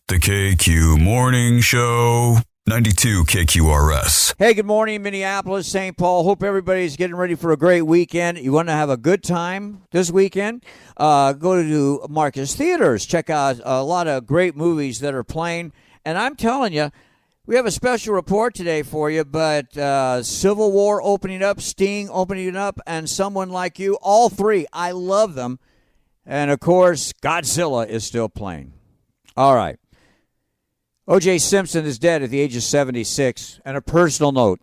The KQ Morning Show, 92 KQRS. Hey, good morning, Minneapolis, St. Paul. Hope everybody's getting ready for a great weekend. You want to have a good time this weekend? Go to Marcus Theaters. Check out a lot of great movies that are playing. And I'm telling you, we have a special report today for you, but Civil War opening up, Sting opening up, and Someone Like You, all three. I love them. And, of course, Godzilla is still playing. All right. O.J. Simpson is dead at the age of 76. And a personal note,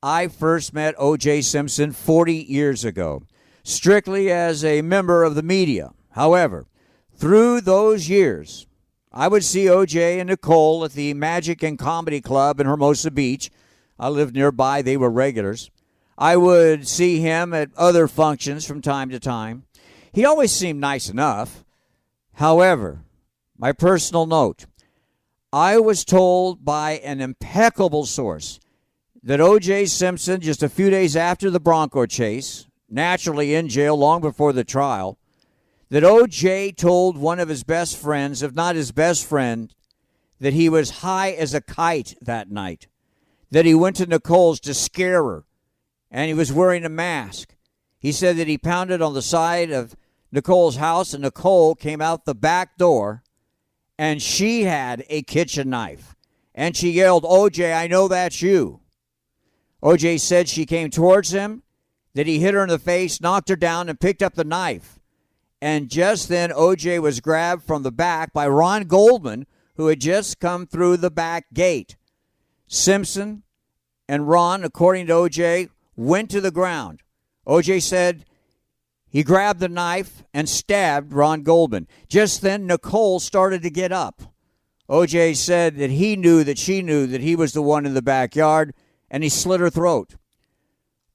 I first met O.J. Simpson 40 years ago, strictly as a member of the media. However, through those years, I would see O.J. and Nicole at the Magic and Comedy Club in Hermosa Beach. I lived nearby. They were regulars. I would see him at other functions from time to time. He always seemed nice enough. However, my personal note, I was told by an impeccable source that O.J. Simpson, just a few days after the Bronco chase, naturally in jail long before the trial, that O.J. told one of his best friends, if not his best friend, that he was high as a kite that night, that he went to Nicole's to scare her, and he was wearing a mask. He said that he pounded on the side of Nicole's house, and Nicole came out the back door, and she had a kitchen knife. And she yelled, "O.J., I know that's you." O.J. said she came towards him, that he hit her in the face, knocked her down, and picked up the knife. And just then, O.J. was grabbed from the back by Ron Goldman, who had just come through the back gate. Simpson and Ron, according to O.J., went to the ground. O.J. said he grabbed the knife and stabbed Ron Goldman. Just then, Nicole started to get up. O.J. said that he knew that she knew that he was the one in the backyard, and he slit her throat.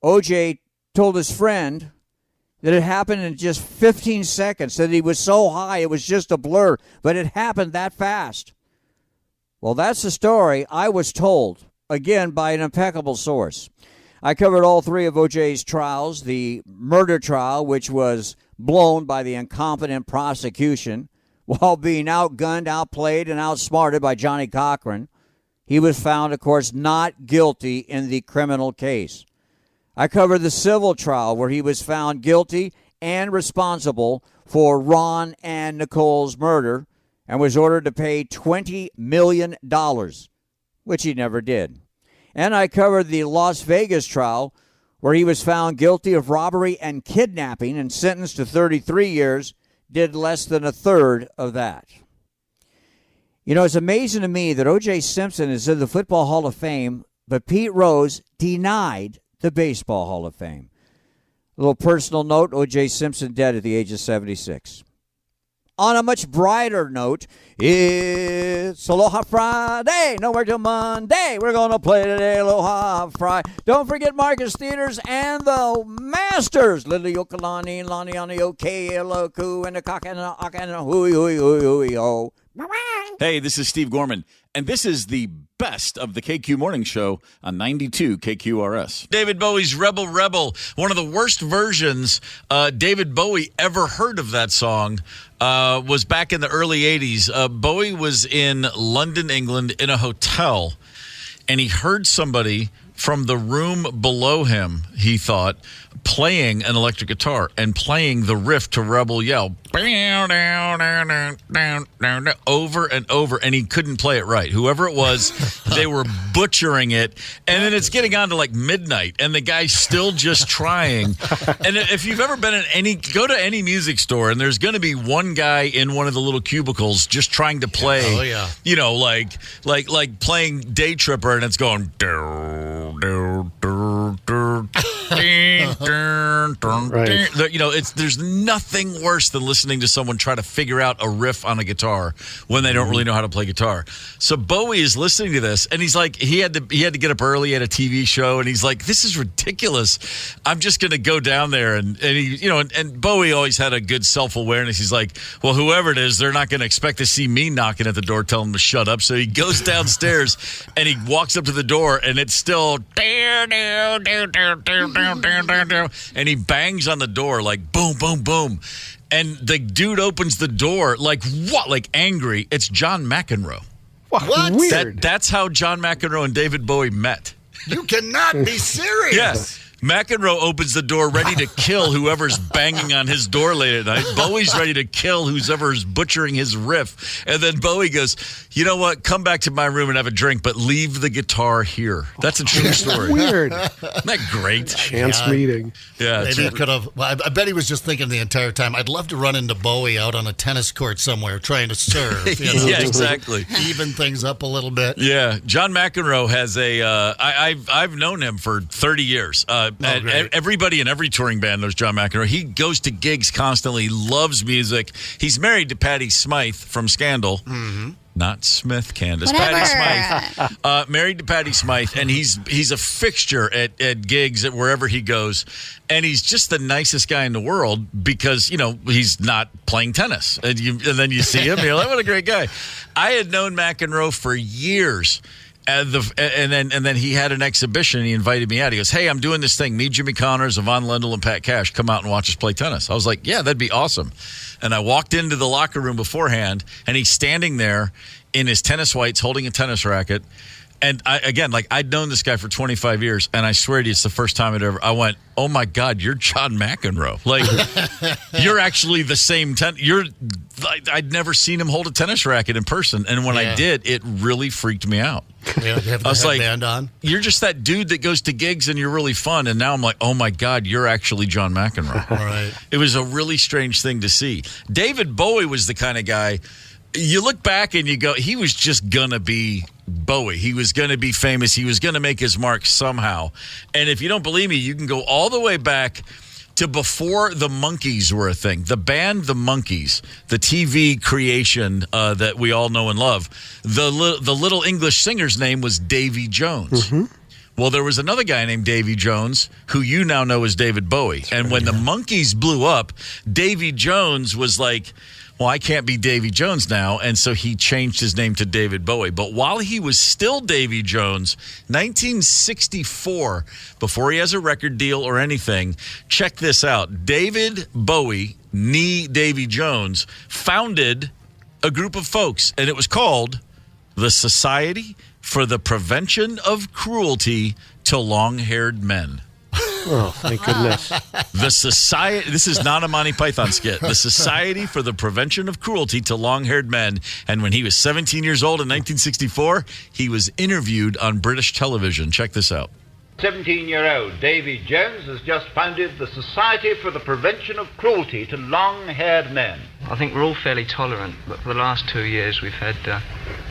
O.J. told his friend that it happened in just 15 seconds, that he was so high it was just a blur, but it happened that fast. Well, that's the story I was told, again, by an impeccable source. I covered all three of O.J.'s trials, the murder trial, which was blown by the incompetent prosecution, while being outgunned, outplayed, and outsmarted by Johnny Cochran. He was found, of course, not guilty in the criminal case. I covered the civil trial, where he was found guilty and responsible for Ron and Nicole's murder and was ordered to pay $20 million, which he never did. And I covered the Las Vegas trial, where he was found guilty of robbery and kidnapping and sentenced to 33 years, did less than a third of that. You know, it's amazing to me that O.J. Simpson is in the Football Hall of Fame, but Pete Rose denied the Baseball Hall of Fame. A little personal note, O.J. Simpson dead at the age of 76. On a much brighter note, it's Aloha Friday, nowhere till Monday. We're going to play today, Aloha Friday. Don't forget Marcus Theaters and the Masters. Little Yokalani, Lani on the Okealoku, and the cock and the ock and the hui hui hui hui ho. Hey, this is Steve Gorman, and this is the best of the KQ Morning Show on 92 KQRS. David Bowie's Rebel Rebel, one of the worst versions David Bowie ever heard of that song, was back in the early 80s. Bowie was in London, England, in a hotel, and he heard somebody from the room below him, he thought, playing an electric guitar and playing the riff to Rebel Yell over and over, and he couldn't play it right. Whoever it was, they were butchering it, and then it's getting on to like midnight, and the guy's still just trying. And if you've ever been in go to any music store, and there's going to be one guy in one of the little cubicles just trying to play, you know, like playing Day Tripper, and it's going right. You know, there's nothing worse than listening to someone try to figure out a riff on a guitar when they don't really know how to play guitar. So Bowie is listening to this, and he's like, he had to get up early at a TV show, and he's like, this is ridiculous. I'm just going to go down there, and he, you know, and Bowie always had a good self-awareness. He's like, well, whoever it is, they're not going to expect to see me knocking at the door telling them to shut up. So he goes downstairs, and he walks up to the door, and it's still and he bangs on the door like boom, boom, boom. And the dude opens the door like, what? Like angry. It's John McEnroe. What? Weird. That's how John McEnroe and David Bowie met. You cannot be serious. Yes. McEnroe opens the door ready to kill whoever's banging on his door late at night. Bowie's ready to kill whoever's butchering his riff. And then Bowie goes, you know what? Come back to my room and have a drink, but leave the guitar here. That's a true story. Weird. Isn't that great? Chance meeting. Yeah. Maybe it could have. Well, I bet he was just thinking the entire time, I'd love to run into Bowie out on a tennis court somewhere trying to serve. Yeah, exactly. Even things up a little bit. Yeah. John McEnroe has I've known him for 30 years. Everybody in every touring band knows John McEnroe. He goes to gigs constantly, loves music. He's married to Patti Smythe from Scandal. Mm-hmm. Not Smith, Candace. Whatever. Patti Smythe. Married to Patti Smythe, and he's a fixture at gigs at wherever he goes. And he's just the nicest guy in the world because, he's not playing tennis. And then you see him, and you're like, what a great guy. I had known McEnroe for years. And then he had an exhibition. And he invited me out. He goes, "Hey, I'm doing this thing. Me, Jimmy Connors, Yvonne Lendl, and Pat Cash. Come out and watch us play tennis." I was like, "Yeah, that'd be awesome." And I walked into the locker room beforehand, and he's standing there in his tennis whites, holding a tennis racket. And I'd known this guy for 25 years, and I swear to you, it's the first time I went, "Oh my God, you're John McEnroe! Like, you're actually the same I'd never seen him hold a tennis racket in person, and when I did, it really freaked me out. Yeah, you have the I was like, headband on. "You're just that dude that goes to gigs and you're really fun." And now I'm like, "Oh my God, you're actually John McEnroe!" Right. It was a really strange thing to see. David Bowie was the kind of guy. You look back and you go, he was just gonna be Bowie. He was going to be famous. He was going to make his mark somehow. And if you don't believe me, you can go all the way back to before the Monkees were a thing. The band The Monkees, the TV creation that we all know and love, the little English singer's name was Davy Jones. Mm-hmm. Well, there was another guy named Davy Jones who you now know as David Bowie. And when the Monkees blew up, Davy Jones was like, well, I can't be Davy Jones now, and so he changed his name to David Bowie. But while he was still Davy Jones, 1964, before he has a record deal or anything, check this out. David Bowie, nee Davy Jones, founded a group of folks, and it was called the Society for the Prevention of Cruelty to Long-Haired Men. Oh, thank goodness. The Society, this is not a Monty Python skit, the Society for the Prevention of Cruelty to Long-Haired Men. And when he was 17 years old in 1964, he was interviewed on British television. Check this out. 17-year-old Davy Jones has just founded the Society for the Prevention of Cruelty to Long-Haired Men. I think we're all fairly tolerant, but for the last 2 years we've had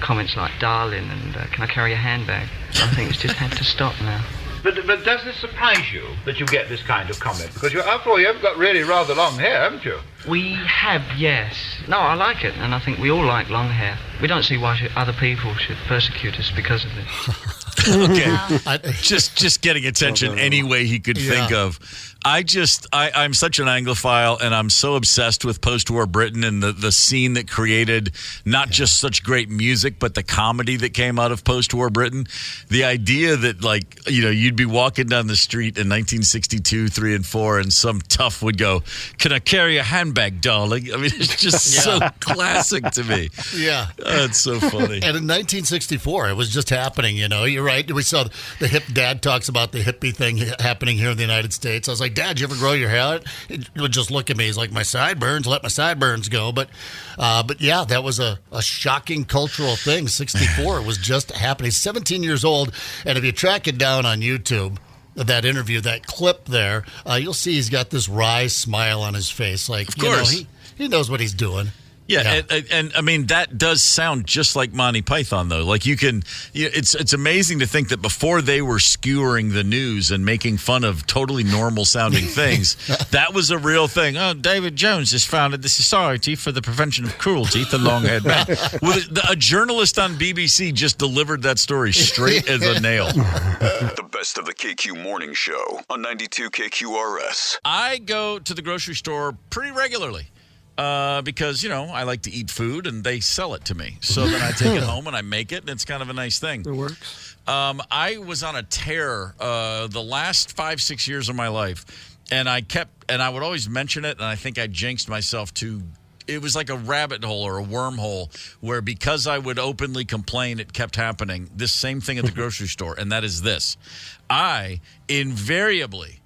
comments like darling and can I carry a handbag? I think it's just had to stop now. But does this surprise you that you get this kind of comment? Because after all, you've got really rather long hair, haven't you? We have, yes. No, I like it, and I think we all like long hair. We don't see why other people should persecute us because of it. Okay, just getting attention any way he could think of. I'm such an Anglophile, and I'm so obsessed with post-war Britain and the scene that created not just such great music, but the comedy that came out of post-war Britain. The idea that, you'd be walking down the street in 1962, 3 and 4, and some tough would go, "Can I carry a handbag, darling?" I mean, it's just so classic to me. Yeah. It's so funny. And in 1964, it was just happening, You're right. We saw the hip dad talks about the hippie thing happening here in the United States. I was like, "Dad, you ever grow your hair out?" He would just look at me. He's like, "My sideburns, let my sideburns go." But yeah, that was a shocking cultural thing. 64 was just happening. 17 years old. And if you track it down on YouTube, that interview, that clip there, you'll see he's got this wry smile on his face. Like, of course. He knows what he's doing. Yeah, and I mean, that does sound just like Monty Python, though. Like, it's amazing to think that before they were skewering the news and making fun of totally normal-sounding things, that was a real thing. Oh, David Jones has founded the Society for the Prevention of Cruelty to Long-Haired Men. Well, a journalist on BBC just delivered that story straight as a nail. The best of the KQ Morning Show on 92 KQRS. I go to the grocery store pretty regularly. Because, I like to eat food and they sell it to me. So then I take it home and I make it, and it's kind of a nice thing. It works. I was on a tear the last 5-6 years of my life. And I would always mention it, and I think I jinxed myself to. It was like a rabbit hole or a wormhole where because I would openly complain, it kept happening. This same thing at the grocery store, and that is this. I invariably,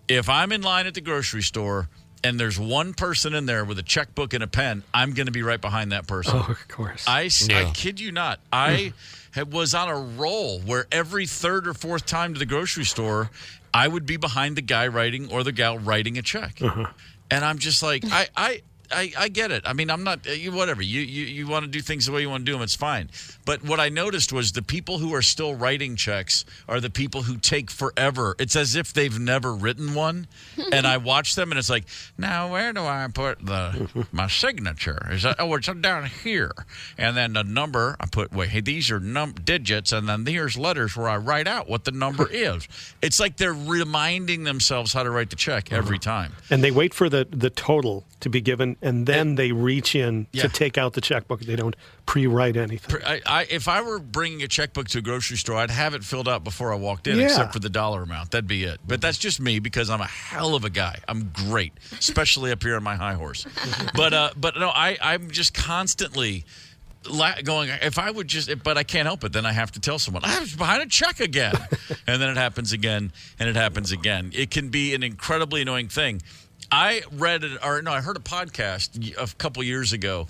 if I'm in line at the grocery store and there's one person in there with a checkbook and a pen, I'm going to be right behind that person. Oh, of course. I kid you not. I was on a roll where every third or fourth time to the grocery store, I would be behind the guy writing or the gal writing a check. And I'm just like, I get it. I mean, I'm not whatever. You want to do things the way you want to do them. It's fine. But what I noticed was the people who are still writing checks are the people who take forever. It's as if they've never written one. And I watch them, and it's like, now where do I put my signature? Is that it's down here, and then the number I put. Wait, hey, these are digits, and then here's letters where I write out what the number is. It's like they're reminding themselves how to write the check every time. And they wait for the total to be given, and then they reach in to take out the checkbook. They don't pre-write anything. If I were bringing a checkbook to a grocery store, I'd have it filled out before I walked in, except for the dollar amount. That'd be it. But that's just me because I'm a hell of a guy. I'm great, especially up here on my high horse. But no, I'm just constantly going, if I would just, but I can't help it. Then I have to tell someone, I was behind a check again. And then it happens again, and it happens again. It can be an incredibly annoying thing. I heard a podcast a couple years ago,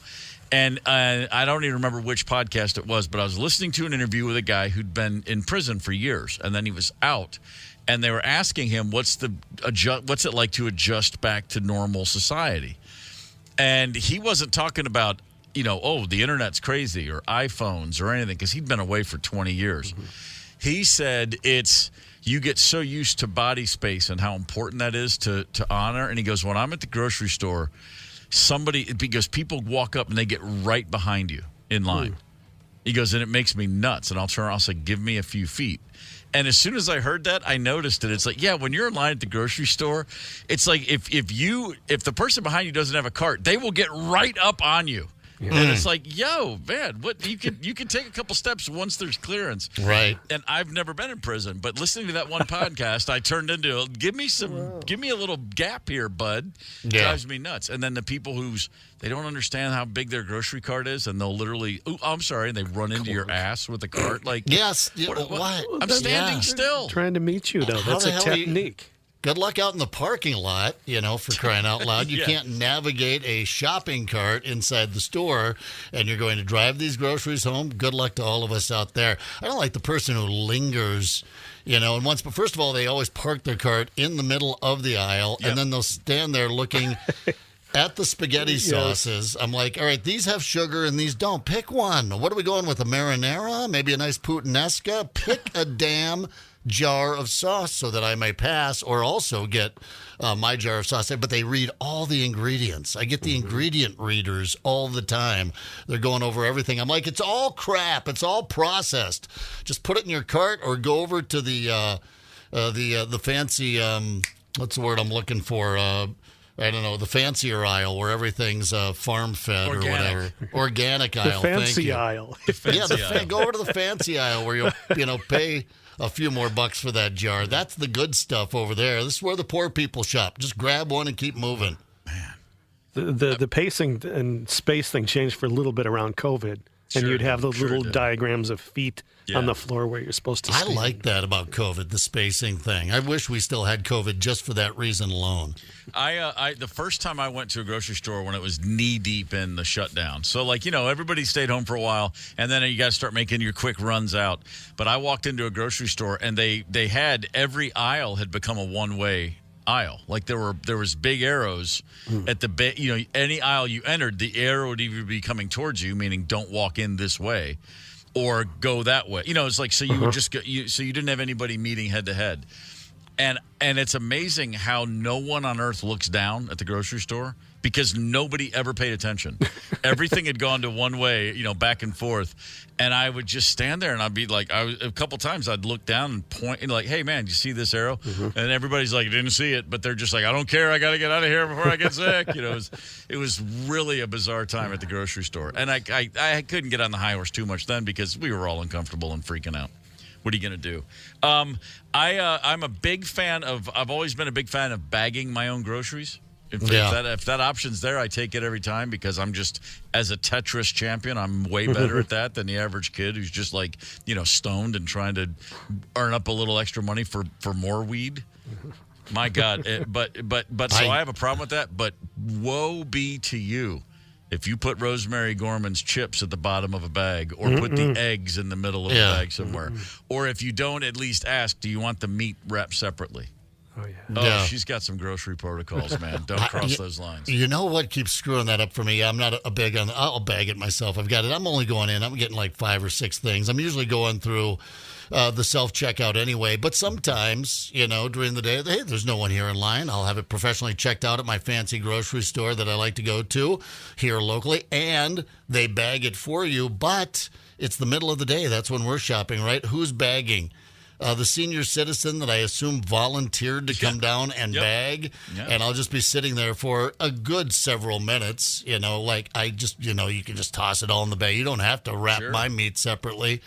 and I don't even remember which podcast it was, but I was listening to an interview with a guy who'd been in prison for years, and then he was out, and they were asking him, what's it like to adjust back to normal society? And he wasn't talking about, the internet's crazy or iPhones or anything, because he'd been away for 20 years. He said you get so used to body space and how important that is to honor. And he goes, when I'm at the grocery store, because people walk up and they get right behind you in line. He goes, and it makes me nuts. And I'll say, give me a few feet. And as soon as I heard that, I noticed it. It's like, when you're in line at the grocery store, it's like if the person behind you doesn't have a cart, they will get right up on you. And it's like, yo, man, what you can take a couple steps once there's clearance. Right. And I've never been in prison, but listening to that one podcast, I turned into give me a little gap here, bud. Drives me nuts. And then the people they don't understand how big their grocery cart is, and they'll literally, I'm sorry, and they run into your ass with the cart. Like, yes. What? I'm standing still. Trying to meet you, though. That's a technique. Good luck out in the parking lot, for crying out loud. You can't navigate a shopping cart inside the store, and you're going to drive these groceries home. Good luck to all of us out there. I don't like the person who lingers, but first of all, they always park their cart in the middle of the aisle, and then they'll stand there looking at the spaghetti sauces. I'm like, all right, these have sugar and these don't. Pick one. What are we going with, a marinara? Maybe a nice puttanesca? Pick a damn jar of sauce so that I may pass, or also get my jar of sauce. But they read all the ingredients. I get the ingredient readers all the time. They're going over everything. I'm like, it's all crap. It's all processed. Just put it in your cart or go over to the fancy, what's the word I'm looking for? I don't know, the fancier aisle where everything's farm-fed or whatever. Organic aisle. The fancy aisle. aisle. Go over to the fancy aisle where you'll pay a few more bucks for that jar. That's the good stuff over there. This is where the poor people shop. Just grab one and keep moving. Man. The pacing and space thing changed for a little bit around COVID. And you'd have those little diagrams of feet on the floor where you're supposed to stand. I like that about COVID, the spacing thing. I wish we still had COVID just for that reason alone. The first time I went to a grocery store when it was knee deep in the shutdown. So everybody stayed home for a while, and then you got to start making your quick runs out. But I walked into a grocery store, and they had every aisle had become a one-way aisle. Like there was big arrows at the any aisle you entered, the arrow would either be coming towards you, meaning don't walk in this way, or go that way. It's like, so you would just go, so you didn't have anybody meeting head to head. And it's amazing how no one on earth looks down at the grocery store because nobody ever paid attention. Everything had gone to one way, back and forth. And I would just stand there and I'd be like, a couple times I'd look down and point and like, hey, man, do you see this arrow? And everybody's like, didn't see it. But they're just like, I don't care. I got to get out of here before I get sick. It was really a bizarre time at the grocery store. And I couldn't get on the high horse too much then because we were all uncomfortable and freaking out. What are you going to do? I'm a big fan of. I've always been a big fan of bagging my own groceries. If that option's there, I take it every time because I'm just, as a Tetris champion, I'm way better at that than the average kid who's just like, stoned and trying to earn up a little extra money for more weed. My God. So I have a problem with that. But woe be to you if you put Rosemary Gorman's chips at the bottom of a bag or put the eggs in the middle of a bag somewhere. Or if you don't at least ask, do you want the meat wrapped separately? Oh, yeah. Oh, she's got some grocery protocols, man. Don't cross those lines. You know what keeps screwing that up for me? I'm not a big on. I'll bag it myself. I've got it. I'm only going in. I'm getting like 5 or 6 things. I'm usually going through the self-checkout anyway. But sometimes, during the day, hey, there's no one here in line. I'll have it professionally checked out at my fancy grocery store that I like to go to here locally. And they bag it for you. But it's the middle of the day. That's when we're shopping, right? Who's bagging? The senior citizen that I assume volunteered to come down and bag, and I'll just be sitting there for a good several minutes, like I just, you can just toss it all in the bag. You don't have to wrap my meat separately.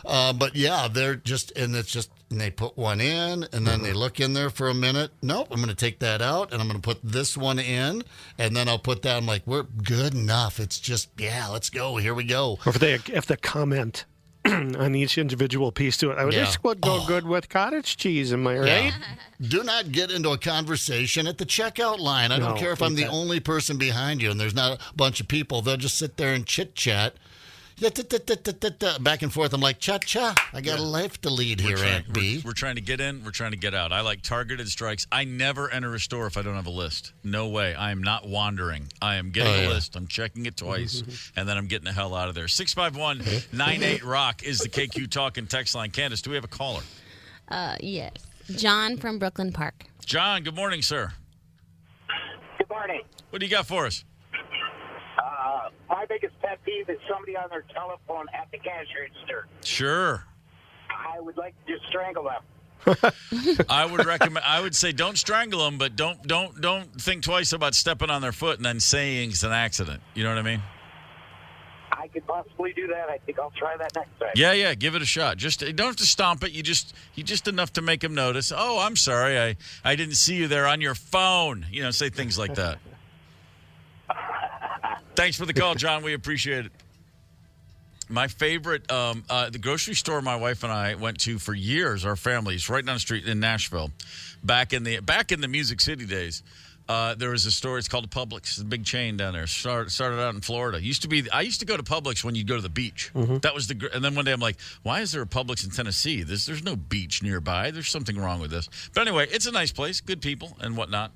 But yeah, they're just, and they put one in, and then they look in there for a minute. Nope, I'm going to take that out, and I'm going to put this one in, and then I'll put that, I'm like, we're good enough. It's just, let's go. Here we go. Or if they comment on each individual piece to it. This would go good with cottage cheese, am I right? Do not get into a conversation at the checkout line. I don't care if I'm the only person behind you and there's not a bunch of people. They'll just sit there and chit-chat. Back and forth. I'm like, cha-cha. I got a life to lead here, Aunt B. We're trying to get in. We're trying to get out. I like targeted strikes. I never enter a store if I don't have a list. No way. I am not wandering. I am getting a list. I'm checking it twice, and then I'm getting the hell out of there. 651-98-ROCK is the KQ Talk and text line. Candace, do we have a caller? Yes. John from Brooklyn Park. John, good morning, sir. Good morning. What do you got for us? My biggest pet peeve is somebody on their telephone at the cash register. Sure. I would like to just strangle them. I would recommend. I would say don't strangle them, but don't think twice about stepping on their foot and then saying it's an accident. You know what I mean? I could possibly do that. I think I'll try that next time. Yeah, give it a shot. Just you don't have to stomp it. You just enough to make them notice. Oh, I'm sorry, I didn't see you there on your phone. Say things like that. Thanks for the call, John. We appreciate it. My favorite, the grocery store my wife and I went to for years, our families, right down the street in Nashville, back in the Music City days. There was a store. It's called Publix. It's a big chain down there. Started out in Florida. I used to go to Publix when you'd go to the beach. That was and then one day I'm like, why is there a Publix in Tennessee? There's no beach nearby. There's something wrong with this. But anyway, it's a nice place, good people and whatnot.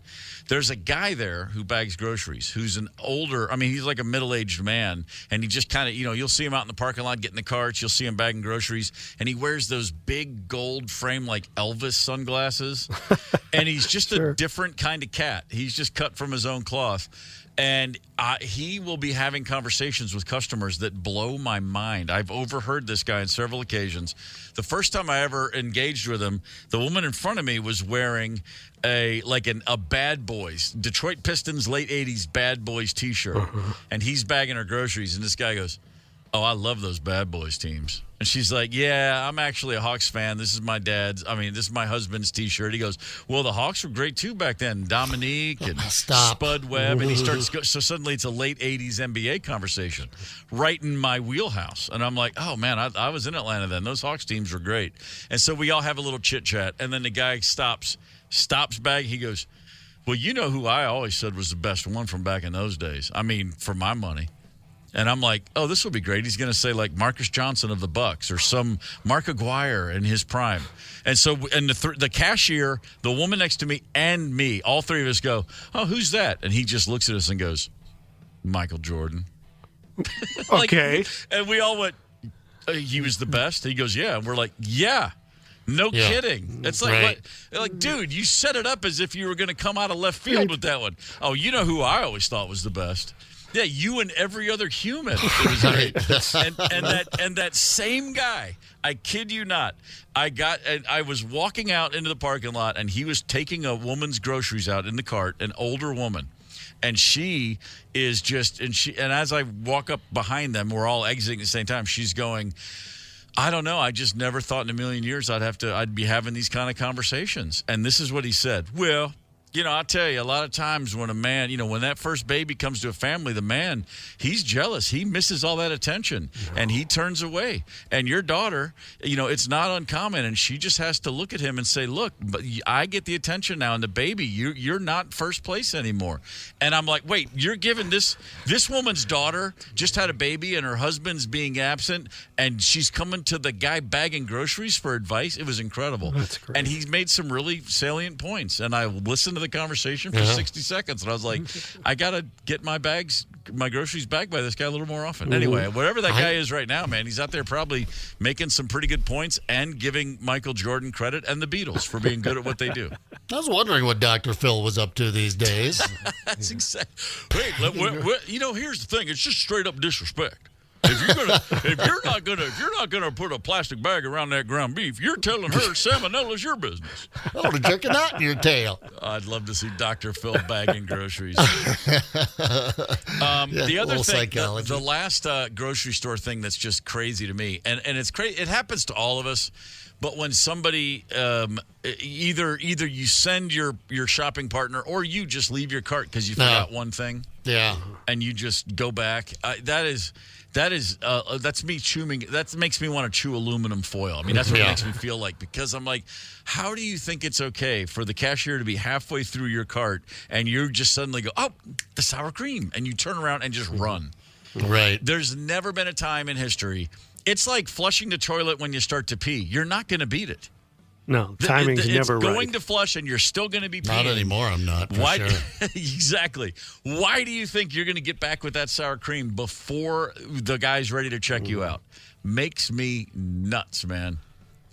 There's a guy there who bags groceries who's an older, he's like a middle-aged man, and he just kind of, you'll see him out in the parking lot getting the carts. You'll see him bagging groceries, and he wears those big gold frame like Elvis sunglasses, and he's just a different kind of cat. He's just cut from his own cloth. And he will be having conversations with customers that blow my mind. I've overheard this guy on several occasions. The first time I ever engaged with him, the woman in front of me was wearing a Bad Boys, Detroit Pistons late 80s Bad Boys T-shirt. And he's bagging her groceries, and this guy goes, "Oh, I love those Bad Boys teams." And she's like, "Yeah, I'm actually a Hawks fan. This is my dad's. This is my husband's T-shirt." He goes, "Well, the Hawks were great too back then. Dominique and Spud Webb." And he starts so suddenly it's a late 80s NBA conversation right in my wheelhouse. And I'm like, "Oh, man, I was in Atlanta then. Those Hawks teams were great." And so we all have a little chit-chat. And then the guy stops bagging. He goes, "Well, you know who I always said was the best one from back in those days. For my money." And I'm like, oh, this will be great. He's going to say like Marcus Johnson of the Bucks or some Mark Aguirre in his prime. And so, and the cashier, the woman next to me, and me, all three of us go, "Oh, who's that?" And he just looks at us and goes, "Michael Jordan." Okay. And we all went, "He was the best?" He goes, "Yeah." And we're like, "Yeah. No kidding." It's like, dude, you set it up as if you were going to come out of left field with that one. Oh, you know who I always thought was the best? Yeah, you and every other human. It was great. and that same guy, I kid you not, I was walking out into the parking lot, and he was taking a woman's groceries out in the cart, an older woman. And she is just, and as I walk up behind them, we're all exiting at the same time, she's going, I don't know. I just never thought in a million years I'd be having these kind of conversations. And this is what he said. Well, I'll tell you, a lot of times when a man, when that first baby comes to a family, the man, he's jealous. He misses all that attention, and he turns away. And your daughter, it's not uncommon, and she just has to look at him and say, look, but I get the attention now, and the baby, you're not first place anymore. And I'm like, wait, you're giving this woman's daughter just had a baby, and her husband's being absent, and she's coming to the guy bagging groceries for advice? It was incredible. That's great. And he's made some really salient points, and I listened to the conversation for 60 seconds, and I was like, I gotta get my groceries bagged by this guy a little more often. Anyway, whatever that guy is right now, man, he's out there probably making some pretty good points and giving Michael Jordan credit and the Beatles for being good at what they do. I was wondering what Dr. Phil was up to these days. That's exactly. Hey, here's the thing: it's just straight up disrespect. If you're not gonna put a plastic bag around that ground beef, you're telling her salmonella's your business. Oh, to jerk a knot in your tail. I'd love to see Dr. Phil bagging groceries. The other thing, the last grocery store thing that's just crazy to me, and it's crazy. It happens to all of us. But when somebody either you send your shopping partner or you just leave your cart because you forgot one thing, and you just go back, that's me chewing. That makes me want to chew aluminum foil. I mean, that's what it makes me feel like, because I'm like, how do you think it's okay for the cashier to be halfway through your cart and you just suddenly go, oh, the sour cream, and you turn around and just run? Right. There's never been a time in history. It's like flushing the toilet when you start to pee. You're not going to beat it. No, timing's never right. It's going to flush, and you're still going to be peeing. Not anymore, I'm not, for sure. Exactly. Why do you think you're going to get back with that sour cream before the guy's ready to check you out? Makes me nuts, man.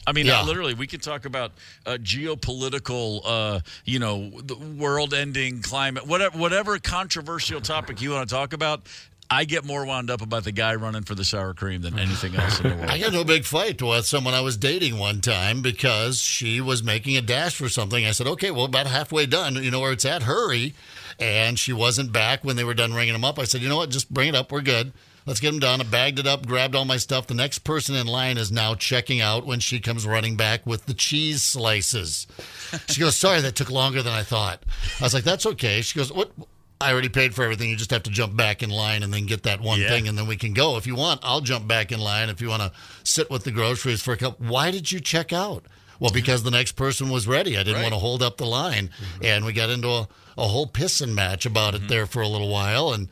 I mean, literally, we could talk about geopolitical, the world-ending climate, whatever controversial topic you want to talk about. I get more wound up about the guy running for the sour cream than anything else in the world. I got no big fight with someone I was dating one time because she was making a dash for something. I said, okay, well, about halfway done. You know where it's at? Hurry. And she wasn't back when they were done ringing them up. I said, you know what? Just bring it up. We're good. Let's get them done. I bagged it up, grabbed all my stuff. The next person in line is now checking out when she comes running back with the cheese slices. She goes, sorry, that took longer than I thought. I was like, that's okay. She goes, what? I already paid for everything. You just have to jump back in line and then get that one thing, and then we can go. If you want, I'll jump back in line if you want to sit with the groceries for a couple. Why did you check out? Well, because the next person was ready. I didn't want to hold up the line. And we got into a whole pissing match about it there for a little while. And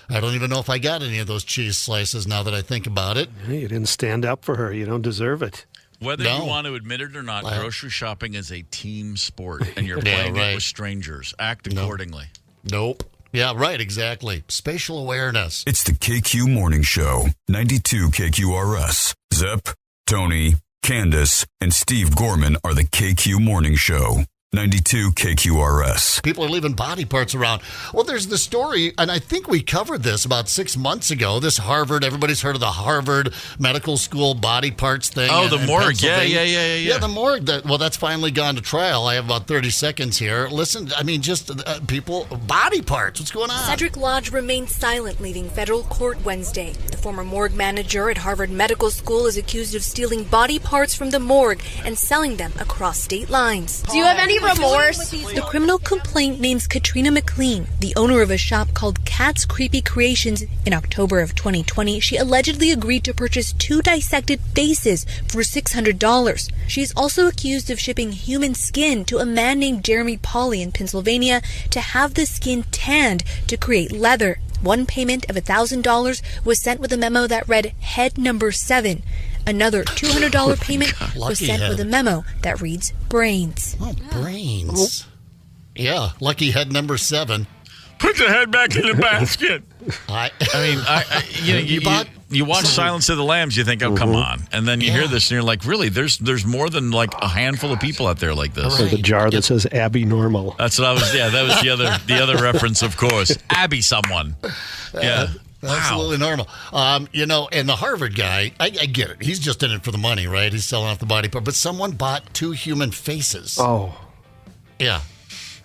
I don't even know if I got any of those cheese slices now that I think about it. You didn't stand up for her. You don't deserve it. Whether you want to admit it or not, grocery shopping is a team sport, and you're playing it with strangers. Act accordingly. Nope. Yeah, right, exactly. Spatial awareness. It's the KQ Morning Show, 92 KQRS. Zep, Tony, Candace, and Steve Gorman are the KQ Morning Show. 92 KQRS. People are leaving body parts around. Well, there's the story, and I think we covered this about 6 months ago. This Harvard, everybody's heard of the Harvard Medical School body parts thing. Oh, the morgue. Yeah, the morgue. That's finally gone to trial. I have about 30 seconds here. Listen, I mean, just people, body parts. What's going on? Cedric Lodge remained silent, leaving federal court Wednesday. The former morgue manager at Harvard Medical School is accused of stealing body parts from the morgue and selling them across state lines. Do you have any remorse? The criminal complaint names Katrina McLean, the owner of a shop called Cat's Creepy Creations. In October of 2020, she allegedly agreed to purchase 2 dissected faces for $600. She is also accused of shipping human skin to a man named Jeremy Pauley in Pennsylvania to have the skin tanned to create leather. One payment of $1,000 was sent with a memo that read head number 7. Another $200 payment was sent with a memo that reads brains. Oh, brains. Yeah, lucky head number 7. Put the head back in the basket. You watch Silence of the Lambs, you think, oh, come on. And then you hear this, and you're like, really, there's more than like a handful of people out there like this. Or the jar that says Abby Normal. That's what I was, that was the other reference, of course. Abby someone. Yeah. Absolutely normal. And the Harvard guy, I get it. He's just in it for the money, right? He's selling off the body part. But someone bought 2 human faces. Oh. Yeah.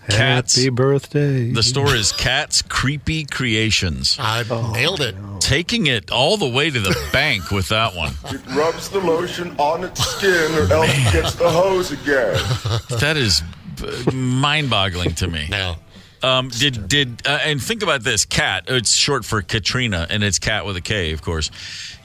Happy birthday. The store is Cat's Creepy Creations. I nailed it. taking it all the way to the bank with that one. It rubs the lotion on its skin or else it gets the hose again. That is mind-boggling to me. No. And think about this, Kat. It's short for Katrina, and it's Kat with a K, of course.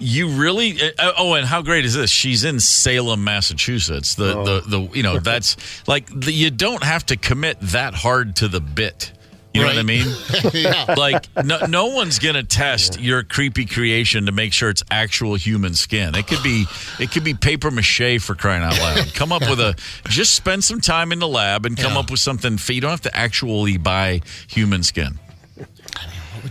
You really? And how great is this? She's in Salem, Massachusetts. That's like you don't have to commit that hard to the bit. You know what I mean? Yeah. Like, no one's going to test your creepy creation to make sure it's actual human skin. It could be paper mache, for crying out loud. Come up with just spend some time in the lab and come up with something. You don't have to actually buy human skin.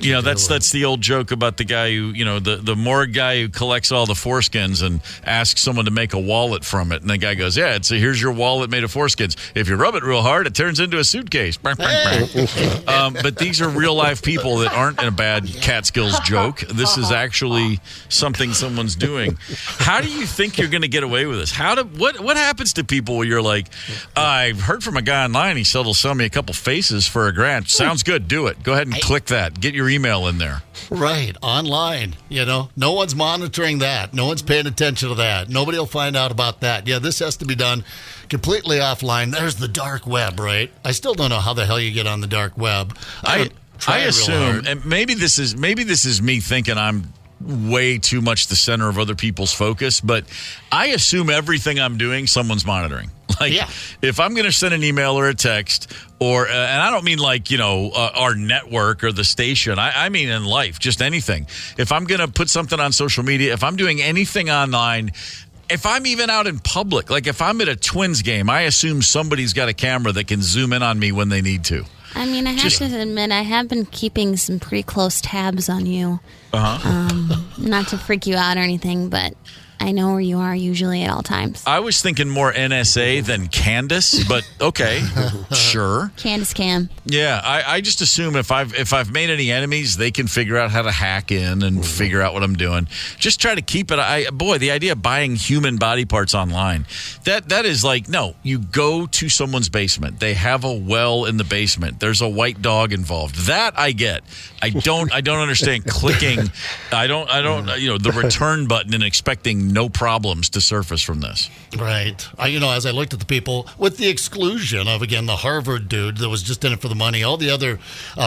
That's the old joke about the guy who, the morgue guy who collects all the foreskins and asks someone to make a wallet from it. And the guy goes, yeah, here's your wallet made of foreskins. If you rub it real hard, it turns into a suitcase. But these are real life people that aren't in a bad Catskills joke. This is actually something someone's doing. How do you think you're going to get away with this? What happens to people where you're like, I heard from a guy online, he said he'll sell me a couple faces for $1,000. Sounds good. Do it. Go ahead and click that. Get your email in there. Right, online. No one's monitoring that. No one's paying attention to that. Nobody will find out about that. Yeah, this has to be done completely offline. There's the dark web, right? I still don't know how the hell you get on the dark web. I assume, and maybe this is me thinking I'm way too much the center of other people's focus, but I assume everything I'm doing, someone's monitoring. If I'm going to send an email or a text, and I don't mean our network or the station. I mean in life, just anything. If I'm going to put something on social media, if I'm doing anything online, if I'm even out in public, like if I'm at a Twins game, I assume somebody's got a camera that can zoom in on me when they need to. I mean, I have to admit, I have been keeping some pretty close tabs on you. Not to freak you out or anything, but I know where you are usually at all times. I was thinking more NSA than Candace, but okay, sure. Candace Cam. Yeah, I just assume if I've made any enemies, they can figure out how to hack in and figure out what I'm doing. Just try to keep it. The idea of buying human body parts online, that is like, no, you go to someone's basement. They have a well in the basement. There's a white dog involved. That I get. I don't understand clicking. I don't the return button and expecting no problems to surface from this. Right. As I looked at the people, with the exclusion of, again, the Harvard dude that was just in it for the money, all the other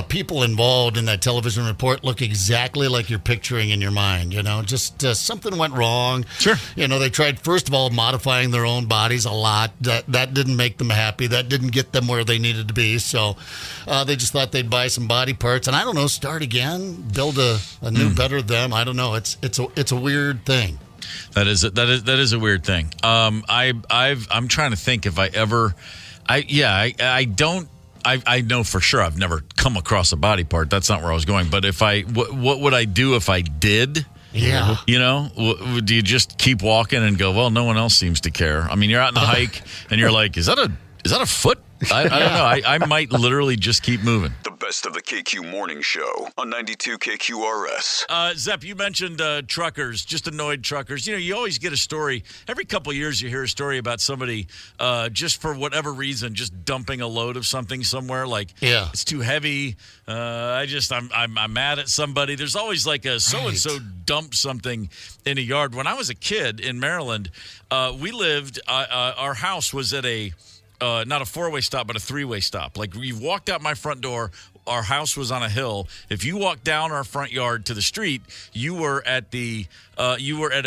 people involved in that television report look exactly like you're picturing in your mind. Just something went wrong. Sure. They tried, first of all, modifying their own bodies a lot. That didn't make them happy. That didn't get them where they needed to be. So they just thought they'd buy some body parts and, I don't know, start again, build a new, better them. I don't know. It's a weird thing. That is a weird thing. I'm trying to think if I ever, I know for sure I've never come across a body part. That's not where I was going. But what would I do if I did? Yeah. Do you just keep walking and go, well, no one else seems to care? I mean, you're out on a hike and you're like, is that a foot? I don't know. I might literally just keep moving. The best of the KQ Morning Show on 92 KQRS. Zepp, you mentioned truckers, just annoyed truckers. You always get a story. Every couple of years you hear a story about somebody just for whatever reason just dumping a load of something somewhere. Like, it's too heavy. I'm mad at somebody. There's always like a so-and-so dumped something in a yard. When I was a kid in Maryland, we lived, our house was at not a four-way stop, but a three-way stop. Like, you walked out my front door, our house was on a hill. If you walked down our front yard to the street, you were at a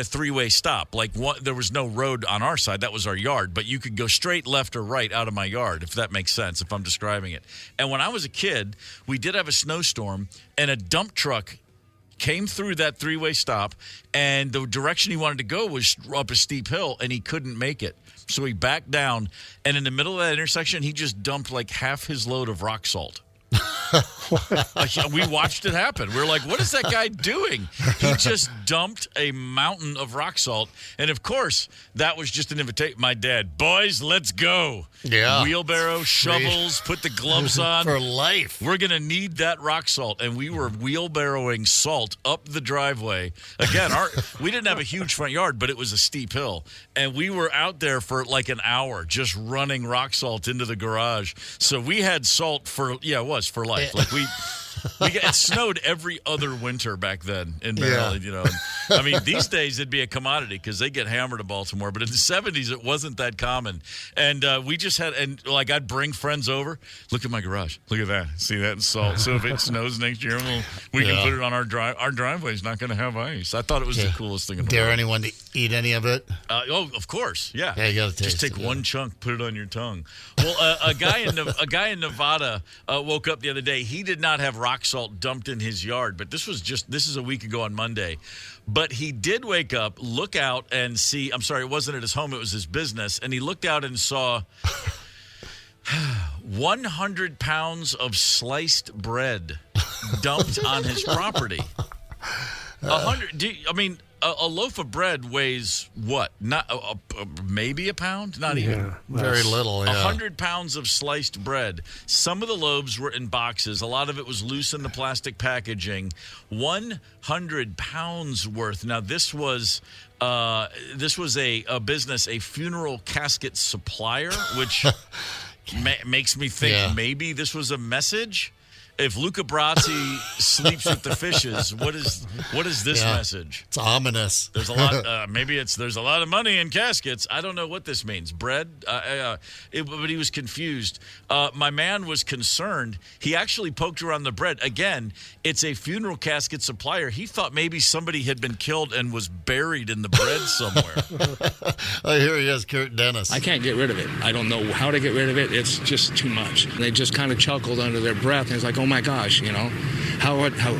three-way stop. Like, there was no road on our side. That was our yard. But you could go straight left or right out of my yard, if that makes sense, if I'm describing it. And when I was a kid, we did have a snowstorm, and a dump truck came through that three-way stop, and the direction he wanted to go was up a steep hill, and he couldn't make it. So he backed down, and in the middle of that intersection, he just dumped like half his load of rock salt. We watched it happen. We were like, what is that guy doing? He just dumped a mountain of rock salt. And, of course, that was just an invitation. My dad, boys, let's go. Yeah. Wheelbarrow, shovels, put the gloves on. For life. We're going to need that rock salt. And we were wheelbarrowing salt up the driveway. Again, we didn't have a huge front yard, but it was a steep hill. And we were out there for like an hour just running rock salt into the garage. So we had salt for life. Like It snowed every other winter back then in Maryland, you know. I mean, these days it'd be a commodity because they get hammered in Baltimore. But in the 70s, it wasn't that common. And we just had, and like I'd bring friends over. Look at my garage. Look at that. See that in salt. So if it snows next year, we can put it on our drive. Our driveway's not going to have ice. I thought it was the coolest thing in the world. Dare anyone to eat any of it? Of course. Yeah. Yeah, you got to taste Just take one chunk, put it on your tongue. Well, a guy in Nevada woke up the other day. He did not have rock salt dumped in his yard, but this is a week ago on Monday. But he did wake up, look out, and see. I'm sorry, it wasn't at his home; it was his business. And he looked out and saw 100 pounds of sliced bread dumped on his property. 100. I mean, a loaf of bread weighs what? Not maybe a pound? Not even. Very little. 100 pounds of sliced bread. Some of the loaves were in boxes. A lot of it was loose in the plastic packaging. 100 pounds worth. Now this was a business, a funeral casket supplier, which makes me think maybe this was a message. If Luca Brasi sleeps with the fishes, what is this message? It's ominous. There's a lot. There's a lot of money in caskets. I don't know what this means. Bread. But he was confused. My man was concerned. He actually poked around the bread. Again, it's a funeral casket supplier. He thought maybe somebody had been killed and was buried in the bread somewhere. Oh, here he is, Kurt Dennis. I can't get rid of it. I don't know how to get rid of it. It's just too much. They just kind of chuckled under their breath, and it's like, oh my gosh, you know,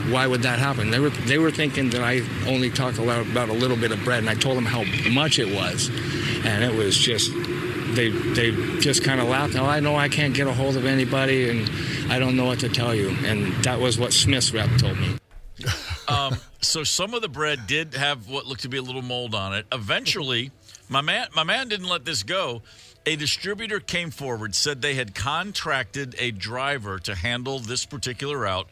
why would that happen? They were thinking that I only talk about a little bit of bread, and I told them how much it was, and it was just they just kind of laughed. Oh, I know I can't get a hold of anybody, and I don't know what to tell you, and that was what Smith's rep told me. So some of the bread did have what looked to be a little mold on it. Eventually, my man didn't let this go. A distributor came forward, said they had contracted a driver to handle this particular route,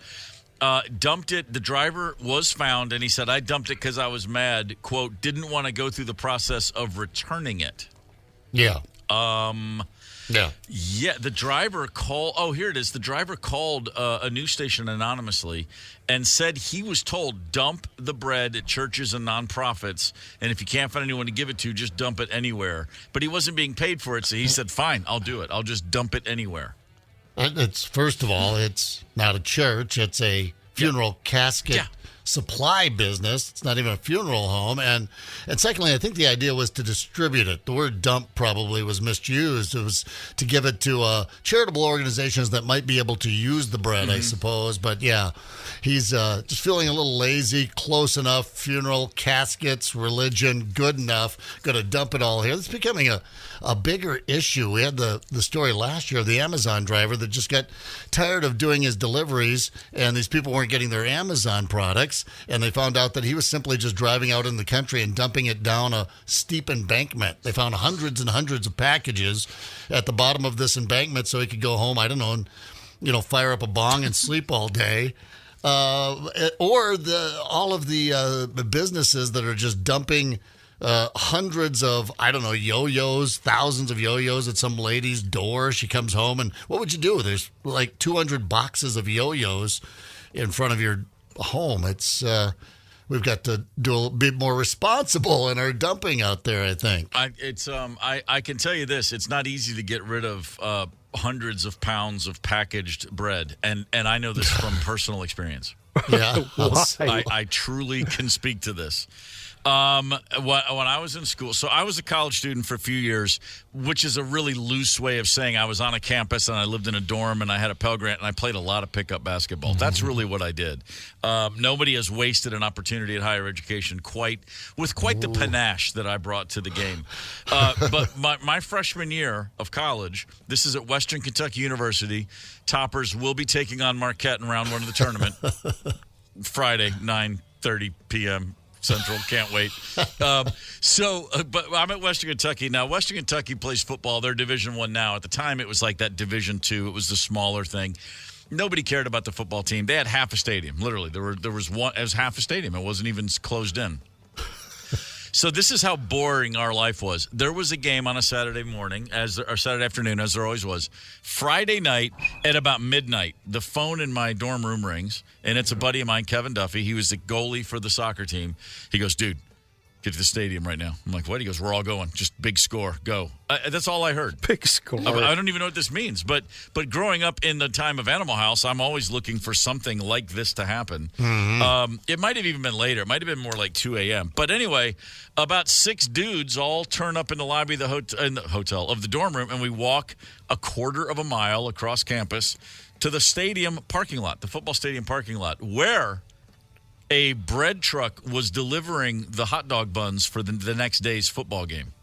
dumped it. The driver was found, and he said, I dumped it because I was mad, quote, didn't want to go through the process of returning it. Yeah. Yeah, the driver called. Oh, here it is. The driver called a news station anonymously and said he was told dump the bread at churches and nonprofits, and if you can't find anyone to give it to, just dump it anywhere. But he wasn't being paid for it, so he said, fine, I'll do it. I'll just dump it anywhere. It's first of all, it's not a church. It's a funeral casket supply business. It's not even a funeral home. And secondly, I think the idea was to distribute it. The word dump probably was misused. It was to give it to charitable organizations that might be able to use the bread, I suppose. But yeah, he's just feeling a little lazy. Close enough. Funeral, caskets, religion, good enough. Going to dump it all here. It's becoming a bigger issue. We had the story last year of the Amazon driver that just got tired of doing his deliveries, and these people weren't getting their Amazon products, and they found out that he was simply just driving out in the country and dumping it down a steep embankment. They found hundreds and hundreds of packages at the bottom of this embankment so he could go home, I don't know, and fire up a bong and sleep all day. Or all of the businesses that are just dumping hundreds of, I don't know, yo-yos, thousands of yo-yos at some lady's door. She comes home, and what would you do? There's like 200 boxes of yo-yos in front of your home. It's we've got to do a bit more responsible in our dumping out there, I think. I can tell you this, it's not easy to get rid of hundreds of pounds of packaged bread, and I know this from personal experience. Yeah. I truly can speak to this. When I was in school, so I was a college student for a few years, which is a really loose way of saying I was on a campus and I lived in a dorm and I had a Pell Grant and I played a lot of pickup basketball. That's really what I did. Nobody has wasted an opportunity at higher education with quite the panache that I brought to the game. But my freshman year of college, this is at Western Kentucky University. Toppers will be taking on Marquette in round one of the tournament. Friday, 9:30 p.m. Central. Can't wait. But I'm at Western Kentucky. Now, Western Kentucky plays football. They're Division I now. At the time, it was like that Division II. It was the smaller thing. Nobody cared about the football team. They had half a stadium, literally. There was one. It was half a stadium. It wasn't even closed in. So this is how boring our life was. There was a game on a Saturday morning, or Saturday afternoon, as there always was. Friday night at about midnight, the phone in my dorm room rings, and it's a buddy of mine, Kevin Duffy. He was the goalie for the soccer team. He goes, dude, get to the stadium right now. I'm like, what? He goes, we're all going. Just big score. Go. That's all I heard. Big score. I don't even know what this means. But growing up in the time of Animal House, I'm always looking for something like this to happen. Mm-hmm. It might have even been later. It might have been more like 2 a.m. But anyway, about 6 dudes all turn up in the lobby of the dorm room, and we walk a quarter of a mile across campus to the stadium parking lot, the football stadium parking lot, where a bread truck was delivering the hot dog buns for the next day's football game.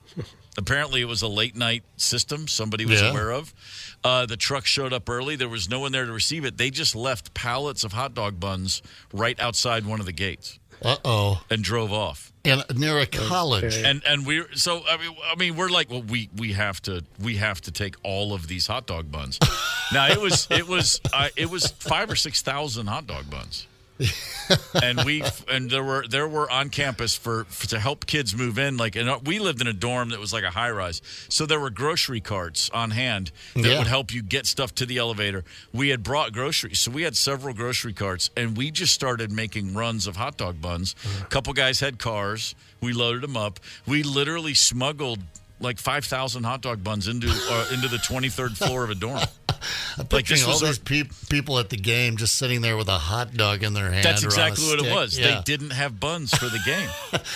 Apparently, it was a late-night system somebody was aware of. The truck showed up early. There was no one there to receive it. They just left pallets of hot dog buns right outside one of the gates. Uh-oh. And drove off. And near a college. And we're so I mean we're like, well, we have to take all of these hot dog buns. Now it was 5,000 or 6,000 hot dog buns. and there were on campus to help kids move in, and we lived in a dorm that was like a high rise, so there were grocery carts on hand that would help you get stuff to the elevator. We had brought groceries, so we had several grocery carts, and we just started making runs of hot dog buns. A couple guys had cars. We loaded them up. We literally smuggled like 5,000 hot dog buns into the 23rd floor of a dorm. I'm picturing all these people at the game just sitting there with a hot dog in their hand. That's exactly what it was. Yeah. They didn't have buns for the game,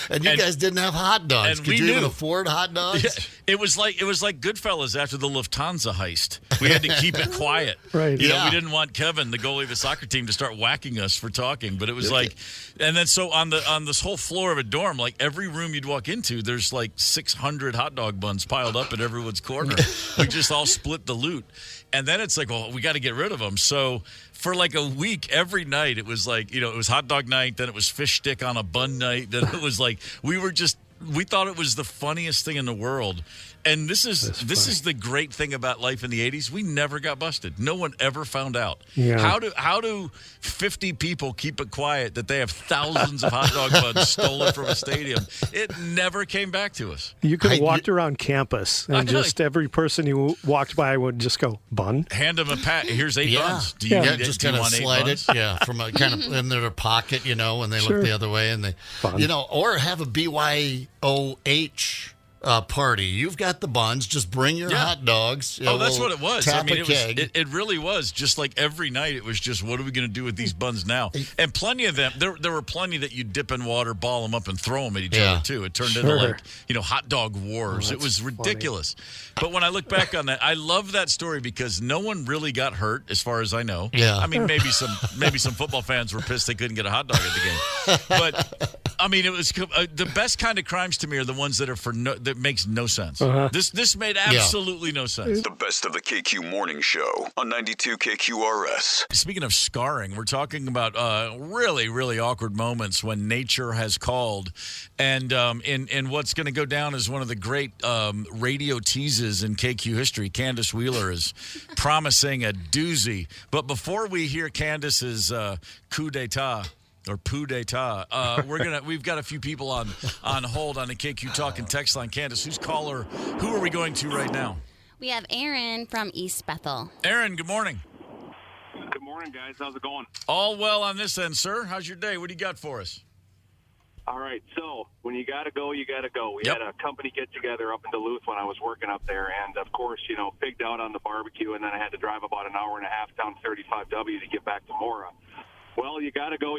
and you guys didn't have hot dogs. Could you even afford hot dogs? Yeah. It was like Goodfellas after the Lufthansa heist. We had to keep it quiet. Right. You know, we didn't want Kevin, the goalie of the soccer team, to start whacking us for talking. But it was like, and then so on this whole floor of a dorm, like every room you'd walk into, there's like 600 hot dog buns piled up at everyone's corner. We just all split the loot. And then it's like, well, we got to get rid of them. So for like a week, every night, it was like, it was hot dog night. Then it was fish stick on a bun night. Then it was like, we thought it was the funniest thing in the world. And this is the great thing about life in the 80s. We never got busted. No one ever found out. Yeah. How do 50 people keep it quiet that they have thousands of hot dog buns stolen from a stadium? It never came back to us. You could have walked around campus and just every person you walked by would just go, bun? Hand them a pat. Here's 8 buns. Do you need just do you kind of want 8 slide buns? it, from a kind of in their pocket, when they look the other way, and they, or have a BYOH party. You've got the buns. Just bring your hot dogs. That's what it was. Tap a keg. It really was. Just like every night, it was just, what are we going to do with these buns now? And plenty of them. There were plenty that you dip in water, ball them up, and throw them at each other too. It turned into hot dog wars. It was ridiculous. But when I look back on that, I love that story because no one really got hurt, as far as I know. Yeah. I mean, maybe some football fans were pissed they couldn't get a hot dog at the game. But I mean, it was the best kind of crimes to me are the ones that are that makes no sense. This made absolutely no sense. The best of the KQ Morning Show on 92 KQRS. Speaking of scarring, we're talking about really, really awkward moments when nature has called. And in what's going to go down as one of the great radio teases in KQ history, Candace Wheeler is promising a doozy. But before we hear Candace's coup d'etat, or coup d'etat. We've got a few people on hold on the KQ Talk and text line. Candace, who are we going to right now? We have Aaron from East Bethel. Aaron, good morning. Good morning, guys. How's it going? All well on this end, sir. How's your day? What do you got for us? All right. So when you got to go, you got to go. We had a company get-together up in Duluth when I was working up there. And, of course, pigged out on the barbecue, and then I had to drive about an hour and a half down 35W to get back to Mora. Well, you got to go.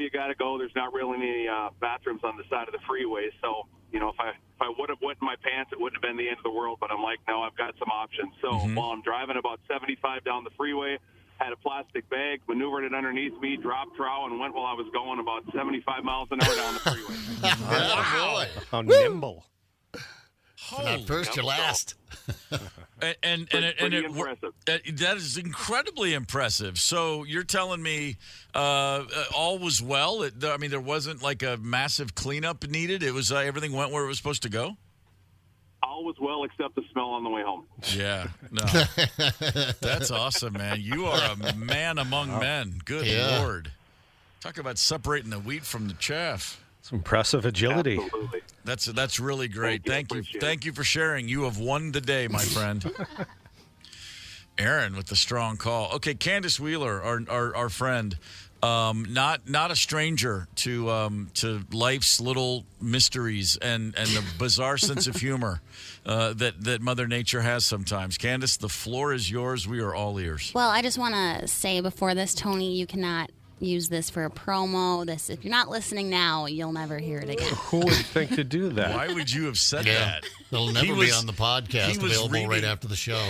There's not really any bathrooms on the side of the freeway. So, if I would have wet in my pants, it wouldn't have been the end of the world. But I'm like, no, I've got some options. So while I'm driving about 75 down the freeway, had a plastic bag, maneuvered it underneath me, dropped trow, and went while I was going about 75 miles an hour down the freeway. Wow. How nimble. Not first, you're last. and impressive. That is incredibly impressive. So you're telling me all was well? There wasn't like a massive cleanup needed? It was everything went where it was supposed to go? All was well except the smell on the way home. Yeah. No. That's awesome, man. You are a man among men. Good Lord. Talk about separating the wheat from the chaff. It's impressive agility. Absolutely. That's really great. Thank you. Thank you for sharing. You have won the day, my friend. Aaron with the strong call. Okay, Candace Wheeler, our friend, not a stranger to life's little mysteries and the bizarre sense of humor that Mother Nature has sometimes. Candace, the floor is yours. We are all ears. Well, I just want to say before this, Tony, you cannot use this for a promo. If you're not listening now, you'll never hear it again. Who would think to do that? Why would you have said that? It'll never be on the podcast, available right after the show.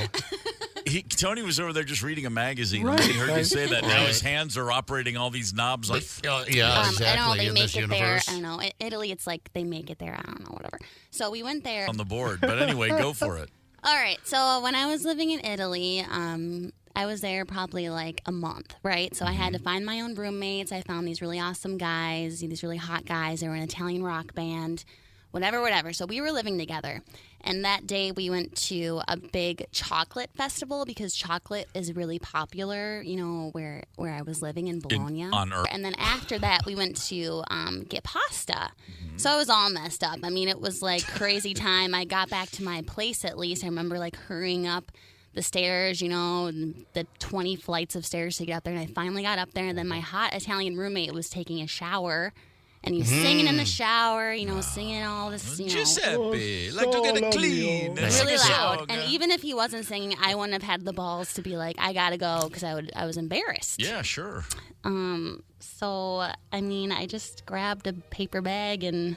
Tony was over there just reading a magazine. Right. He heard you say that. Now his hands are operating all these knobs. Exactly. I don't know. They in make this it universe. there. I don't know. Italy, it's like they make it there. I don't know. Whatever. So we went there on the board. But anyway, go for it. All right. So when I was living in Italy, I was there probably like a month, right? So I had to find my own roommates. I found these really awesome guys, these really hot guys. They were an Italian rock band, whatever. So we were living together. And that day we went to a big chocolate festival because chocolate is really popular, where I was living in Bologna. On Earth. And then after that we went to get pasta. So I was all messed up. I mean, it was like crazy time. I got back to my place at least. I remember like hurrying up the stairs, the 20 flights of stairs to get up there. And I finally got up there. And then my hot Italian roommate was taking a shower. And he was singing in the shower, singing all this, Giuseppe, like to get it clean. Really loud. And even if he wasn't singing, I wouldn't have had the balls to be like, I gotta go, because I was embarrassed. Yeah, sure. So, I mean, I just grabbed a paper bag and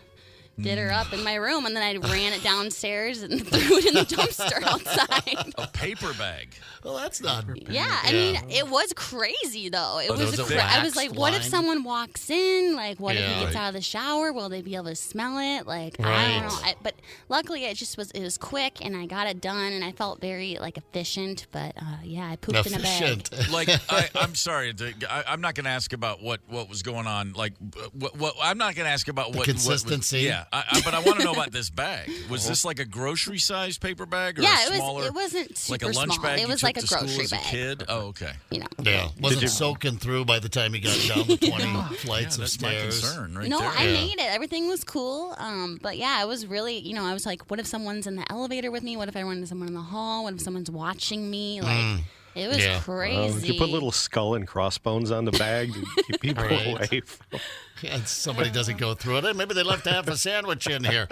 did her up in my room, and then I ran it downstairs and threw it in the dumpster outside. A paper bag. Well, that's not. Yeah, I mean, it was crazy though. I was like, what if someone walks in? Like, what if he gets out of the shower? Will they be able to smell it? Like, I don't know. But luckily, it was quick, and I got it done, and I felt very like efficient. But I pooped in a bag. Like, I'm sorry, I'm not going to ask about what was going on. Like, what I'm not going to ask about the consistency. But I want to know about this bag. Was this like a grocery-sized paper bag, or it wasn't super like a lunch small. bag? It was like a grocery bag. As a kid? Oh, okay. Yeah, wasn't soaking through by the time you got down the 20 flights of stairs. That's my concern, right no, there. I made it. Everything was cool. But yeah, it was really, I was like, what if someone's in the elevator with me? What if I run into someone in the hall? What if someone's watching me? Like. It was crazy. You put little skull and crossbones on the bag to keep people away from. And somebody doesn't go through it. Maybe they left half a sandwich in here.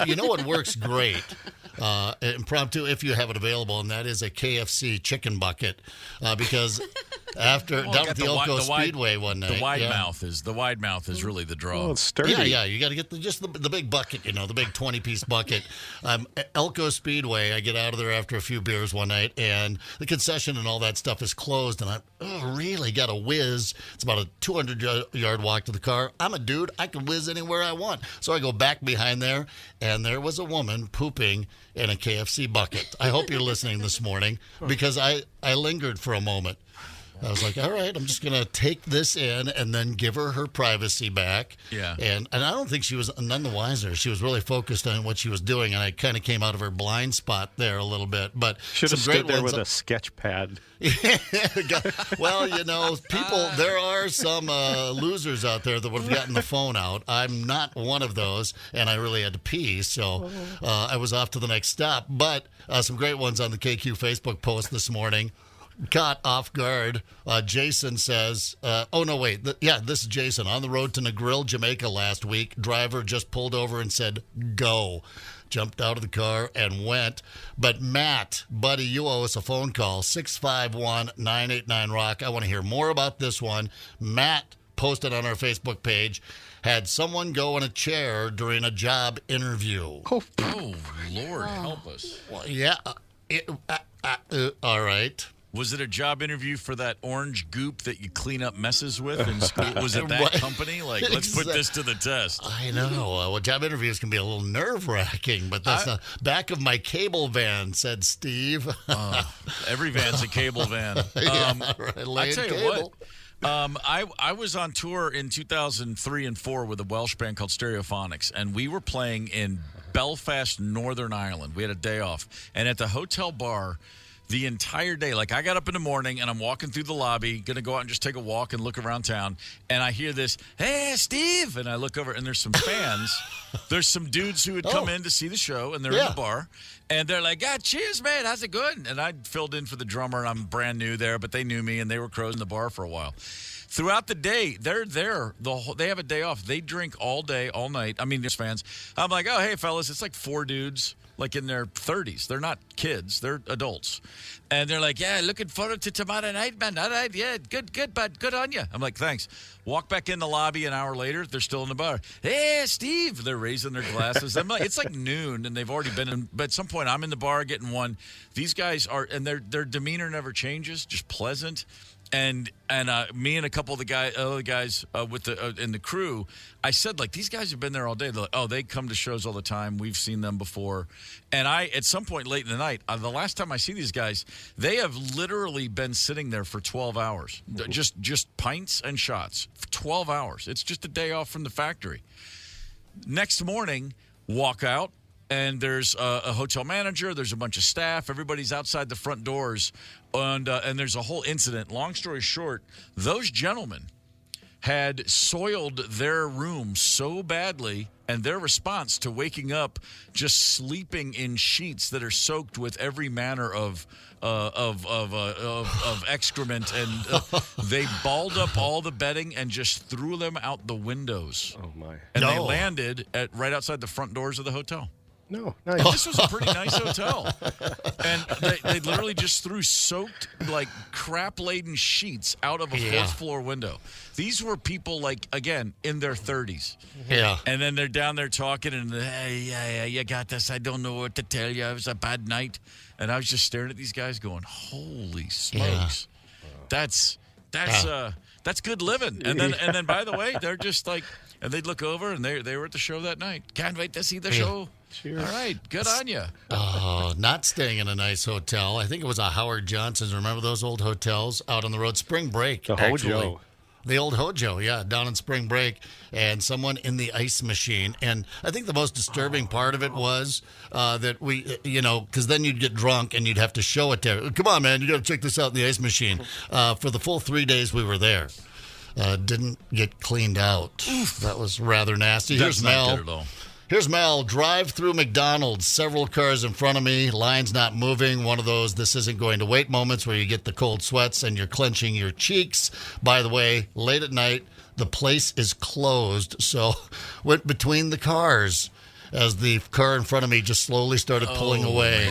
You know what works great? Impromptu, if you have it available, and that is a KFC chicken bucket. Because down at the Elko Speedway one night. The wide mouth is really the draw. Oh, it's sturdy. Yeah. You got to get the big bucket, the big 20-piece bucket. Elko Speedway, I get out of there after a few beers one night, and the concession and all that stuff is closed, and I really got to whiz. It's about a 200-yard walk to the car. I'm a dude. I can whiz anywhere I want. So I go back behind there, and there was a woman pooping in a KFC bucket. I hope you're listening this morning, because I lingered for a moment. I was like, all right, I'm just going to take this in and then give her privacy back. Yeah. And I don't think she was none the wiser. She was really focused on what she was doing, and I kind of came out of her blind spot there a little bit. But should have stood there with a sketch pad. Well, people, there are some losers out there that would have gotten the phone out. I'm not one of those, and I really had to pee, so I was off to the next stop. But some great ones on the KQ Facebook post this morning. Caught off guard. Jason says, this is Jason. On the road to Negril, Jamaica last week, driver just pulled over and said, go. Jumped out of the car and went. But Matt, buddy, you owe us a phone call, 651-989-ROCK. I want to hear more about this one. Matt posted on our Facebook page, had someone go in a chair during a job interview. Oh Lord, help us. Well, yeah. All right. Was it a job interview for that orange goop that you clean up messes with in school? Was it that company? Like, let's put this to the test. I know. Job interviews can be a little nerve-wracking, but that's the back of my cable van, said Steve. Every van's a cable van. I tell you what. I was on tour in 2003 and 4 with a Welsh band called Stereophonics, and we were playing in Belfast, Northern Ireland. We had a day off. And at the hotel bar, the entire day. Like, I got up in the morning, and I'm walking through the lobby, going to go out and just take a walk and look around town, and I hear this, "Hey, Steve!" And I look over, and there's some fans. There's some dudes who had come in to see the show, and they're in the bar, and they're like, cheers, man, how's it going? And I filled in for the drummer, and I'm brand new there, but they knew me, and they were crows in the bar for a while. Throughout the day, they're there. They have a day off. They drink all day, all night. I mean, there's fans. I'm like, oh, hey, fellas, it's like 4 dudes, like in their 30s. They're not kids. They're adults. And they're like, yeah, looking forward to tomorrow night, man. All right, yeah, good, bud. Good on you. I'm like, thanks. Walk back in the lobby an hour later. They're still in the bar. Hey, Steve. They're raising their glasses. I'm like, it's like noon, and they've already been in. But at some point, I'm in the bar getting one. These guys are, and their demeanor never changes, just pleasant. And me and a couple of the other guys with in the crew, I said, like, these guys have been there all day. They're like, oh, they come to shows all the time. We've seen them before. And at some point late in the night, the last time I see these guys, they have literally been sitting there for 12 hours. Just pints and shots for 12 hours. It's just a day off from the factory. Next morning, walk out. And there's a hotel manager. There's a bunch of staff. Everybody's outside the front doors. And there's a whole incident. Long story short, those gentlemen had soiled their room so badly, and their response to waking up just sleeping in sheets that are soaked with every manner of excrement, and they balled up all the bedding and just threw them out the windows. Oh, my. And they landed right outside the front doors of the hotel. No, nice. This was a pretty nice hotel. And they literally just threw soaked, like, crap-laden sheets out of a fourth-floor window. These were people, like, again, in their 30s. Yeah. And then they're down there talking, and, hey, yeah, you got this. I don't know what to tell you. It was a bad night. And I was just staring at these guys going, holy smokes. Yeah. That's good living. And then, by the way, they're just like, and they'd look over, and they were at the show that night. Can't wait to see the show. Cheers. All right, good on you. Not staying in a nice hotel. I think it was a Howard Johnson's. Remember those old hotels out on the road? Spring Break. The Hojo. The old Hojo, yeah, down in Spring Break. And someone in the ice machine. And I think the most disturbing part of it was that we, because then you'd get drunk and you'd have to show it to. Come on, man, you got to check this out in the ice machine. For the full 3 days we were there. Didn't get cleaned out. That was rather nasty. That's not good at all. Here's Mel. Drive through McDonald's. Several cars in front of me. Lines not moving. One of those this isn't going to wait moments where you get the cold sweats and you're clenching your cheeks. By the way, late at night, the place is closed. So went between the cars as the car in front of me just slowly started pulling away.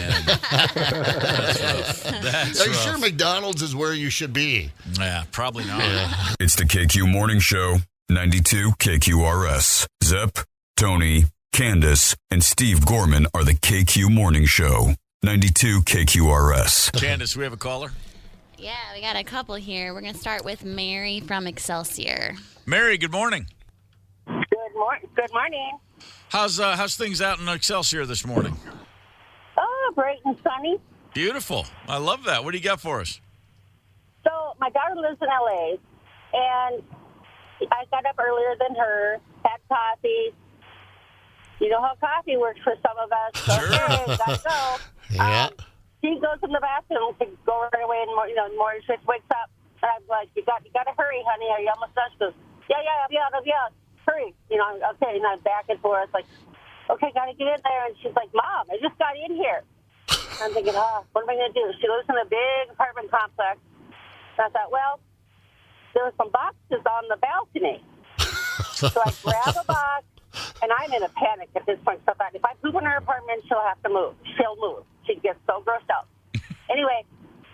That's Are you sure McDonald's is where you should be? Yeah, probably not. Yeah. It's the KQ Morning Show, 92 KQRS. Zep, Tony, Candace, and Steve Gorman are the KQ Morning Show, 92 KQRS. Candace, we have a caller? Yeah, we got a couple here. We're going to start with Mary from Excelsior. Mary, good morning. Good morning. How's things out in Excelsior this morning? Oh, bright and sunny. Beautiful. I love that. What do you got for us? So my daughter lives in L.A., and I got up earlier than her, had coffee. You know how coffee works for some of us. Sure. Okay, gotta go. Yeah. She goes in the bathroom to go right away, and in the morning she wakes up, and I'm like, you got to hurry, honey. Are you almost done? She goes, yeah. Hurry. Okay, and I'm back and forth, like, okay, got to get in there. And she's like, Mom, I just got in here. I'm thinking, what am I going to do? She lives in a big apartment complex. And I thought, well, there were some boxes on the balcony. So I grab a box, and I'm in a panic at this point. So I thought, if I poop in her apartment, she'll have to move. She'll move. She gets so grossed out. Anyway,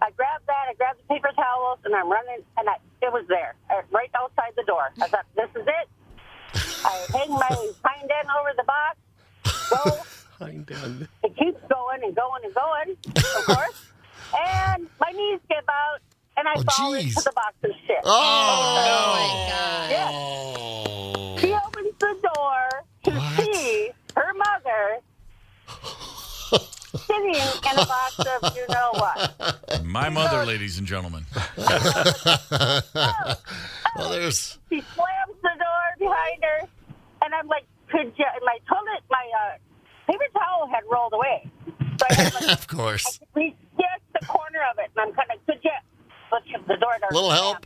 I grabbed that. I grabbed the paper towels, and I'm running, and it was there, right outside the door. I thought, this is it. I hang my hind end over the box, go. Hind end. It keeps going and going and going, of course. And my knees give out, and I fall into the box of shit. Oh, my God. Yes. She opens the door to see her mother sitting in a box of you know what. My mother, ladies and gentlemen. Well, there's... She slams the door behind her, and I'm like, my paper towel had rolled away. So I had, like, of course. I could reach just the corner I'm kind of, could you? But the door doesn't. Little help.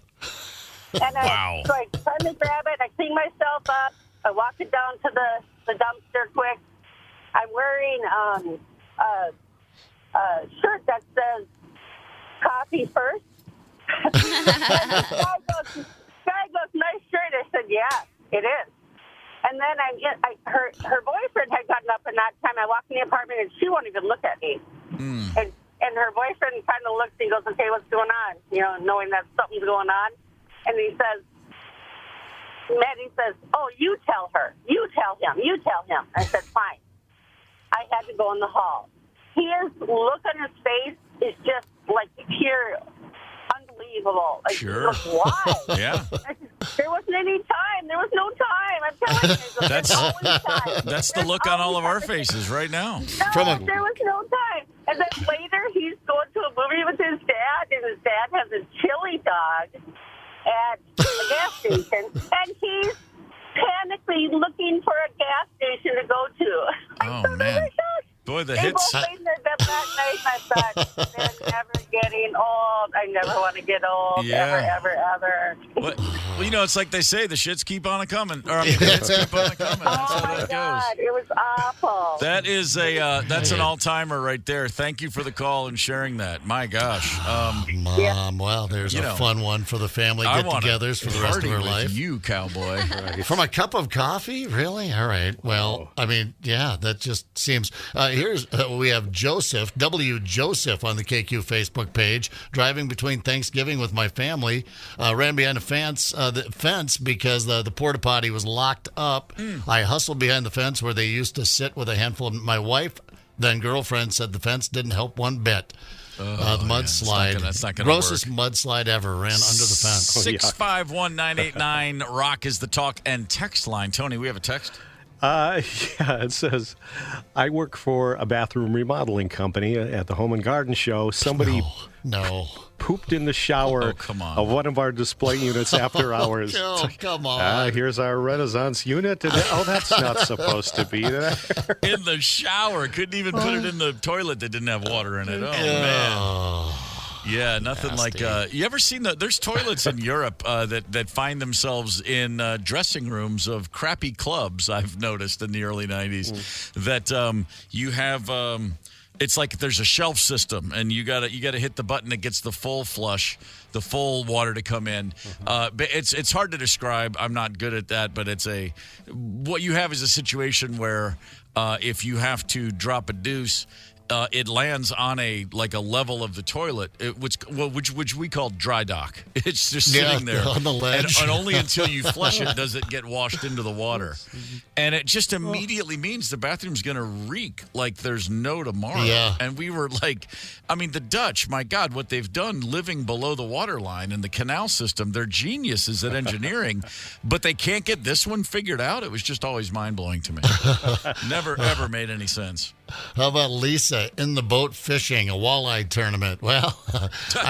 And Wow. So I finally grab it. I clean myself up. I walk it down to the dumpster quick. I'm wearing a shirt that says coffee first. And the guy goes, nice shirt. I said, yeah, it is. And then her boyfriend had gotten up in that time. I walked in the apartment, and she won't even look at me. And her boyfriend kind of looks and goes, okay, what's going on? You know, knowing that something's going on. And Maddie says, oh, you tell her. You tell him. I said, fine. I had to go in the hall. His look on his face is just like pure unbelievable. Like, Sure. Why? Yeah. There wasn't any time. There was no time. I'm telling you. There's always time. That's the look on all of our faces right now. No, there was no time. And then later, he's going to a movie with his dad, and his dad has a chili dog at a gas station, and he's panically looking for a gas station to go to. Oh, man. Boy, the They hits. both laid in their bed that night, and I thought, they're never getting old. I never want to get old, Yeah. ever. What? Well, you know, it's like they say, the shits keep on coming. Or, I mean, the hits keep on coming. That's Oh, how my that God. goes. It was awful. That is that's an all-timer right there. Thank you for the call and sharing that. My gosh. Mom, well, there's a fun one for the family I wanna get-togethers for the rest of party our with life. You, cowboy. From a cup of coffee? Really? All right. Well, I mean, yeah, that just seems. Here's we have Joseph, W. Joseph on the KQ Facebook page. Driving between Thanksgiving with my family, ran behind the fence because the porta potty was locked up. I hustled behind the fence where they used to sit with a handful of my wife. Then girlfriend said the fence didn't help one bit. The mudslide. That's not gonna grossest work. mudslide ever ran under the fence. 651-989 Rock is the talk and text line. Tony, we have a text. Yeah, it says, I work for a bathroom remodeling company at the Home and Garden Show. Somebody pooped in the shower of one of our display units after hours. Oh, come on. Here's our Renaissance unit. And, that's not supposed to be there. In the shower. Couldn't even put it in the toilet that didn't have water in it. Oh, man. Yeah, nothing like. You ever seen there's toilets in Europe that find themselves in dressing rooms of crappy clubs. I've noticed in the early '90s that you have. It's like there's a shelf system, and you gotta hit the button that gets the full flush, the full water to come in. But it's hard to describe. I'm not good at that, but what you have is a situation where if you have to drop a deuce. It lands on a level of the toilet, which we call dry dock. It's just sitting there on the ledge, and only until you flush it does it get washed into the water. And it just immediately means the bathroom's going to reek like there's no tomorrow. Yeah. And we were like, I mean, the Dutch, my God, what they've done living below the water line in the canal system, they're geniuses at engineering, but they can't get this one figured out. It was just always mind blowing to me. Never ever made any sense. How about Lisa in the boat fishing, a walleye tournament? Well,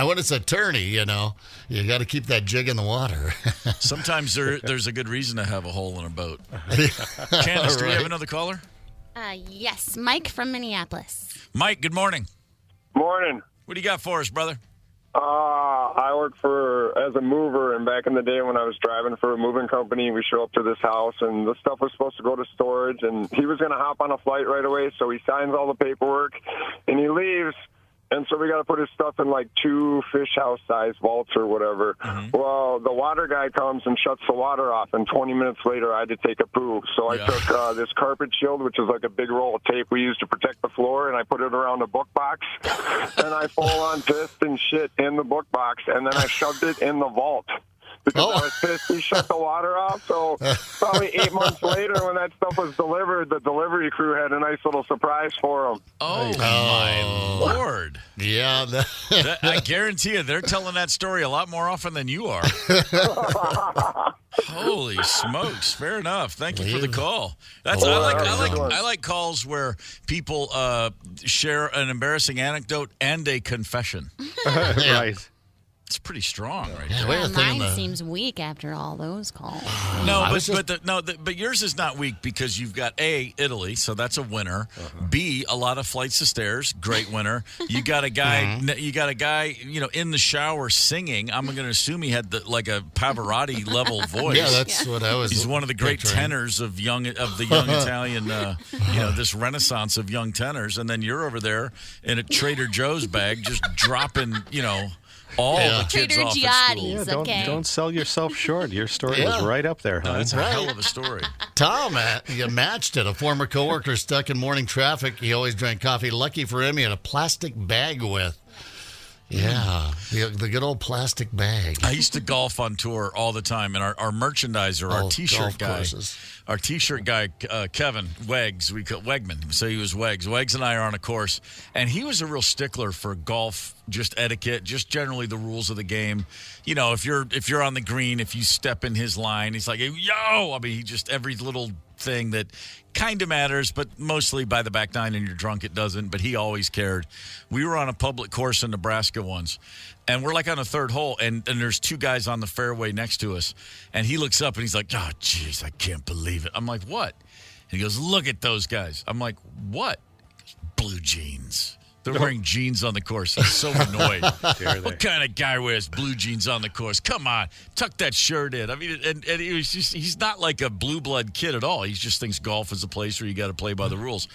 when it's a tourney, you got to keep that jig in the water. Sometimes there's a good reason to have a hole in a boat. Candace, do we have another caller? Yes, Mike from Minneapolis. Mike, good morning. Morning. What do you got for us, brother? I work as a mover, and back in the day when I was driving for a moving company, we show up to this house, and the stuff was supposed to go to storage, and he was going to hop on a flight right away, so he signs all the paperwork, and he leaves, and so we got to put his stuff in like 2 fish house-sized vaults or whatever. Well, the water guy comes and shuts the water off, and 20 minutes later, I had to take a poo. So I took this carpet shield, which is like a big roll of tape we use to protect the floor, and I put it around a book box, and I full-on pissed and shit in the book box, and then I shoved it in the vault. Because I was pissed he shut the water off. So probably 8 months later when that stuff was delivered, the delivery crew had a nice little surprise for him. Oh, my Lord. Yeah. I guarantee you they're telling that story a lot more often than you are. Holy smokes. Fair enough. Thank you for the call. I like calls where people share an embarrassing anecdote and a confession. Right. It's pretty strong, right? Yeah, there. Mine seems weak after all those calls. No, but yours is not weak because you've got A, Italy, so that's a winner. B, a lot of flights of stairs, great winner. You got a guy, in the shower singing. I'm going to assume he had like a Pavarotti level voice. Yeah, that's what I was. He's one of the great tenors of the young Italian, this renaissance of young tenors. And then you're over there in a Trader Joe's bag, just dropping, all the kids Trader off Giotti's, at school. Don't sell yourself short. Your story was right up there, huh? That's a hell of a story. Tom, you matched it. A former coworker stuck in morning traffic. He always drank coffee. Lucky for him, he had a plastic bag with. Yeah, the good old plastic bag. I used to golf on tour all the time, and our merchandiser, our T-shirt guy, Kevin Weggs, we call Wegman, so he was Weggs. Weggs and I are on a course, and he was a real stickler for golf, just etiquette, just generally the rules of the game. If you're on the green, if you step in his line, he's like, yo! I mean, he just every little thing that kind of matters, but mostly by the back nine and you're drunk, it doesn't. But he always cared. We were on a public course in Nebraska once, and we're like on the third hole, and there's two guys on the fairway next to us, and he looks up and he's like, oh, jeez, I can't believe it. I'm like, what? And he goes, look at those guys. I'm like, what? He goes, blue jeans. They're wearing jeans on the course. He's so annoyed. What kind of guy wears blue jeans on the course? Come on, tuck that shirt in. I mean, and he was he's not like a blue blood kid at all. He just thinks golf is a place where you got to play by the rules.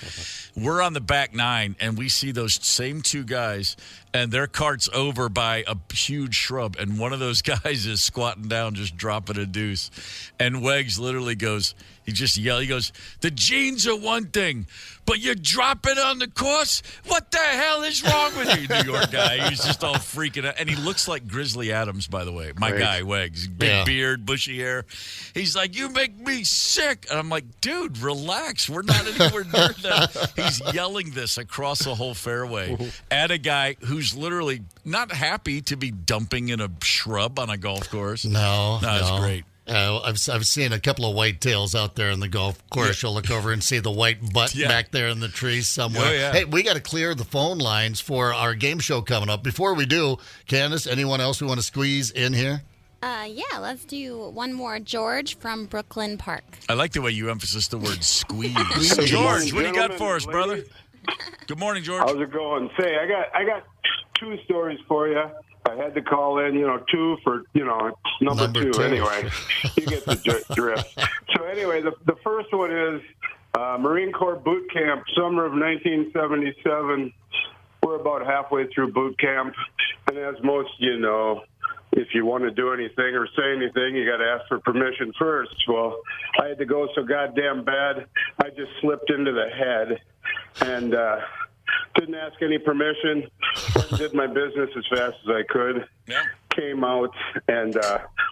We're on the back nine, and we see those same two guys, and their cart's over by a huge shrub, and one of those guys is squatting down, just dropping a deuce. And Weggs literally goes, he just yelled, he goes, the jeans are one thing, but you drop it on the course? What the hell is wrong with you, New York guy? He was just all freaking out. And he looks like Grizzly Adams, by the way. My guy, Weggs. Big beard, bushy hair. He's like, you make me sick. And I'm like, dude, relax. We're not anywhere near that. He's yelling this across the whole fairway at a guy who's literally not happy to be dumping in a shrub on a golf course. No, it's great. I've seen a couple of whitetails out there in the golf course. You'll look over and see the white butt back there in the trees somewhere. Oh, yeah. Hey, we got to clear the phone lines for our game show coming up. Before we do, Candace, anyone else we want to squeeze in here? Yeah, let's do one more. George from Brooklyn Park. I like the way you emphasize the word squeeze. George, what do you got for us, brother? Good morning, George. How's it going? Say, I got two stories for you. I had to call in, two for, number two. Anyway, you get the drift. So anyway, the first one is Marine Corps boot camp, summer of 1977. We're about halfway through boot camp, and as most if you want to do anything or say anything, you got to ask for permission first. Well, I had to go so goddamn bad, I just slipped into the head and didn't ask any permission. Did my business as fast as I could. Yeah. Came out and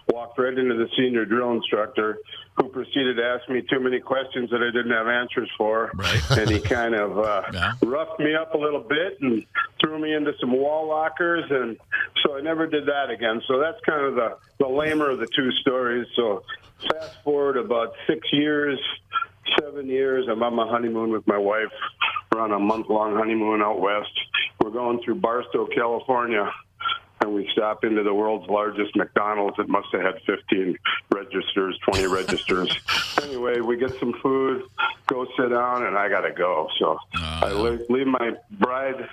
walked right into the senior drill instructor, who proceeded to ask me too many questions that I didn't have answers for. Right. And he kind of roughed me up a little bit and threw me into some wall lockers, and so I never did that again. So that's kind of the lamer of the two stories. So fast forward about 7 years, I'm on my honeymoon with my wife. We're on a month-long honeymoon out west. We're going through Barstow, California, and we stop into the world's largest McDonald's. It must have had 15 registers, 20 registers. Anyway, we get some food, go sit down, and I got to go. So I leave my bride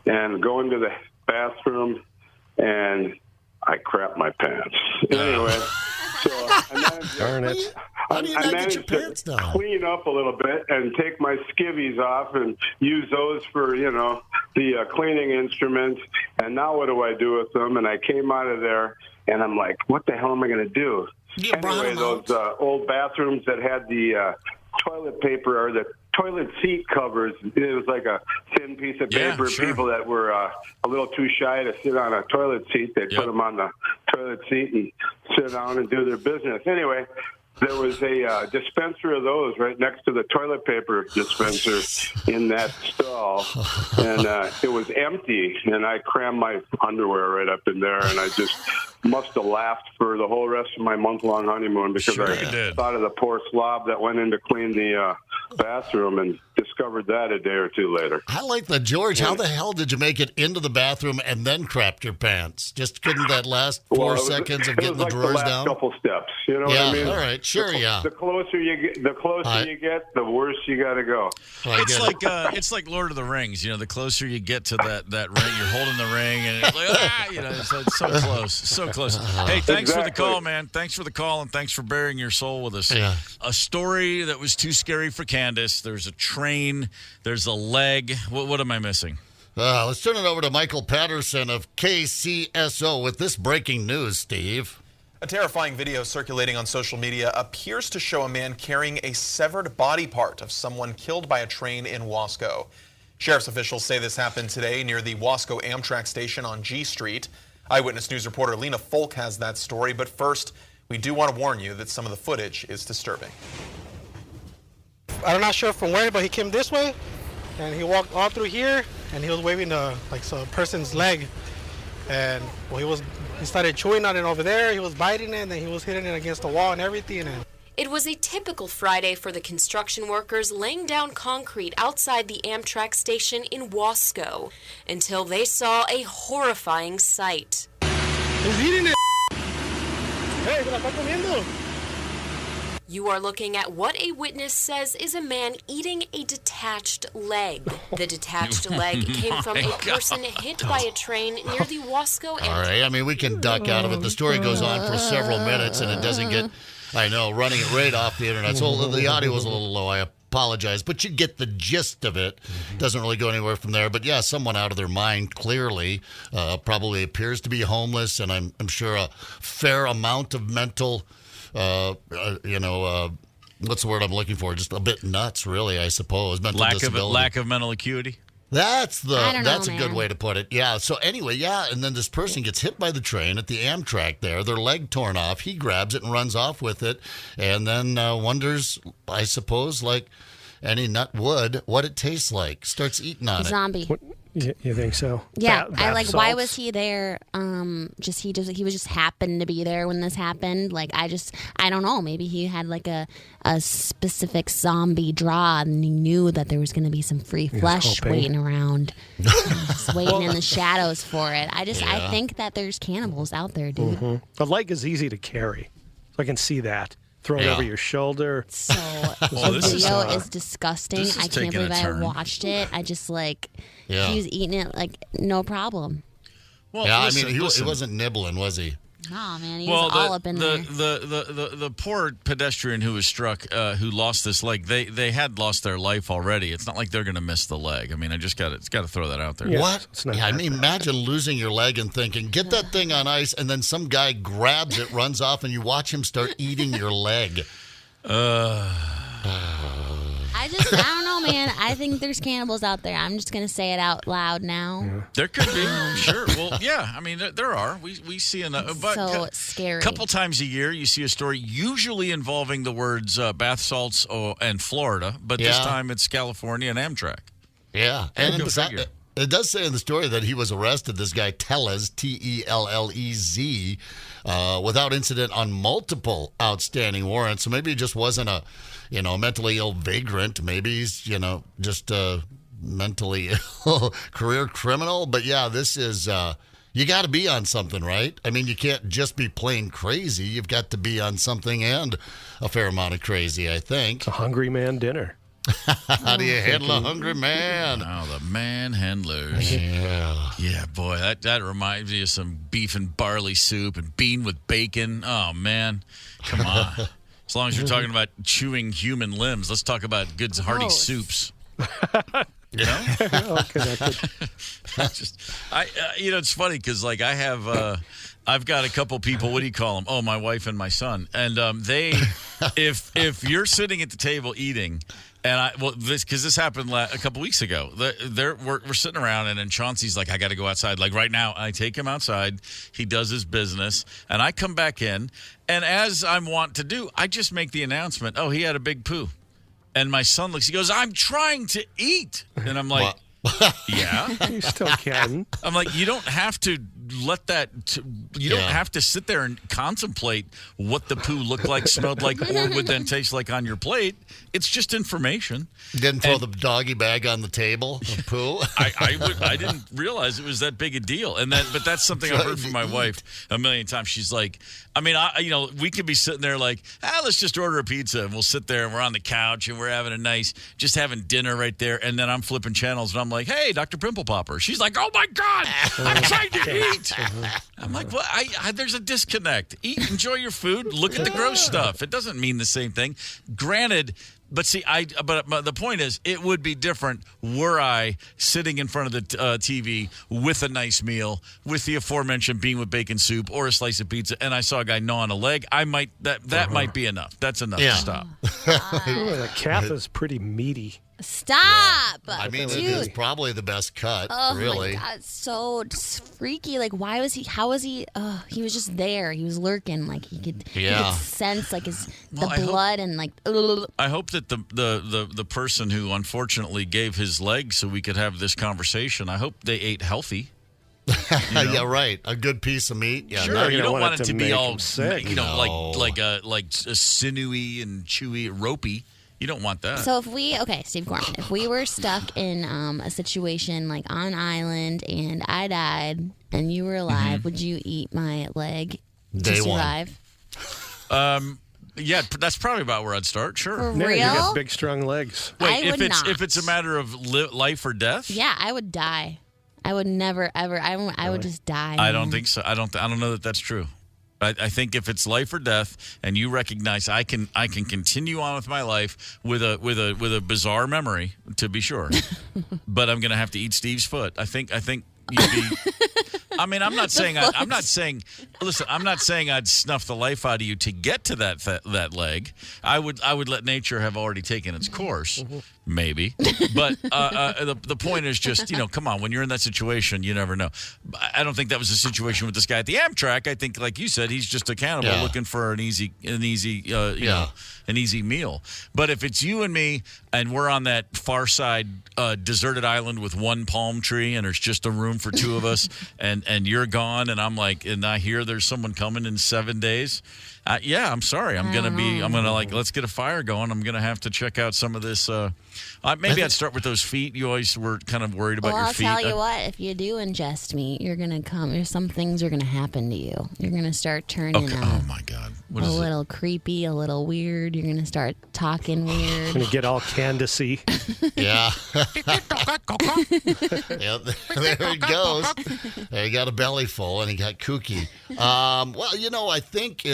and go into the bathroom, and I crap my pants. Anyway, so I managed to clean up a little bit and take my skivvies off and use those for, the cleaning instruments. And now what do I do with them? And I came out of there, and I'm like, what the hell am I going to do? Anyway, those old bathrooms that had the toilet paper or the toilet seat covers, it was like a thin piece of paper. Sure. People that were a little too shy to sit on a toilet seat, they'd put them on the toilet seat and sit down and do their business. Anyway, there was a dispenser of those right next to the toilet paper dispenser in that stall, and it was empty, and I crammed my underwear right up in there, and I just must have laughed for the whole rest of my month-long honeymoon because I thought of the poor slob that went in to clean the bathroom and just discovered that a day or two later. I like that, George. How the hell did you make it into the bathroom and then crapped your pants? Just couldn't that last 4 seconds of getting the drawers last down? Couple steps, you know what I mean? All right, sure, The closer you get, the worse you got to go. It's like Lord of the Rings. You know, the closer you get to that ring, you're holding the ring, and it's like it's so close, so close. Hey, thanks for the call, man. Thanks for the call, and thanks for bearing your soul with us. Yeah. A story that was too scary for Candace. There's a train. There's a leg. What am I missing? Let's turn it over to Michael Patterson of KCSO with this breaking news, Steve. A terrifying video circulating on social media appears to show a man carrying a severed body part of someone killed by a train in Wasco. Sheriff's officials say this happened today near the Wasco Amtrak station on G Street. Eyewitness News reporter Lena Folk has that story, but first, we do want to warn you that some of the footage is disturbing. I'm not sure from where, but he came this way, and he walked all through here, and he was waving a person's leg, and he started chewing on it over there. He was biting it, and then he was hitting it against the wall and everything. And it was a typical Friday for the construction workers laying down concrete outside the Amtrak station in Wasco until they saw a horrifying sight. He's eating it. Hey, ¿se la está comiendo? You are looking at what a witness says is a man eating a detached leg. The detached leg came from a person hit by a train near the Wasco Amtrak. All right, I mean, we can duck out of it. The story goes on for several minutes, and it doesn't get, running it right off the internet. So the audio was a little low. I apologize, but you get the gist of it. Doesn't really go anywhere from there. But yeah, someone out of their mind, clearly, probably appears to be homeless, and I'm sure a fair amount of mental... what's the word I'm looking for? Just a bit nuts, really, I suppose. Mental disability. Lack of mental acuity. That's a good way to put it. Yeah. So anyway, and then this person gets hit by the train at the Amtrak there. Their leg torn off. He grabs it and runs off with it, and then wonders, I suppose, like any nut would, what it tastes like. Starts eating on Zombie. What, you think so? Yeah, why was he there? He was just happened to be there when this happened. I don't know. Maybe he had like a specific zombie draw, and he knew that there was going to be some free flesh waiting around, just waiting in the shadows for it. I think that there's cannibals out there, dude. Mm-hmm. The leg is easy to carry. So I can see that. Throw it over your shoulder. So the video is disgusting. I can't believe I watched it. I just he was eating it no problem. Well, he wasn't nibbling, was he? Oh man, he was all up in there. The poor pedestrian who was struck, who lost this leg, they had lost their life already. It's not like they're going to miss the leg. I mean, I just got to throw that out there. Yeah, what? Imagine losing your leg and thinking, get that thing on ice, and then some guy grabs it, runs off, and you watch him start eating your leg. I don't know, man. I think there's cannibals out there. I'm just going to say it out loud now. Yeah. There could be, sure. Well, yeah, I mean, there are. We see enough. But so scary. A couple times a year, you see a story usually involving the words bath salts and Florida, but this time it's California and Amtrak. Yeah, and it does say in the story that he was arrested, this guy Tellez, Tellez, without incident on multiple outstanding warrants. So maybe it just wasn't a mentally ill vagrant. Maybe he's, just a mentally ill career criminal. But yeah, this is, you got to be on something, right? I mean, you can't just be plain crazy. You've got to be on something and a fair amount of crazy, I think. It's a hungry man dinner. How do you handle a hungry man? Oh, the manhandlers. Yeah, boy, that reminds me of some beef and barley soup and bean with bacon. Oh, man. Come on. As long as you're talking about chewing human limbs, let's talk about good, hearty soups. You know? It's funny because, I've got a couple people. What do you call them? Oh, my wife and my son. And if you're sitting at the table eating, this happened a couple weeks ago. We're sitting around, and then Chauncey's like, I got to go outside. Like right now, I take him outside. He does his business, and I come back in, and as I'm wont to do, I just make the announcement, oh, he had a big poo. And my son looks, he goes, I'm trying to eat. And I'm like, yeah. You still can. I'm like, you don't have to let that. You don't have to sit there and contemplate what the poo looked like, smelled like, or would then taste like on your plate. It's just information. Didn't throw the doggy bag on the table of poo. I didn't realize it was that big a deal. But that's something I've heard from my wife a million times. She's like, we could be sitting there like, let's just order a pizza, and we'll sit there and we're on the couch and we're just having dinner right there, and then I'm flipping channels and I'm like, hey, Dr. Pimple Popper. She's like, oh my God, I'm trying to eat. I'm like, well, there's a disconnect. Eat, enjoy your food, look at the gross stuff. It doesn't mean the same thing. Granted. But see, but the point is, it would be different were I sitting in front of the TV with a nice meal, with the aforementioned bean with bacon soup or a slice of pizza, and I saw a guy gnawing a leg. I might that might be enough. That's enough to stop. The calf is pretty meaty. Stop! I mean, it is probably the best cut, really. Oh, my God. So freaky. Like, why was he, how was he, he was just there. He was lurking. Like, he could sense, like, the blood and, like, I hope that the person who unfortunately gave his leg so we could have this conversation, I hope they ate healthy. Yeah, right. A good piece of meat. Yeah, sure. You don't want it to be all sick. Like sinewy and chewy, ropey. You don't want that. So Steve Gorman, if we were stuck in a situation like on an island and I died and you were alive, would you eat my leg to survive? Yeah, that's probably about where I'd start. Sure. For real? You got big, strong legs. Wait, if it's a matter of life or death? Yeah, I would die. I would never ever. I would just die. I don't think so. I don't know that that's true. I think if it's life or death, and you recognize I can continue on with my life with a bizarre memory, to be sure, but I'm going to have to eat Steve's foot. I think you'd be. I mean, I'm not saying I'd snuff the life out of you to get to that leg. I would let nature have already taken its course. Maybe, but the point is just, come on. When you're in that situation, you never know. I don't think that was the situation with this guy at the Amtrak. I think, like you said, he's just a cannibal looking for an easy meal. But if it's you and me, and we're on that far side deserted island with one palm tree, and there's just a room for two of us, and you're gone, and I'm like, and I hear there's someone coming in 7 days. I'm sorry. I'm gonna let's get a fire going. I'm gonna have to check out some of this. Maybe I'd start with those feet. You always were kind of worried about your feet. I'll tell you what. If you do ingest meat, you're gonna some things are gonna happen to you. You're gonna start turning. Oh my God. A little creepy, a little weird. You're gonna start talking weird. Gonna get all Candace-y. Yeah. There he goes. He got a belly full and he got kooky. I think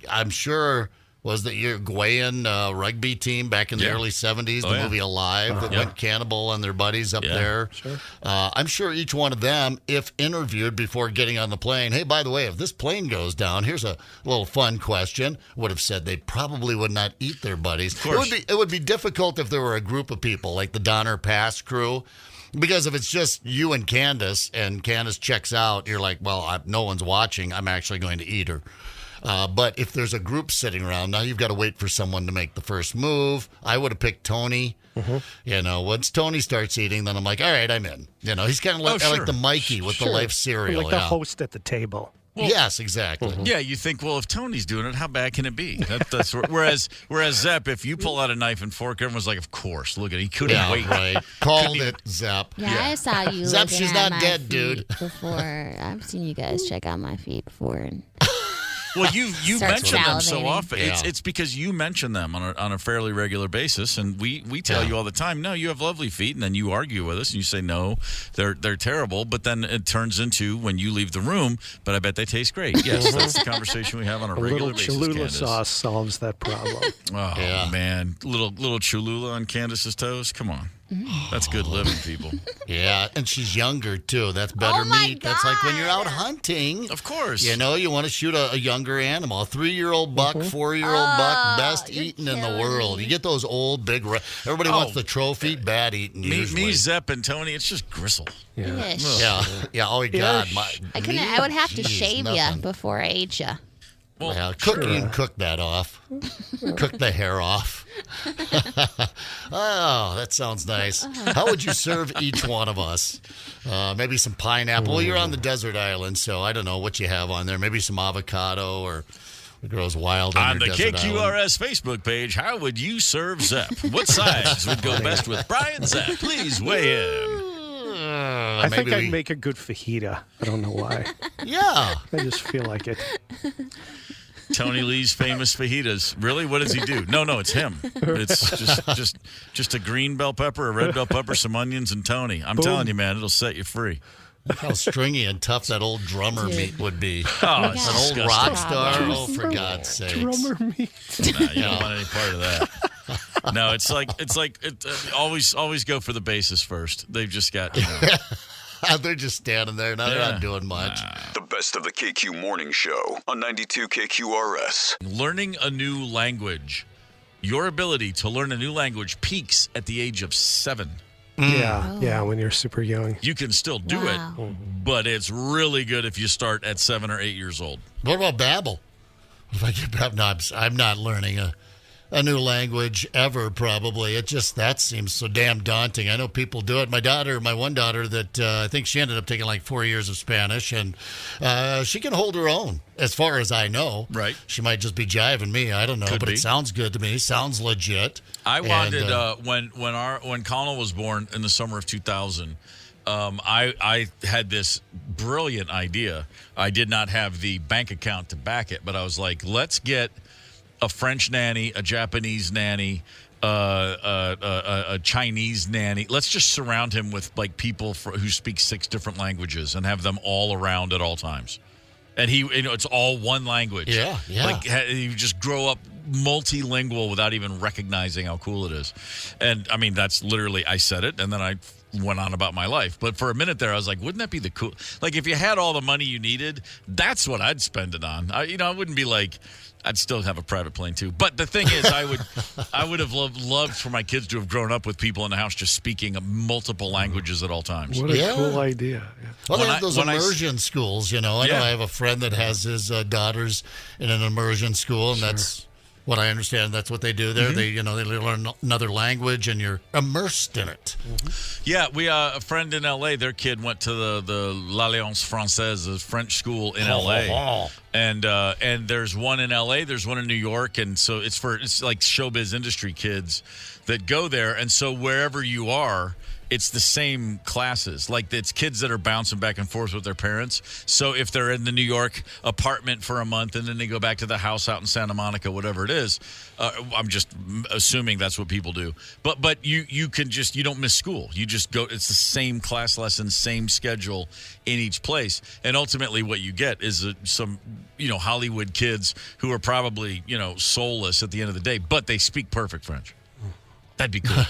I'm sure. Was that your Uruguayan rugby team back in the early 70s, the movie Alive, that went cannibal and their buddies up there? Sure. I'm sure each one of them, if interviewed before getting on the plane, hey, by the way, if this plane goes down, here's a little fun question, would have said they probably would not eat their buddies. Of course. It would be difficult if there were a group of people, like the Donner Pass crew, because if it's just you and Candace checks out, you're like, well, no one's watching, I'm actually going to eat her. But if there's a group sitting around, now you've got to wait for someone to make the first move. I would have picked Tony. Once Tony starts eating, then I'm like, all right, I'm in. He's kind of like the Mikey with the Life cereal. Like the host at the table. Well, yes, exactly. Yeah, you think, well, if Tony's doing it, how bad can it be? That's whereas Zepp, if you pull out a knife and fork, everyone's like, of course, look at it. He couldn't wait. Right. Called it, Zepp. Yeah, I saw you. Zepp, she's not dead, dude. Before I've seen you guys check out my feet before. And well, you mention them so salivating. often. Yeah. It's because you mention them on a fairly regular basis, and we tell you all the time, no, you have lovely feet, and then you argue with us, and you say, no, they're terrible, but then it turns into, when you leave the room, but I bet they taste great. Yes, that's the conversation we have on a regular basis, Cholula Candace. sauce solves that problem. Man. Little Cholula on Candace's toes? Come on. That's good living, people. Yeah, and she's younger, too. That's better meat. God. That's like when you're out hunting. Of course. You want to shoot a younger animal. A 3-year-old buck, 4-year-old buck, best eaten in the world. You get those old, big... Everybody wants the trophy, bad eating, usually. Me, Zepp, and Tony, it's just gristle. Yeah. Oh, God. I would have to shave you before I ate you. Well, you can cook that off. Cook the hair off. Oh, that sounds nice. How would you serve each one of us? Maybe some pineapple. Well, you're on the desert island, so I don't know what you have on there. Maybe some avocado or it grows wild on your desert island. On the KQRS Facebook page, how would you serve Zepp? What sides would go best with Brian Zepp? Please weigh in. I think I'd make a good fajita. I don't know why. Yeah. I just feel like it. Tony Lee's famous fajitas. Really? What does he do? No, it's him. It's just a green bell pepper, a red bell pepper, some onions, and Tony. I'm telling you, man, it'll set you free. Look how stringy and tough that old drummer meat would be. Oh, it's an old rock star. Oh, for God's sake. Drummer meat. Nah, you don't want any part of that. No, it's like always go for the bases first. They've just got, They're just standing there. Now they're not doing much. The best of the KQ Morning Show on 92 KQRS. Learning a new language. Your ability to learn a new language peaks at the age of 7. Yeah, when you're super young. You can still do it, but it's really good if you start at 7 or 8 years old. What about Babbel? If I get Babbel, no, I'm not learning a new language ever, probably. That seems so damn daunting. I know people do it. My one daughter that I think she ended up taking like 4 years of Spanish, and she can hold her own as far as I know. Right. She might just be jiving me. I don't know, but it sounds good to me. Sounds legit. I wanted, when Connell was born in the summer of 2000, I had this brilliant idea. I did not have the bank account to back it, but I was like, let's get a French nanny, a Japanese nanny, a Chinese nanny. Let's just surround him with like people who speak 6 different languages and have them all around at all times. And it's all one language. Yeah. Like you just grow up multilingual without even recognizing how cool it is. And I mean, that's literally, I said it and then I went on about my life. But for a minute there, I was like, wouldn't that be the cool? Like if you had all the money you needed, that's what I'd spend it on. I wouldn't be like, I'd still have a private plane too. But the thing is, I would have loved for my kids to have grown up with people in the house just speaking multiple languages at all times. What a cool idea. Yeah. Well, they have those immersion schools, I know I have a friend that has his daughters in an immersion school, and that's what I understand. That's what they do there. They learn another language, and you're immersed in it. Yeah, we a friend in L.A., their kid went to the l'Alliance Française, a French school in L.A., and there's one in L.A., there's one in New York, and so it's like showbiz industry kids that go there, and so wherever you are, it's the same classes. Like it's kids that are bouncing back and forth with their parents. So if they're in the New York apartment for a month and then they go back to the house out in Santa Monica, whatever it is, I'm just assuming that's what people do. But you can you don't miss school. You just go. It's the same class lesson, same schedule in each place. And ultimately, what you get is some Hollywood kids who are probably soulless at the end of the day, but they speak perfect French. That'd be cool.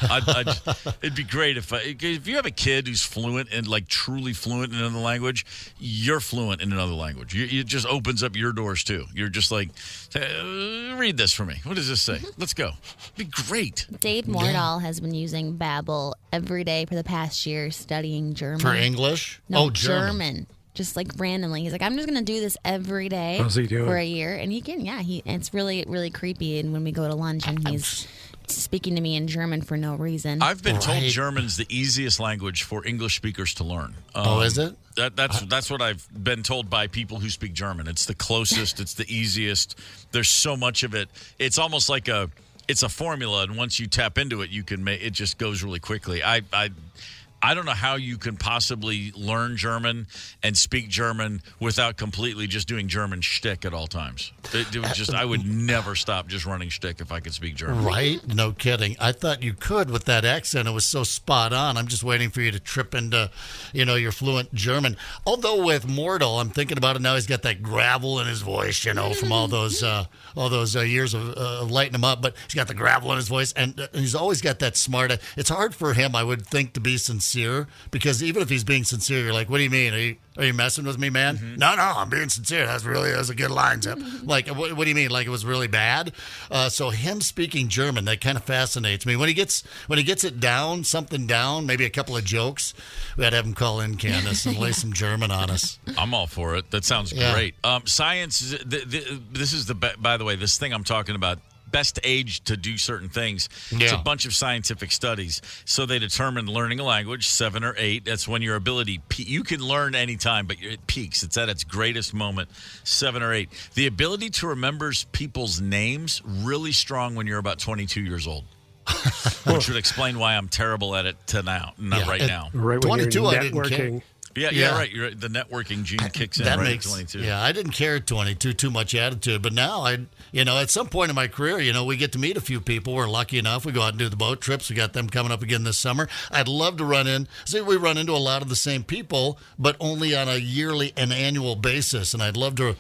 It'd be great if you have a kid who's fluent and like truly fluent in another language, you're fluent in another language. It just opens up your doors too. You're just like, read this for me. What does this say? Let's go. It'd be great. Dave Mordahl has been using Babbel every day for the past year studying German. For English? No, German. Just like randomly. He's like, I'm just going to do this every day for a year. And he can, it's really, really creepy. And when we go to lunch and he's speaking to me in German for no reason. I've been told German's the easiest language for English speakers to learn. Is it? That's what I've been told by people who speak German. It's the closest. It's the easiest. There's so much of it. It's almost like it's a formula, and once you tap into it, you can make it just goes really quickly. I don't know how you can possibly learn German and speak German without completely just doing German shtick at all times. It was just, I would never stop just running shtick if I could speak German. Right? No kidding. I thought you could with that accent. It was so spot on. I'm just waiting for you to trip into, your fluent German. Although with Mordahl, I'm thinking about it now. He's got that gravel in his voice, from all those years of lighting him up. But he's got the gravel in his voice, and he's always got that smart. It's hard for him, I would think, to be sincere sincere, because even if he's being sincere, you're like, what do you mean? Are you messing with me, man? Mm-hmm. No, I'm being sincere. That's a good line, Zip. Like, what do you mean? Like it was really bad? So him speaking German, that kind of fascinates me. When he gets it down, something down, maybe a couple of jokes, we had to have him call in, Candace, and lay some German on us. I'm all for it. That sounds great. Science, this is by the way, this thing I'm talking about, best age to do certain things. It's a bunch of scientific studies. So they determine learning a language, 7 or 8. That's when your ability, you can learn anytime, but it peaks. It's at its greatest moment, 7 or 8. The ability to remember people's names, really strong when you're about 22 years old. Which would explain why I'm terrible at it right now. Right when 22, you're networking. Yeah, right. The networking gene kicks in at 22. Yeah, I didn't care at 22, too much attitude. But now, at some point in my career, we get to meet a few people. We're lucky enough. We go out and do the boat trips. We got them coming up again this summer. I'd love to we run into a lot of the same people, but only on a yearly and annual basis. And I'd love to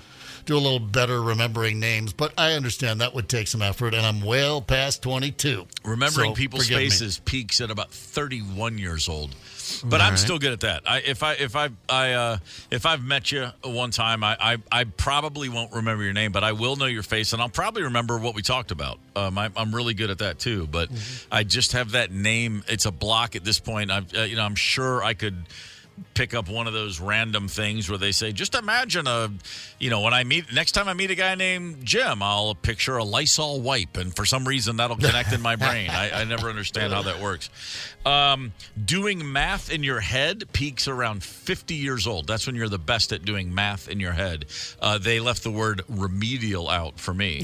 do a little better remembering names, but I understand that would take some effort, and I'm well past 22. Remembering people's faces peaks at about 31 years old. But I'm still good at that. If I've met you one time, I probably won't remember your name, but I will know your face, and I'll probably remember what we talked about. I'm really good at that too. But I just have that name. It's a block at this point. I'm sure I could pick up one of those random things where they say, just imagine next time I meet a guy named Jim, I'll picture a Lysol wipe, and for some reason that'll connect in my brain. I never understand how that works. Doing math in your head peaks around 50 years old. That's when you're the best at doing math in your head. They left the word remedial out for me.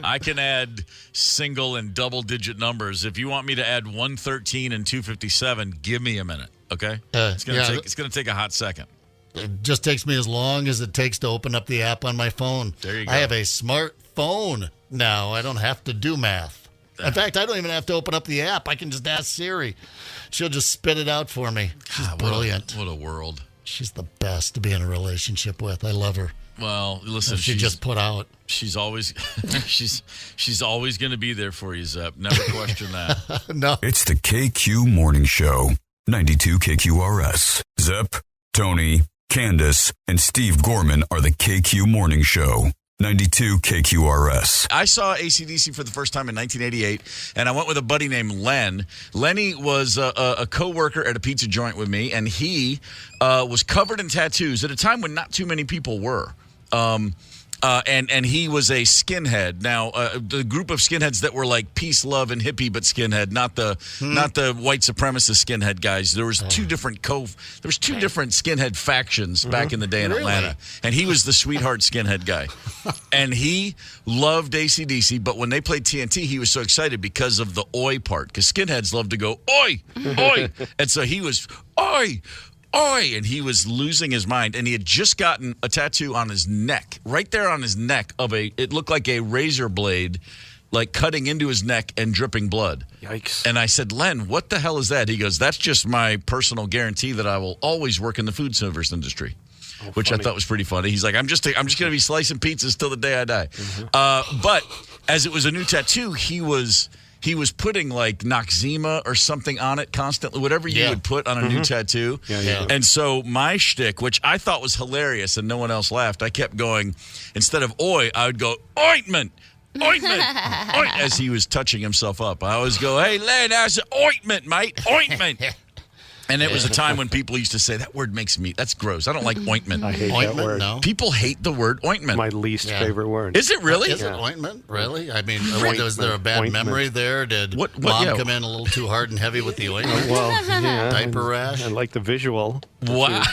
I can add single and double digit numbers. If you want me to add 113 and 257, give me a minute. Okay, it's gonna take a hot second. It just takes me as long as it takes to open up the app on my phone. There you go. I have a smartphone now. I don't have to do math. In fact, I don't even have to open up the app. I can just ask Siri. She'll just spit it out for me. She's brilliant. What a world. She's the best to be in a relationship with. I love her. Well, listen, she just put out. She's always she's always going to be there for you, Zep. Never question that. No. It's the KQ Morning Show. 92 KQRS. Zep, Tony, Candace, and Steve Gorman are the KQ Morning Show. 92 KQRS. I saw AC/DC for the first time in 1988, and I went with a buddy named Len. Lenny was a co-worker at a pizza joint with me, and he was covered in tattoos at a time when not too many people were. And he was a skinhead. Now, the group of skinheads that were like peace, love, and hippie, but skinhead, not the white supremacist skinhead guys. There was two different skinhead factions back in the day in Atlanta, and he was the sweetheart skinhead guy. And he loved AC/DC, but when they played TNT, he was so excited because of the oi part, because skinheads love to go oi, oi, and so he was oi. Oi! And he was losing his mind, and he had just gotten a tattoo on his neck, right there on his neck, it looked like a razor blade, like cutting into his neck and dripping blood. Yikes. And I said, Len, what the hell is that? He goes, that's just my personal guarantee that I will always work in the food service industry. Which funny. I thought was pretty funny. He's like, I'm just going to be slicing pizzas till the day I die. But as it was a new tattoo, he was putting like Noxzema or something on it constantly, whatever you would put on a new tattoo. Yeah. And so my shtick, which I thought was hilarious and no one else laughed, I kept going, instead of oi, I would go, ointment, ointment, as he was touching himself up. I always go, hey, Len, that's ointment, mate, ointment. And it was a time when people used to say, that word makes me, that's gross. I don't like ointment. I hate ointment, that word. No. People hate the word ointment. My least favorite word. Is it really? Is it ointment? Really? I mean, was there a bad memory there? Did Mom come in a little too hard and heavy with the ointment? Diaper rash? I like the visual. Wow.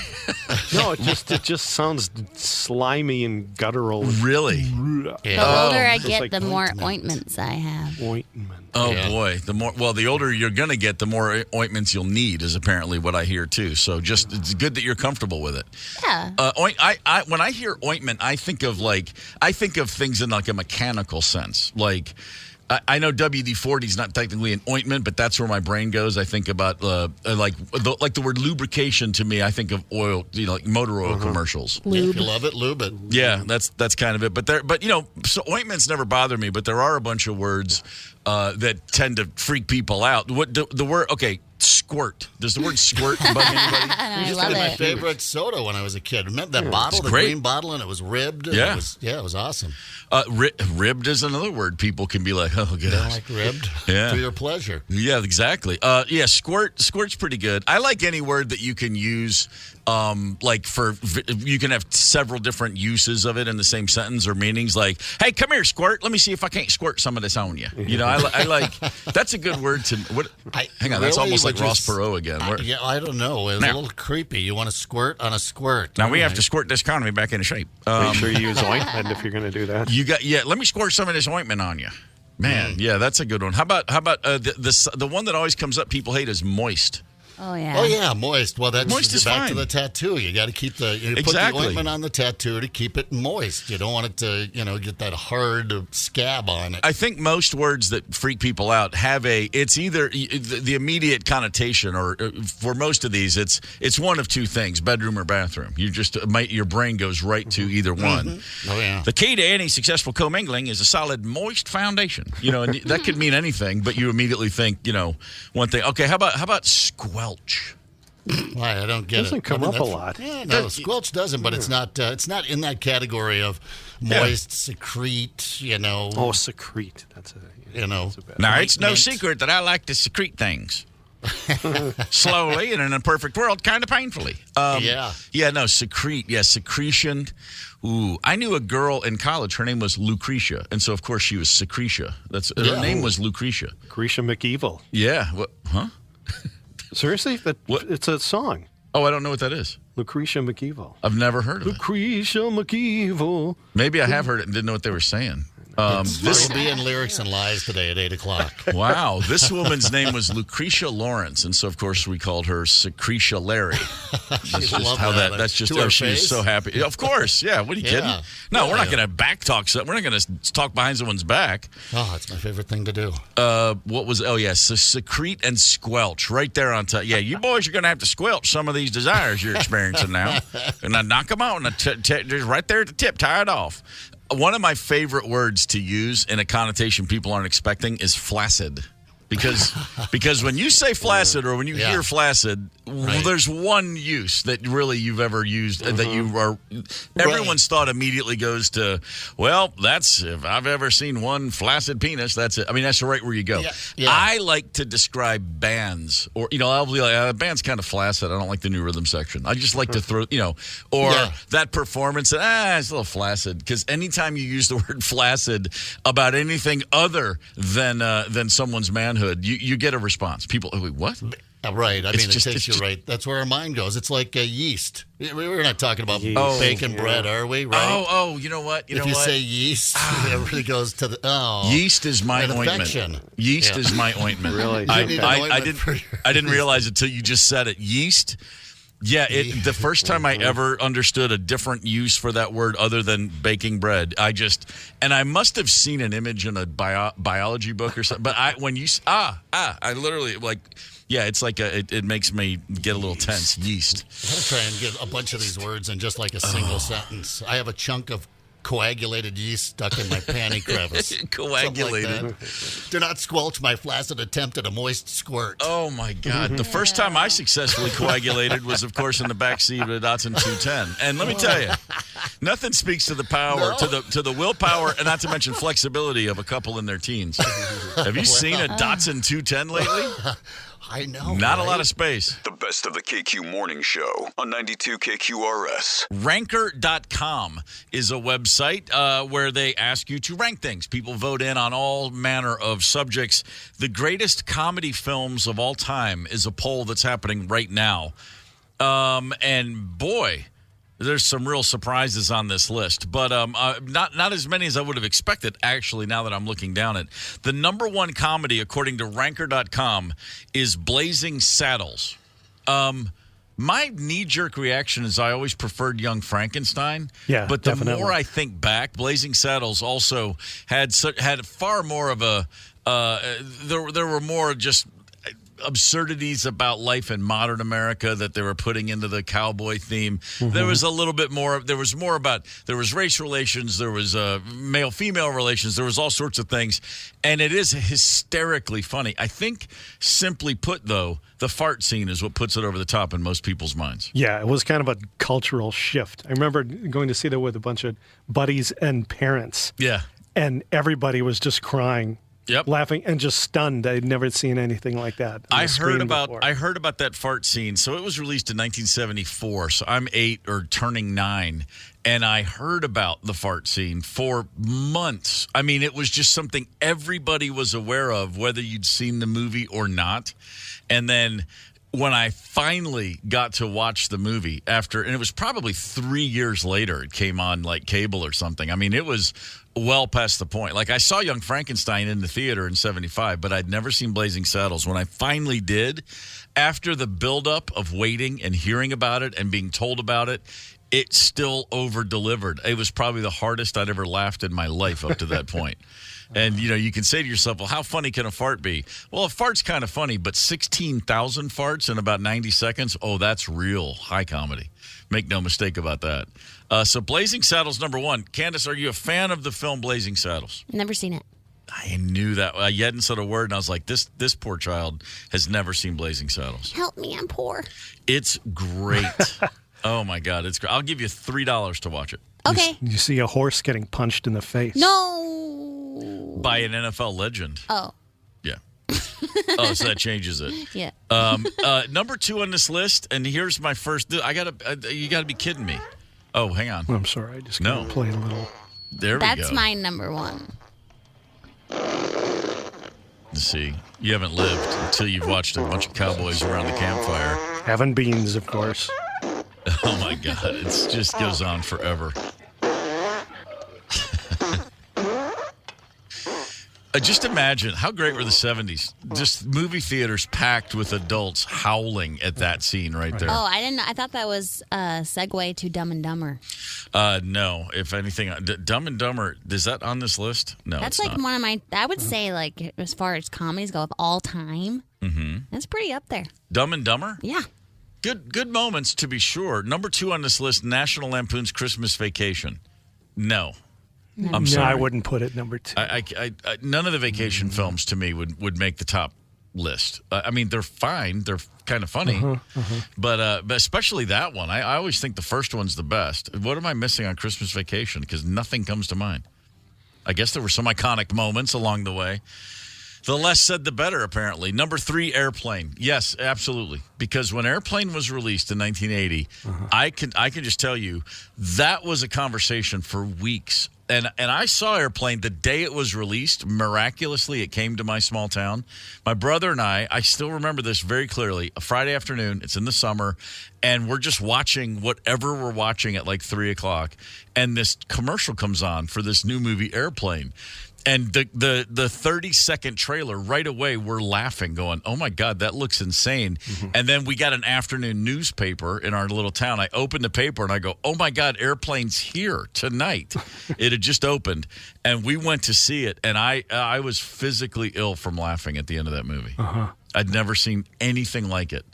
No, it just sounds slimy and guttural. Really? The older I get, the more ointments I have. Ointment. Oh, boy. The older you're going to get, the more ointments you'll need is apparently what I hear, too. So it's good that you're comfortable with it. Yeah. When I hear ointment, I think of things in like a mechanical sense. Like, I know WD-40 is not technically an ointment, but that's where my brain goes. I think about like the word lubrication to me. I think of oil, like motor oil commercials. If you love it, lube it. Yeah, that's kind of it. But so ointments never bother me. But there are a bunch of words that tend to freak people out. What the word? Okay, squirt. Does the word squirt bug anybody? I Used to be my favorite soda when I was a kid. Remember that bottle, the green bottle, and it was ribbed? Yeah. It was awesome. Ribbed is another word people can be like, oh, God. Don't like ribbed? Yeah. For your pleasure. Yeah, exactly. Squirt's pretty good. I like any word that you can use, you can have several different uses of it in the same sentence or meanings. Like, hey, come here, squirt. Let me see if I can't squirt some of this on you. You know, I like, that's a good word to, hang on, that's almost like Ross Perot again. I don't know. It's a little creepy. You want to squirt on a squirt. Now we have to squirt this economy back into shape. Make sure you use ointment if you're going to do that. Let me squirt some of this ointment on you. Man, yeah, that's a good one. How about the one that always comes up people hate is moist. Oh, yeah. Oh, yeah, moist. Well, that's moist is back fine. to the tattoo. You got to keep put the ointment on the tattoo to keep it moist. You don't want it to, get that hard scab on it. I think most words that freak people out it's either the immediate connotation, or for most of these, it's one of two things: bedroom or bathroom. Your brain goes right to either one. Mm-hmm. Oh, yeah. The key to any successful commingling is a solid, moist foundation. And that could mean anything, but you immediately think, one thing. Okay, how about squelch? Why? I don't get it. Doesn't come up a lot. Yeah, no, squelch doesn't, but it's not in that category of moist, secrete, Oh, secrete. That's a Now, it's no secret that I like to secrete things. Slowly and in a perfect world, kind of painfully. Secrete. Yeah, secretion. Ooh, I knew a girl in college. Her name was Lucretia, and so of course she was Secretia. Her name was Lucretia. Lucretia McEvil. Yeah. What? Huh? Seriously? It's a song. Oh, I don't know what that is. Lucretia McEvil. I've never heard of it. Lucretia McEvil. Maybe I have heard it and didn't know what they were saying. This will be in Lyrics and Lies today at 8 o'clock. Wow. This woman's name was Lucretia Lawrence, and so, of course, we called her Secretia Larry. That's just how that's just how she was so happy. Of course, yeah. What are you kidding? No, we're not going to backtalk. We're not going to talk behind someone's back. Oh, that's my favorite thing to do. So secrete and squelch right there on top. Yeah, you boys are going to have to squelch some of these desires you're experiencing now. And I knock them out, and just right there at the tip, tie it off. One of my favorite words to use in a connotation people aren't expecting is flaccid. Because when you say flaccid or when you hear flaccid, there's one use that really you've ever used that you are. Everyone's thought immediately goes to, well, that's if I've ever seen one flaccid penis, that's it. I mean, that's right where you go. Yeah. I like to describe bands, or I'll be like, band's kind of flaccid. I don't like the new rhythm section. I just like to throw, that performance. It's a little flaccid, because anytime you use the word flaccid about anything other than someone's manhood, you get a response. People, wait, what? Right. I mean, it takes you right. That's where our mind goes. It's like yeast. We're not talking about bacon bread, are we? Right? Oh, you know what? If you say yeast, everybody goes to the yeast is my ointment. Yeast is my ointment. Really? I didn't realize it until you just said it. Yeast. Yeah, the first time I ever understood a different use for that word other than baking bread, I must have seen an image in a biology book or something. But I literally it's like it makes me get a little tense. Yeast. I'm gonna try and get a bunch of these words in just like a single sentence. I have a chunk of coagulated yeast stuck in my panty crevice. Coagulated. Like do not squelch my flaccid attempt at a moist squirt. Oh, my God. The first time I successfully coagulated was, of course, in the backseat of a Datsun 210. And let me tell you, nothing speaks to the power, to the willpower, and not to mention flexibility of a couple in their teens. Have you seen a Datsun 210 lately? I know. Not a lot of space. The best of the KQ Morning Show on 92 KQRS. Ranker.com is a website where they ask you to rank things. People vote in on all manner of subjects. The greatest comedy films of all time is a poll that's happening right now. And boy, there's some real surprises on this list, but not as many as I would have expected, actually, now that I'm looking down it. The number one comedy, according to Ranker.com, is Blazing Saddles. My knee-jerk reaction is I always preferred Young Frankenstein. Yeah, but the definitely. more I think back, Blazing Saddles also had far more of a there were more just absurdities about life in modern America that they were putting into the cowboy theme. Mm-hmm. There was a little bit more. There was more about. There was race relations. There was male-female relations. There was all sorts of things, and it is hysterically funny. I think, simply put, though, the fart scene is what puts it over the top in most people's minds. Yeah, it was kind of a cultural shift. I remember going to see that with a bunch of buddies and parents. Yeah. And everybody was just crying, laughing, and just stunned. I'd never seen anything like that. I heard about that fart scene. So it was released in 1974. So I'm 8 or turning 9. And I heard about the fart scene for months. I mean, it was just something everybody was aware of, whether you'd seen the movie or not. And then when I finally got to watch the movie and it was probably 3 years later, it came on like cable or something. I mean, it was well past the point. Like, I saw Young Frankenstein in the theater in 75, but I'd never seen Blazing Saddles. When I finally did, after the buildup of waiting and hearing about it and being told about it, it still over-delivered. It was probably the hardest I'd ever laughed in my life up to that point. And, you can say to yourself, well, how funny can a fart be? Well, a fart's kind of funny, but 16,000 farts in about 90 seconds, that's real high comedy. Make no mistake about that. So Blazing Saddles, number 1. Candace, are you a fan of the film Blazing Saddles? Never seen it. I knew that. You hadn't said a word, and I was like, this poor child has never seen Blazing Saddles. Help me, I'm poor. It's great. Oh, my God, it's great. I'll give you $3 to watch it. Okay. You see a horse getting punched in the face. No. By an NFL legend. Oh. Yeah. Oh, so that changes it. Yeah. Number 2 on this list, and here's my first. You gotta be kidding me. Oh, hang on. I'm sorry. I just gotta play a little. There we go. That's my number 1. Let's see. You haven't lived until you've watched a bunch of cowboys around the campfire. Having beans, of course. Oh, my God. It just goes on forever. Just imagine, how great were the 70s? Just movie theaters packed with adults howling at that scene right there. Oh, I didn't know. I thought that was a segue to Dumb and Dumber. No. If anything, Dumb and Dumber, is that on this list? No, that's it's like not. one of my, I would say, like, as far as comedies go of all time, that's pretty up there. Dumb and Dumber? Yeah. Good moments, to be sure. Number 2 on this list, National Lampoon's Christmas Vacation. No. I'm sorry. I wouldn't put it number 2. I none of the vacation films to me would make the top list. I mean, they're fine. They're kind of funny. But especially that one. I always think the first one's the best. What am I missing on Christmas Vacation? Because nothing comes to mind. I guess there were some iconic moments along the way. The less said, the better, apparently. Number 3, Airplane. Yes, absolutely. Because when Airplane was released in 1980, I can just tell you that was a conversation for weeks. And I saw Airplane the day it was released. Miraculously, it came to my small town. My brother and I still remember this very clearly. A Friday afternoon, it's in the summer, and we're just watching whatever we're watching at like 3 o'clock. And this commercial comes on for this new movie, Airplane. And the 30-second trailer, right away, we're laughing, going, oh, my God, that looks insane. And then we got an afternoon newspaper in our little town. I opened the paper, and I go, oh, my God, Airplane's here tonight. It had just opened, and we went to see it, and I was physically ill from laughing at the end of that movie. I'd never seen anything like it.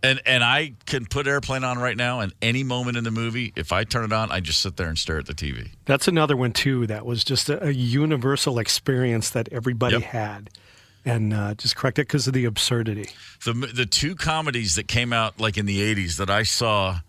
And I can put Airplane on right now, and any moment in the movie, if I turn it on, I just sit there and stare at the TV. That's another one, too, that was just a universal experience that everybody had. And just correct it because of the absurdity. The 2 comedies that came out like in the 80s that I saw,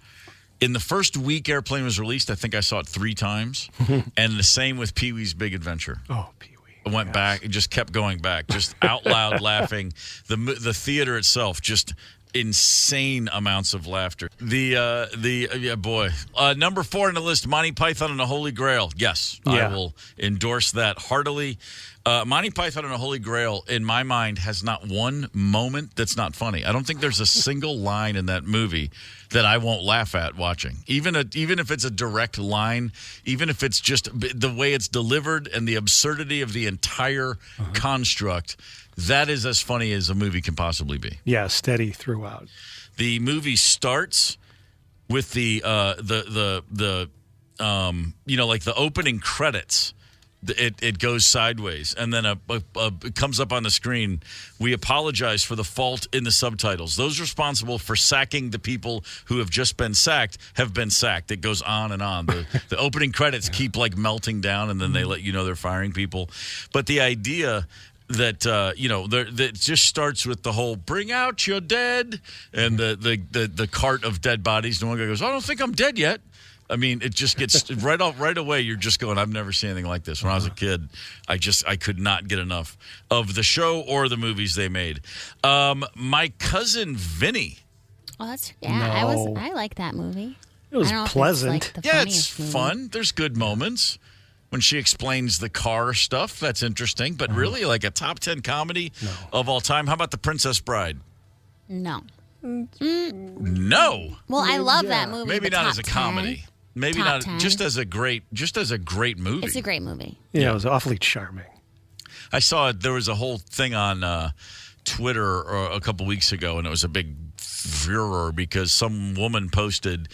in the first week Airplane was released, I think I saw it 3 times. And the same with Pee-wee's Big Adventure. Oh, Pee-wee. I went back, it just kept going back, just out loud laughing. The theater itself just insane amounts of laughter. Number 4 on the list, Monty Python and the Holy Grail. Yes, I will endorse that heartily. Monty Python and the Holy Grail, in my mind, has not one moment that's not funny. I don't think there's a single line in that movie that I won't laugh at watching. Even if it's a direct line, even if it's just the way it's delivered and the absurdity of the entire construct, that is as funny as a movie can possibly be. Yeah, steady throughout. The movie starts with the opening credits it goes sideways, and then it comes up on the screen. We apologize for the fault in the subtitles. Those responsible for sacking the people who have just been sacked have been sacked. It goes on and on. The opening credits keep like melting down, and then they let you know they're firing people. But the idea that that just starts with the whole "bring out your dead" and the cart of dead bodies. And one guy goes, "I don't think I'm dead yet." I mean, it just gets right away. You're just going, I've never seen anything like this. When I was a kid, I could not get enough of the show or the movies they made. My Cousin Vinny. Oh, I like that movie. It was pleasant. It's fun. There's good moments. When she explains the car stuff, that's interesting. But really, like a top 10 comedy of all time. How about The Princess Bride? No. No. Well, I love that movie. Maybe not as a 10. comedy. Maybe Top not 10. just as a great movie. It's a great movie. Yeah, it was awfully charming. I saw there was a whole thing on Twitter a couple weeks ago, and it was a big furor because some woman posted,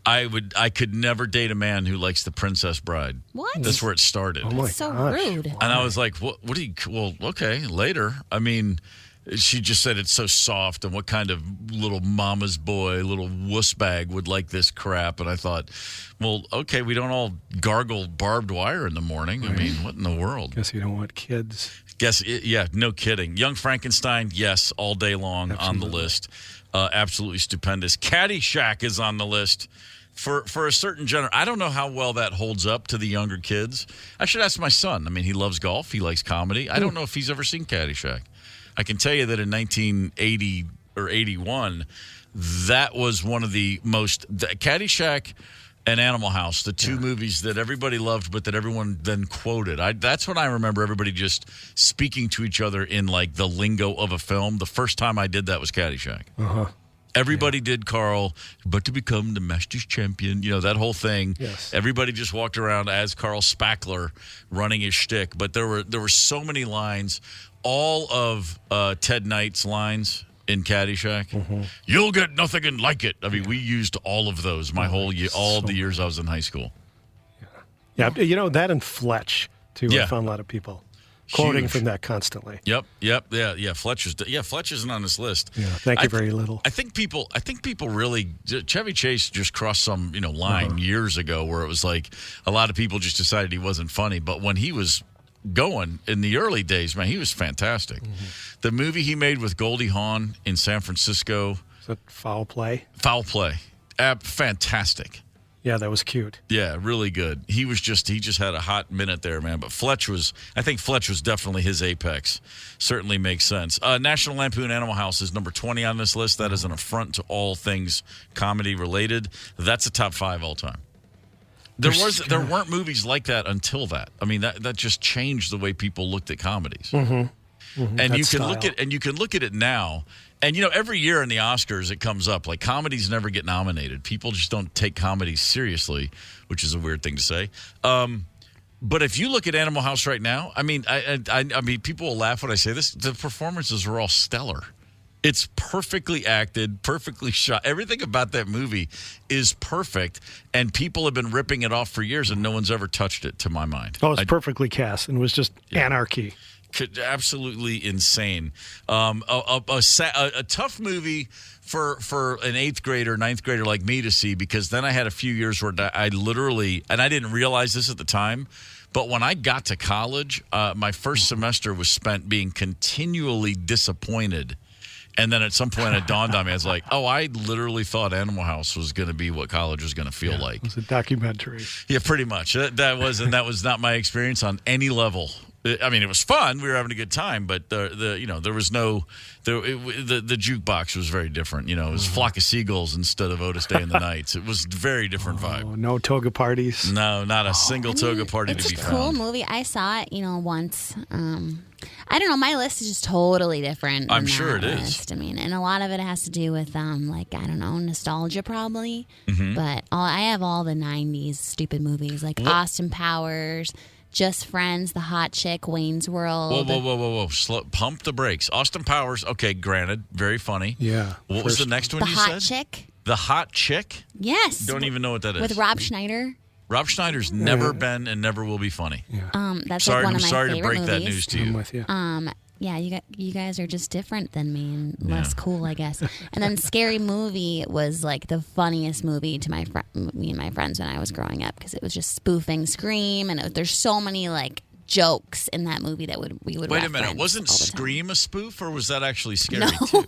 I could never date a man who likes The Princess Bride. What? That's where it started. Oh my so gosh. Rude. And I was like, what do you, well, okay, later. I mean, she just said it's so soft, and what kind of little mama's boy, little wuss bag would like this crap? And I thought, well, okay, we don't all gargle barbed wire in the morning. Right. I mean, what in the world? Guess you don't want kids. Yeah, no kidding. Young Frankenstein, yes, all day long. Absolutely. On the list. Absolutely stupendous. Caddyshack is on the list. For a certain genre, I don't know how well that holds up to the younger kids. I should ask my son. I mean, he loves golf. He likes comedy. I don't know if he's ever seen Caddyshack. I can tell you that in 1980 or 81, that was one of the most Caddyshack and Animal House, the two movies that everybody loved, but that everyone then quoted. That's when I remember everybody just speaking to each other in like the lingo of a film. The first time I did that was Caddyshack. Everybody did Carl, but to become the Masters champion, that whole thing. Yes. Everybody just walked around as Carl Spackler running his shtick. But there were so many lines. All of Ted Knight's lines in Caddyshack. You'll get nothing and like it. I mean, we used all of those my whole year, all the years I was in high school. Yeah, that and Fletch too. I found a lot of people quoting from that constantly. Yep. Yeah. Fletch isn't on this list. Yeah, thank you very little. I think people really Chevy Chase just crossed some line years ago where it was like a lot of people just decided he wasn't funny, but when he was going in the early days, man, he was fantastic. The movie he made with Goldie Hawn in San Francisco. Is that Foul Play? Foul Play. Fantastic. Yeah, that was cute. Yeah, really good. He just had a hot minute there, man. But I think Fletch was definitely his apex. Certainly makes sense. National Lampoon Animal House is number 20 on this list. That is an affront to all things comedy related. That's a top 5 all time. There weren't movies like that until that. I mean, that just changed the way people looked at comedies. And you can look at it now. And every year in the Oscars it comes up like comedies never get nominated. People just don't take comedies seriously, which is a weird thing to say. But if you look at Animal House right now, I mean, I mean, people will laugh when I say this. The performances are all stellar. It's perfectly acted, perfectly shot. Everything about that movie is perfect, and people have been ripping it off for years, and no one's ever touched it, to my mind. Oh, it's perfectly cast, and it was just anarchy. Absolutely insane. A tough movie for an 8th grader, 9th grader like me to see, because then I had a few years where I literally, and I didn't realize this at the time, but when I got to college, my first semester was spent being continually disappointed. And then at some point it dawned on me, I was like, I literally thought Animal House was going to be what college was going to feel like. It was a documentary. Yeah, pretty much. That was not my experience on any level. I mean, it was fun. We were having a good time, but there was no the jukebox was very different. It was Flock of Seagulls instead of Otis Day and the Nights. It was a very different vibe. No toga parties. No, not a single toga party to be found. It's a cool movie. I saw it, once. I don't know. My list is just totally different. I'm sure it is. I mean, and a lot of it has to do with nostalgia probably. But I have all the '90s stupid movies like Austin Powers. Just Friends, The Hot Chick, Wayne's World. Whoa. Pump the brakes. Austin Powers, okay, granted, very funny. Yeah. What was the next one you said? The Hot Chick. The Hot Chick? Yes. Don't even know what that is. With Rob Schneider. Rob Schneider's never been and never will be funny. That's sorry, like one I'm of my sorry to favorite break movies. that news to you. I'm with you. Yeah, you guys are just different than me and less cool, I guess. And then Scary Movie was like the funniest movie to me and my friends when I was growing up because it was just spoofing Scream, and there's so many like jokes in that movie that we would. Wait a minute, reference wasn't all the time. Scream a spoof, or was that actually scary? No, too?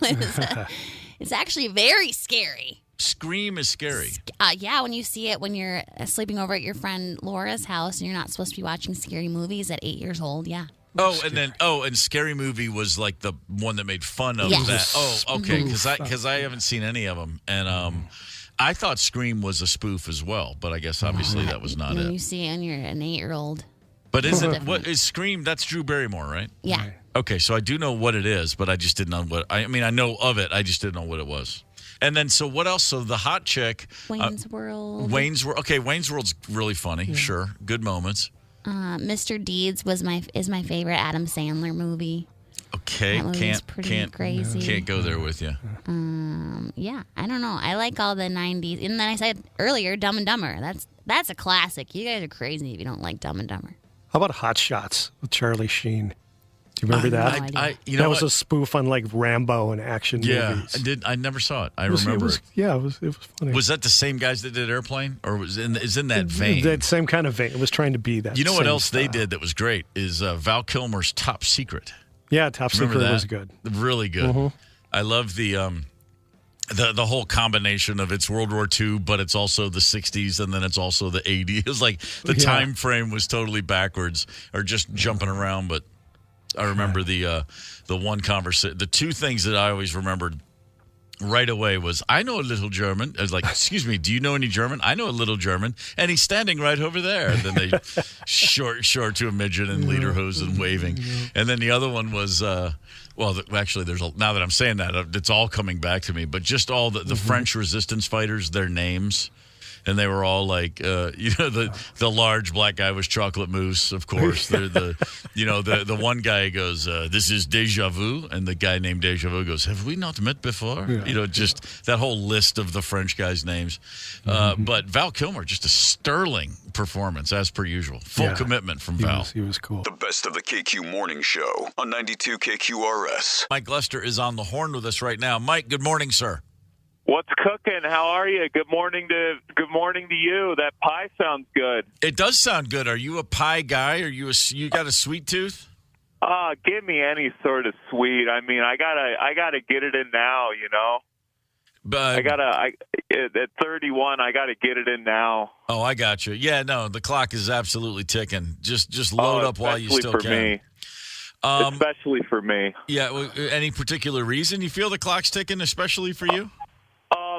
it's actually very scary. Scream is scary. Yeah, when you see it when you're sleeping over at your friend Laura's house and you're not supposed to be watching scary movies at 8 years old. Yeah. And Scary Movie was like the one that made fun of that. Oh, okay, because I haven't seen any of them, and I thought Scream was a spoof as well, but I guess obviously that was not when it. you see it when you're an 8-year-old. But what is Scream? That's Drew Barrymore, right? Yeah. Okay, so I do know what it is, but I just didn't know what. I mean, I know of it. I just didn't know what it was. And then, so what else? So the hot chick, Wayne's World. Wayne's World. Okay, Wayne's World's really funny. Sure, good moments. Mr. Deeds is my favorite Adam Sandler movie. Okay, that movie's pretty crazy. Can't go there with you. Yeah, I don't know. I like all the '90s, and then I said earlier, Dumb and Dumber. That's a classic. You guys are crazy if you don't like Dumb and Dumber. How about Hot Shots with Charlie Sheen? Do you remember that? That was a spoof on like Rambo and action movies. Yeah, I never saw it. I remember it. Yeah, it was funny. Was that the same guys that did Airplane, or is in that vein? That same kind of vein. It was trying to be that. You know what else style. they did that was great is Val Kilmer's Top Secret. Yeah, Top Remember Secret that? was good. Really good. Mhm. I love the whole combination of it's World War II, but it's also the 60s, and then it's also the 80s. It was like the time frame was totally backwards, or just jumping around. But I remember the one conversation. The two things that I always remembered right away was, I know a little German. I was like, excuse me, do you know any German? I know a little German, and he's standing right over there. And then they short to a midget and lederhosen waving. And then the other one was, actually, now that I'm saying that, it's all coming back to me. But just all the French resistance fighters, their names. And they were all like, the large black guy was Chocolate Mousse, of course. The one guy goes, this is Deja Vu. And the guy named Deja Vu goes, have we not met before? Yeah. Just that whole list of the French guys' names. But Val Kilmer, just a sterling performance, as per usual. Full commitment from Val. He was cool. The best of the KQ Morning Show on 92 KQRS. Mike Lester is on the horn with us right now. Mike, good morning, sir. What's cooking? How are you? Good morning to you. That pie sounds good. It does sound good. Are you a pie guy? You got a sweet tooth? Give me any sort of sweet. I mean, I gotta get it in now. You know. But at 31, I gotta get it in now. Oh, I got you. Yeah, no, the clock is absolutely ticking. Just load up while you still can. Especially for me. Yeah. Any particular reason you feel the clock's ticking, especially for you?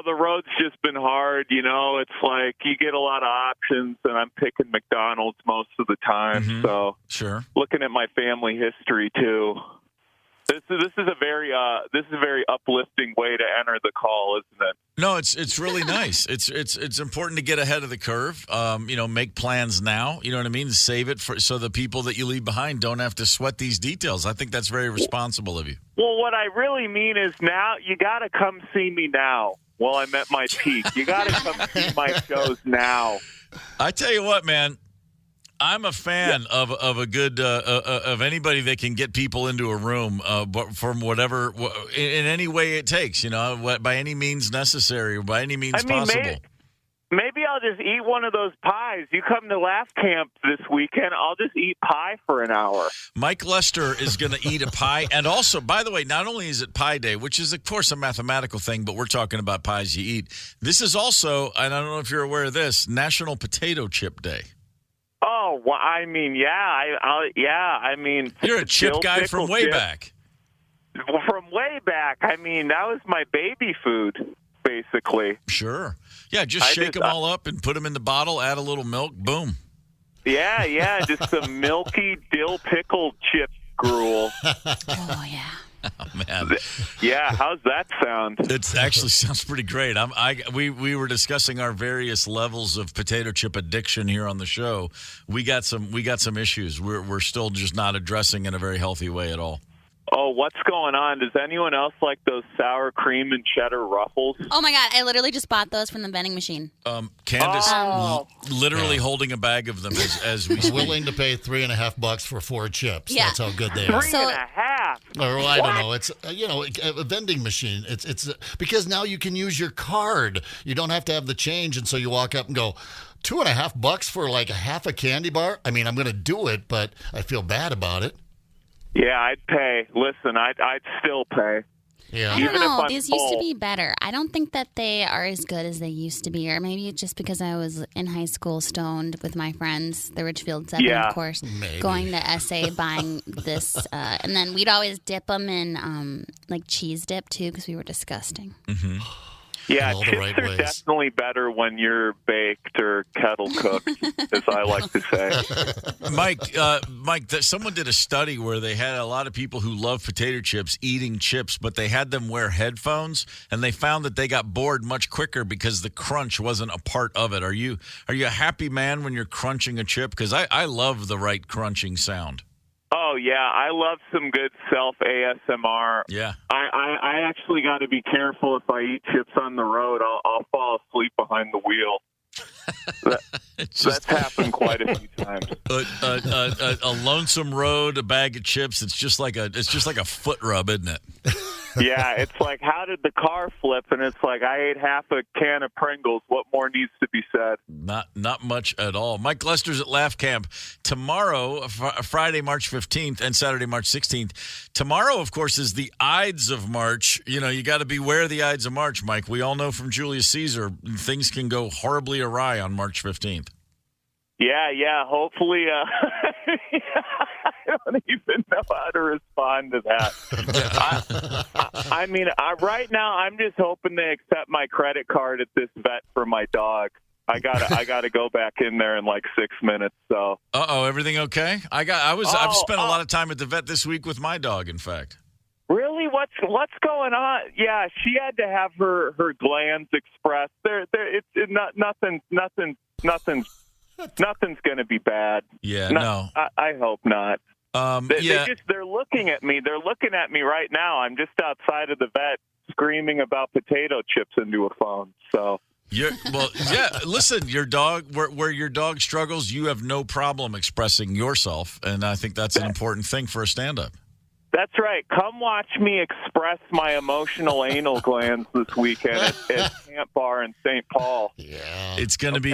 The road's just been hard, you know. It's like you get a lot of options, and I'm picking McDonald's most of the time. So, sure. Looking at my family history too, this is a very uplifting way to enter the call, isn't it? No, it's really nice. It's important to get ahead of the curve. Make plans now. You know what I mean? Save it so the people that you leave behind don't have to sweat these details. I think that's very responsible of you. Well, what I really mean is now you got to come see me now. Well, I'm at my peak. You got to come see my shows now. I tell you what, man, I'm a fan of a good of anybody that can get people into a room, but from whatever in any way it takes, by any means necessary, or by any means possible. Maybe I'll just eat one of those pies. You come to Laugh Camp this weekend, I'll just eat pie for an hour. Mike Lester is going to eat a pie. And also, by the way, not only is it Pie Day, which is, of course, a mathematical thing, but we're talking about pies you eat. This is also, and I don't know if you're aware of this, National Potato Chip Day. Oh, well, I mean, I mean. You're a chip guy from way back. From way back. I mean, that was my baby food, basically. Sure. Yeah, just shake them all up and put them in the bottle, add a little milk, boom. Yeah, just some milky dill pickle chip gruel. Oh, yeah. Oh, man. Yeah, how's that sound? It actually sounds pretty great. We were discussing our various levels of potato chip addiction here on the show. We got some issues. We're still just not addressing in a very healthy way at all. Oh, what's going on? Does anyone else like those sour cream and cheddar ruffles? Oh my God! I literally just bought those from the vending machine. Candace, literally holding a bag of them as we speak. Willing to pay $3.50 for 4 chips. Yeah. That's how good they are. $3.50. Or I don't know. It's a vending machine. It's because now you can use your card. You don't have to have the change, and so you walk up and go, $2.50 for like a half a candy bar. I mean, I'm going to do it, but I feel bad about it. Yeah, I'd pay. Listen, I'd still pay. Yeah. I don't know. These used to be better. I don't think that they are as good as they used to be, or maybe it's just because I was in high school stoned with my friends, the Richfield 7, of course, going to SA buying this. And then we'd always dip them in like cheese dip, too, because we were disgusting. Mm-hmm. Yeah, chips are definitely better when you're baked or kettle cooked, as I like to say. Mike, someone did a study where they had a lot of people who love potato chips eating chips, but they had them wear headphones, and they found that they got bored much quicker because the crunch wasn't a part of it. Are you a happy man when you're crunching a chip? Because I love the right crunching sound. Oh, yeah. I love some good self-ASMR. Yeah. I actually got to be careful if I eat chips on the road. I'll fall asleep behind the wheel. That's happened quite a few times. A lonesome road, a bag of chips. It's just like a foot rub, isn't it? Yeah, it's like, how did the car flip? And it's like, I ate half a can of Pringles. What more needs to be said? Not much at all. Mike Lester's at Laugh Camp tomorrow, Friday, March 15th, and Saturday, March 16th. Tomorrow, of course, is the Ides of March. You know, you got to beware the Ides of March, Mike. We all know from Julius Caesar, things can go horribly awry on March 15th. Yeah. Hopefully, I don't even know how to respond to that. I mean, right now, I'm just hoping they accept my credit card at this vet for my dog. I gotta go back in there in like 6 minutes. So. Everything okay? I've spent a lot of time at the vet this week with my dog. In fact. Really? What's going on? Yeah, she had to have her glands expressed. Nothing's going to be bad. Yeah, no. I hope not. Yeah. They're looking at me. They're looking at me right now. I'm just outside of the vet screaming about potato chips into a phone. So. Listen, your dog, where your dog struggles, you have no problem expressing yourself, and I think that's an important thing for a stand-up. That's right. Come watch me express my emotional anal glands this weekend at Camp Bar in St. Paul. Yeah, it's going to be.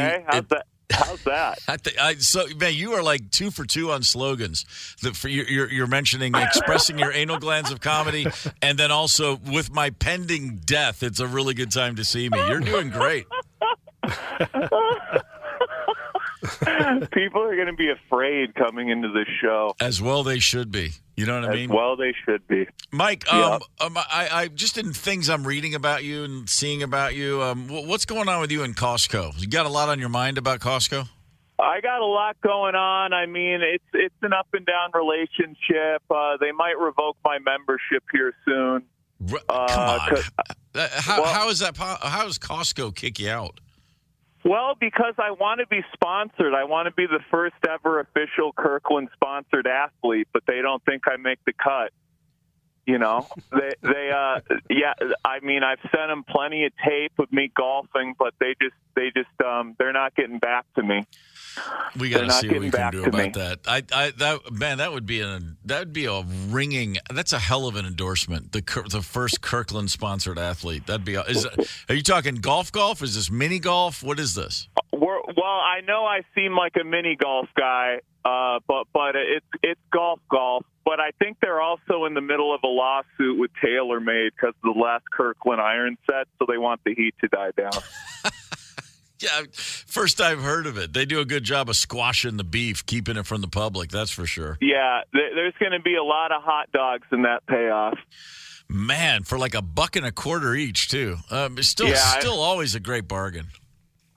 How's that? Man, you are like 2 for 2 on slogans. You're mentioning expressing your anal glands of comedy, and then also with my pending death, it's a really good time to see me. You're doing great. People are going to be afraid coming into this show. As well they should be. You know what I mean? As well they should be. Mike, Yeah. I just in things I'm reading about you and seeing about you, what's going on with you in Costco? You got a lot on your mind about Costco? I got a lot going on. I mean, it's an up and down relationship. They might revoke my membership here soon. Come on. How is that? How does Costco kick you out? Well, because I want to be sponsored. I want to be the first ever official Kirkland-sponsored athlete, but they don't think I make the cut. You know, I mean, I've sent them plenty of tape of me golfing, but they're not getting back to me. We got to see what we can do about that. That would be a ringing. That's a hell of an endorsement. The first Kirkland sponsored athlete. Are you talking golf? Is this mini golf? What is this? Well, I know I seem like a mini golf guy, but it's golf. But I think they're also in the middle of a lawsuit with TaylorMade because of the last Kirkland iron set, so they want the heat to die down. Yeah, first I've heard of it. They do a good job of squashing the beef, keeping it from the public, that's for sure. Yeah, there's going to be a lot of hot dogs in that payoff. Man, for like $1.25 each, too. Still always a great bargain.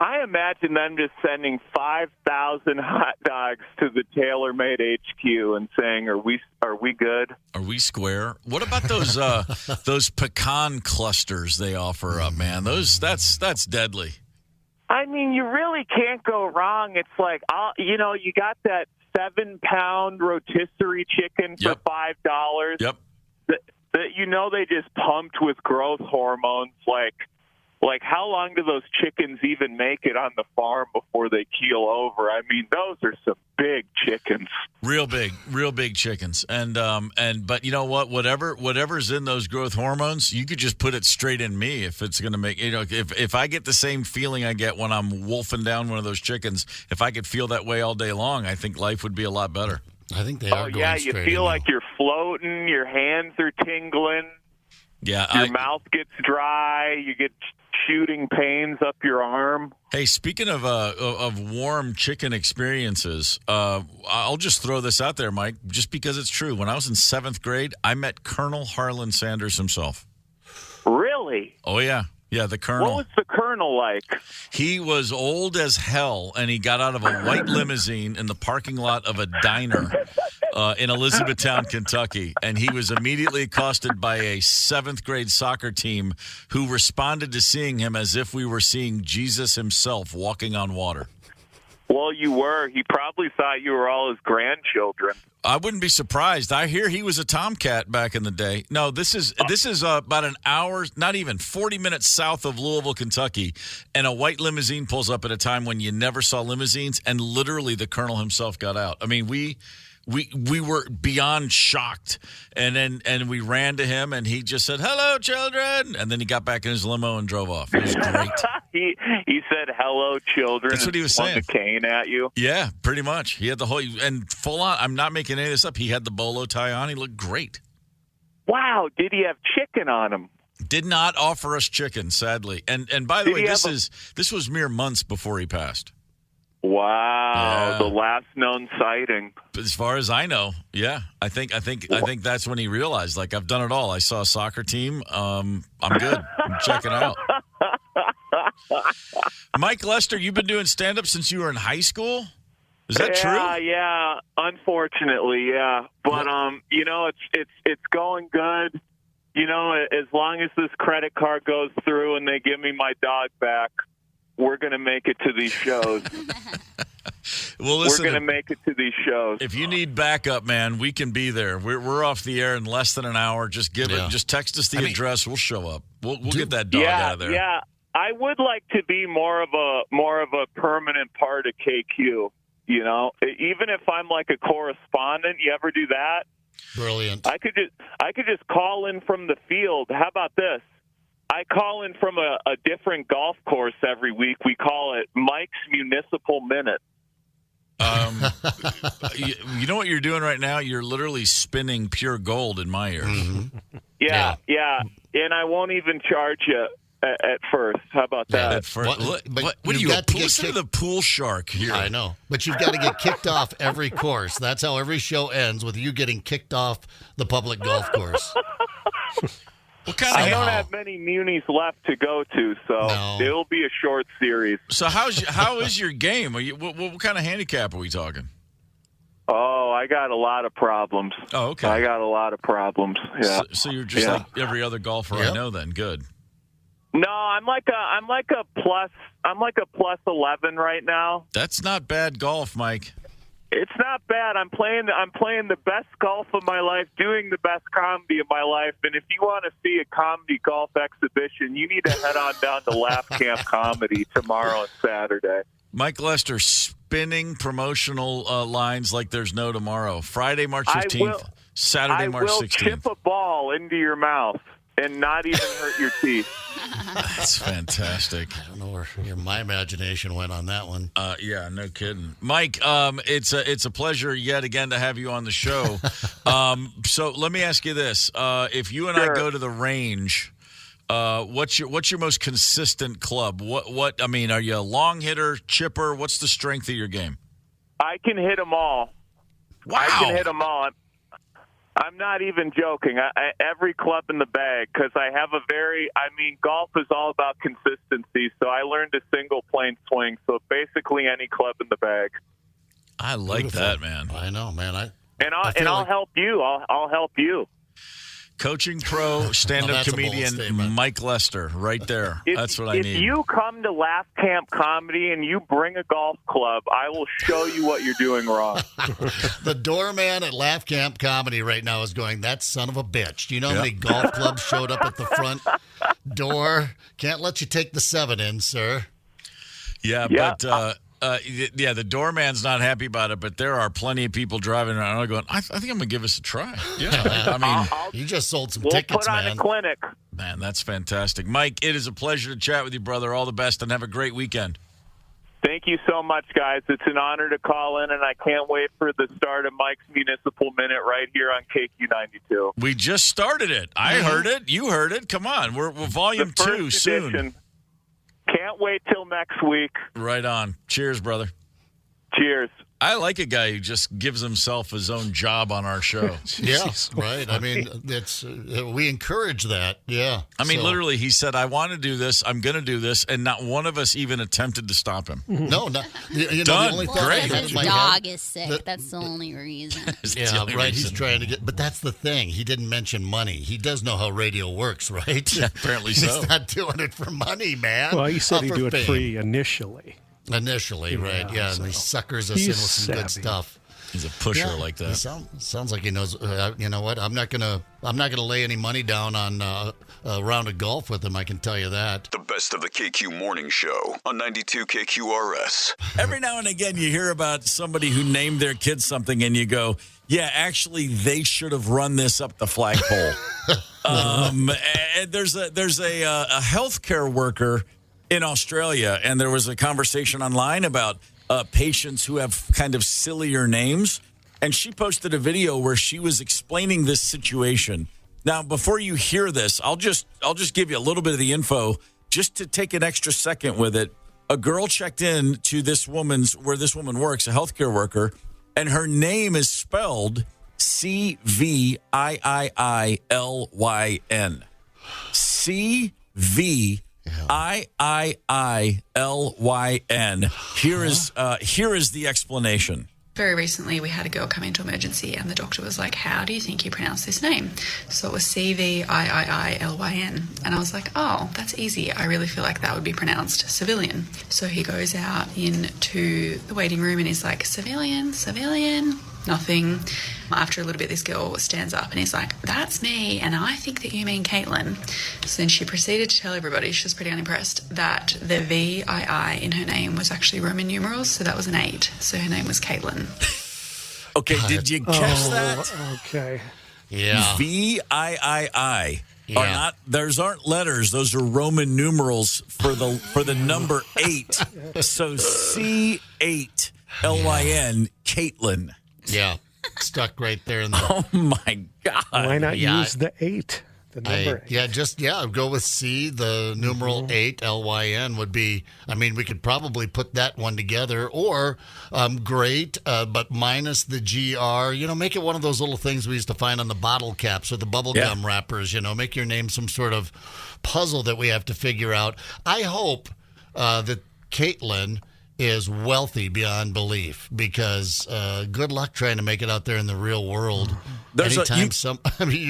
I imagine them just sending 5,000 hot dogs to the TaylorMade HQ and saying, "Are we good? Are we square?" What about those pecan clusters they offer up, man? That's deadly. I mean, you really can't go wrong. It's like, you got that 7-pound rotisserie chicken for $5. Yep. they just pumped with growth hormones. Like how long do those chickens even make it on the farm before they keel over? I mean, those are some big chickens. Real big chickens. But you know what? Whatever's in those growth hormones, you could just put it straight in me if it's going to make, if I get the same feeling I get when I'm wolfing down one of those chickens, if I could feel that way all day long, I think life would be a lot better. I think they are going you straight feel in like you're floating, your hands are tingling. Yeah, your mouth gets dry, you get shooting pains up your arm. Hey, speaking of warm chicken experiences, I'll just throw this out there, Mike, just because it's true. When I was in 7th grade, I met Colonel Harlan Sanders himself. Really? Oh, yeah. Yeah, the Colonel. What was the Colonel like? He was old as hell, and he got out of a white limousine in the parking lot of a diner in Elizabethtown, Kentucky, and he was immediately accosted by a 7th grade soccer team who responded to seeing him as if we were seeing Jesus himself walking on water. Well, you were. He probably thought you were all his grandchildren. I wouldn't be surprised. I hear he was a tomcat back in the day. No, this is about an hour, not even 40 minutes south of Louisville, Kentucky, and a white limousine pulls up at a time when you never saw limousines, and literally the Colonel himself got out. I mean, we were beyond shocked, and we ran to him, and he just said, "Hello, children," and then he got back in his limo and drove off. It was great. He said, "Hello, children." That's what he was saying. A cane at you. Yeah, pretty much. He had the whole and full on. I'm not making any of this up. He had the bolo tie on. He looked great. Wow! Did he have chicken on him? Did not offer us chicken, sadly. And by the way, this was mere months before he passed. Wow, the last known sighting. As far as I know, yeah. I think that's when he realized, like, I've done it all. I saw a soccer team. I'm good. I'm checking out. Mike Lester, you've been doing stand-up since you were in high school? Is that true? Yeah, unfortunately, yeah. But it's going good. As long as this credit card goes through and they give me my dog back, we're going to make it to these shows. Well, listen, we're going to make it to these shows. If you need backup, man, we can be there. We're off the air in less than an hour. Just just text us the address. We'll show up. We'll get that dog out of there. Yeah, I would like to be more of a permanent part of KQ. Even if I'm like a correspondent. You ever do that? Brilliant. I could just call in from the field. How about this? I call in from a different golf course every week. We call it Mike's Municipal Minute. You know what you're doing right now? You're literally spinning pure gold in my ears. Mm-hmm. Yeah. And I won't even charge you at first. How about that? At first. What are you, listen to the pool shark here? I know. But you've got to get kicked off every course. That's how every show ends, with you getting kicked off the public golf course. I don't have many munis left to go to, so it'll be a short series. So how is your game? What kind of handicap are we talking? Oh, I got a lot of problems. Oh, okay. I got a lot of problems. Yeah. So you're just like every other golfer I know. Then good. No, I'm like a plus 11 right now. That's not bad golf, Mike. It's not bad. I'm playing the best golf of my life, doing the best comedy of my life. And if you want to see a comedy golf exhibition, you need to head on down to Laugh Camp Comedy tomorrow and Saturday. Mike Lester spinning promotional lines like there's no tomorrow. Friday, March 15th. Saturday, March 16th. I will tip a ball into your mouth and not even hurt your teeth. That's fantastic. I don't know where my imagination went on that one. Yeah, no kidding. Mike, it's a pleasure yet again to have you on the show. So let me ask you this. If you and I go to the range, what's your most consistent club? What I mean, are you a long hitter, chipper? What's the strength of your game? I can hit them all. Wow. I can hit them all. I'm not even joking. Every club in the bag, because I have golf is all about consistency. So I learned a single plane swing. So basically any club in the bag. I like that, man. I know, man. I'll help you. I'll help you. Coaching pro, stand-up that's a bold comedian statement. Mike Lester, right there. That's what I need. If you come to Laugh Camp Comedy and you bring a golf club, I will show you what you're doing wrong. The doorman at Laugh Camp Comedy right now is going, that son of a bitch. Do you know how many golf clubs showed up at the front door? Can't let you take the 7 in, sir. Yeah. But the doorman's not happy about it, but there are plenty of people driving around going, I think I'm going to give us a try. Yeah. I mean, you just sold some we'll tickets, put on man. a clinic. Man, that's fantastic. Mike, it is a pleasure to chat with you, brother. All the best, and have a great weekend. Thank you so much, guys. It's an honor to call in, and I can't wait for the start of Mike's Municipal Minute right here on KQ92. We just started it. I heard it. You heard it. Come on. We're volume The 2 first soon. edition. Can't wait till next week. Right on. Cheers, brother. Cheers. I like a guy who just gives himself his own job on our show. Yeah, right. I mean, it's we encourage that. Yeah. I mean, literally, he said, I want to do this. I'm going to do this. And not one of us even attempted to stop him. No, not, Done. The only Well, thing because I his had in my dog head- is sick. That's the only reason. Yeah, right. He's trying to get, but that's the thing. He didn't mention money. He does know how radio works, right? Yeah, apparently so. He's not doing it for money, man. Well, he said he'd Not do for it fame. free initially. Initially, right? Yeah, and he suckers us in with He's some good savvy. stuff. He's a pusher Yeah, like he that. sounds like he knows. You know what? I'm not gonna lay any money down on a round of golf with him. I can tell you that. The best of the KQ Morning Show on 92 KQRS. Every now and again, you hear about somebody who named their kid something, and you go, yeah, actually, they should have run this up the flagpole. And there's a healthcare worker in Australia, and there was a conversation online about patients who have kind of sillier names, and she posted a video where she was explaining this situation. Now, before you hear this, I'll just give you a little bit of the info just to take an extra second with it. A girl checked in to where this woman works, a healthcare worker, and her name is spelled CVIIILYN. CVIIILYN. Here is the explanation. Very recently, we had a girl come into emergency, and the doctor was like, how do you think you pronounce this name? So it was CVIIILYN. And I was like, oh, that's easy. I really feel like that would be pronounced civilian. So he goes out into the waiting room and he's like, civilian, nothing. After a little bit, this girl stands up and he's like, that's me, and I think that you mean Caitlin. So then she proceeded to tell everybody, she was pretty unimpressed, that the VII in her name was actually Roman numerals, so that was an 8. So her name was Caitlin. Okay, did you catch that? Okay. Yeah. VIII are not. Those aren't letters. Those are Roman numerals for the number 8. So C8 LYN Caitlin. Yeah. Stuck right there in the. Oh my God! Why not use the 8? The number 8. Go with C. The numeral 8 LYN would be. I mean, we could probably put that one together, or great, but minus the GR. You know, make it one of those little things we used to find on the bottle caps or the bubble gum wrappers. You know, make your name some sort of puzzle that we have to figure out. I hope that Caitlin is wealthy beyond belief, because good luck trying to make it out there in the real world. You're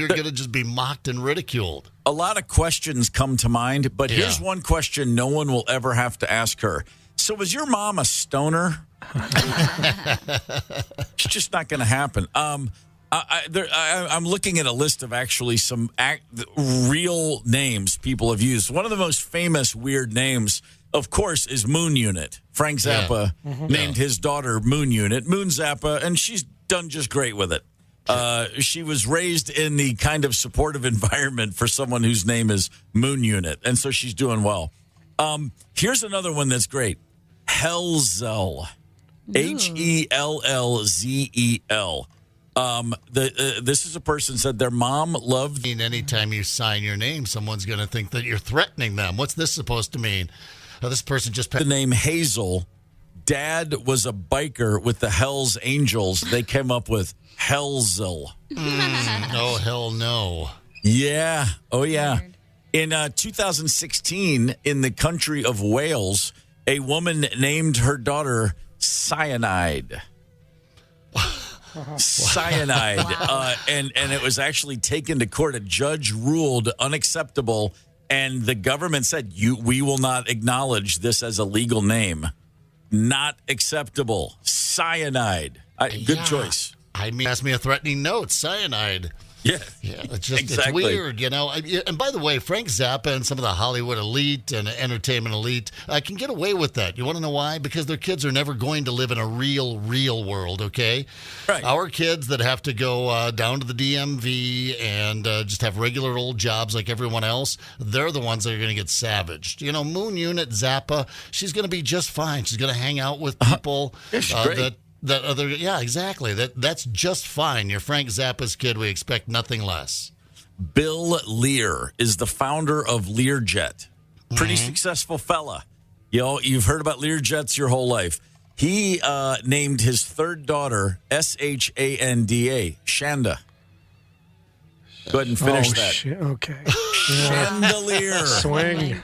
going to just be mocked and ridiculed. A lot of questions come to mind, but here's one question no one will ever have to ask her. So was your mom a stoner? It's just not going to happen. I'm looking at a list of actually some real names people have used. One of the most famous weird names, of course, is Moon Unit. Frank Zappa named his daughter Moon Unit. Moon Zappa, and she's done just great with it. She was raised in the kind of supportive environment for someone whose name is Moon Unit, and so she's doing well. Here's another one that's great. Hellzel. HELLZEL. This is a person said their mom loved. Anytime you sign your name, someone's going to think that you're threatening them. What's this supposed to mean? This person just the name Hazel. Dad was a biker with the Hells Angels. They came up with Hellzel. Oh, hell no. Yeah. Oh, yeah. In 2016, in the country of Wales, a woman named her daughter Cyanide. Cyanide. Wow. And it was actually taken to court. A judge ruled unacceptable, and the government said, we will not acknowledge this as a legal name. Not acceptable. Cyanide. Good choice. I mean, ask me a threatening note. Cyanide. Yeah, it's just exactly. It's weird, you know. And by the way, Frank Zappa and some of the Hollywood elite and entertainment elite can get away with that. You want to know why? Because their kids are never going to live in a real world, okay? Right. Our kids that have to go down to the DMV and just have regular old jobs like everyone else, they're the ones that are going to get savaged. You know, Moon Unit Zappa, she's going to be just fine. She's going to hang out with people that other, exactly. That's just fine. You're Frank Zappa's kid. We expect nothing less. Bill Lear is the founder of Learjet. Pretty successful fella. You know, you've heard about Learjets your whole life. He named his third daughter Shanda. Shanda. Go ahead and finish that. Okay. Chandelier. Swing.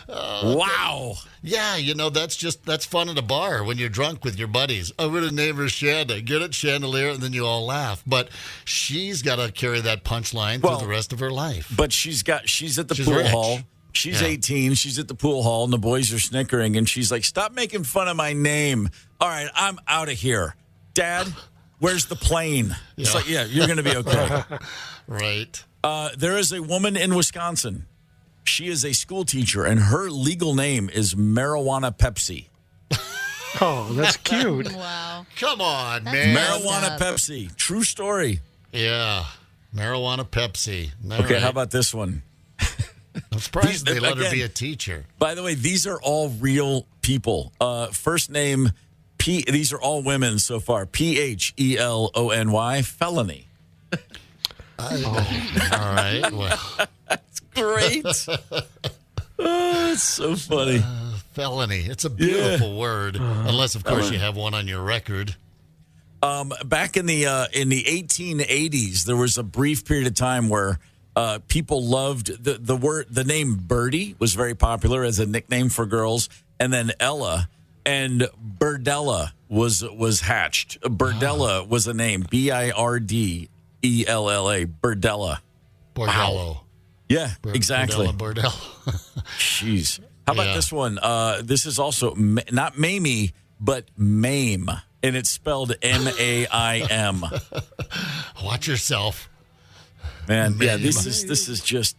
Wow. Yeah, you know, that's fun at a bar when you're drunk with your buddies. I'm going to name her Shanda. Get it, Chandelier, and then you all laugh. But she's got to carry that punchline through the rest of her life. But she's at the pool hall. She's 18. She's at the pool hall, and the boys are snickering, and she's like, "Stop making fun of my name. All right, I'm out of here. Dad, where's the plane?" It's like, yeah, you're going to be okay. Right. There is a woman in Wisconsin. She is a school teacher, and her legal name is Marijuana Pepsi. Oh, that's cute. Wow. Come on, man. Marijuana Pepsi. True story. Yeah. Marijuana Pepsi. Okay, how about this one? I'm surprised they let her be a teacher. By the way, these are all real people. First name, these are all women so far. Phelony. Felony. All right. Well, that's great. It's so funny. Felony. It's a beautiful word, unless, of course, you have one on your record. Back in the 1880s, there was a brief period of time where people loved the name Birdie was very popular as a nickname for girls, and then Ella and Birdella was hatched. Birdella was a name. Birdella. Bordella. Bordello. Wow. Yeah, exactly. Bordello. Jeez. How about this one? This is also not Mamie, but Mame, and it's spelled M-A-I-M. Watch yourself. Man, yeah, this is just,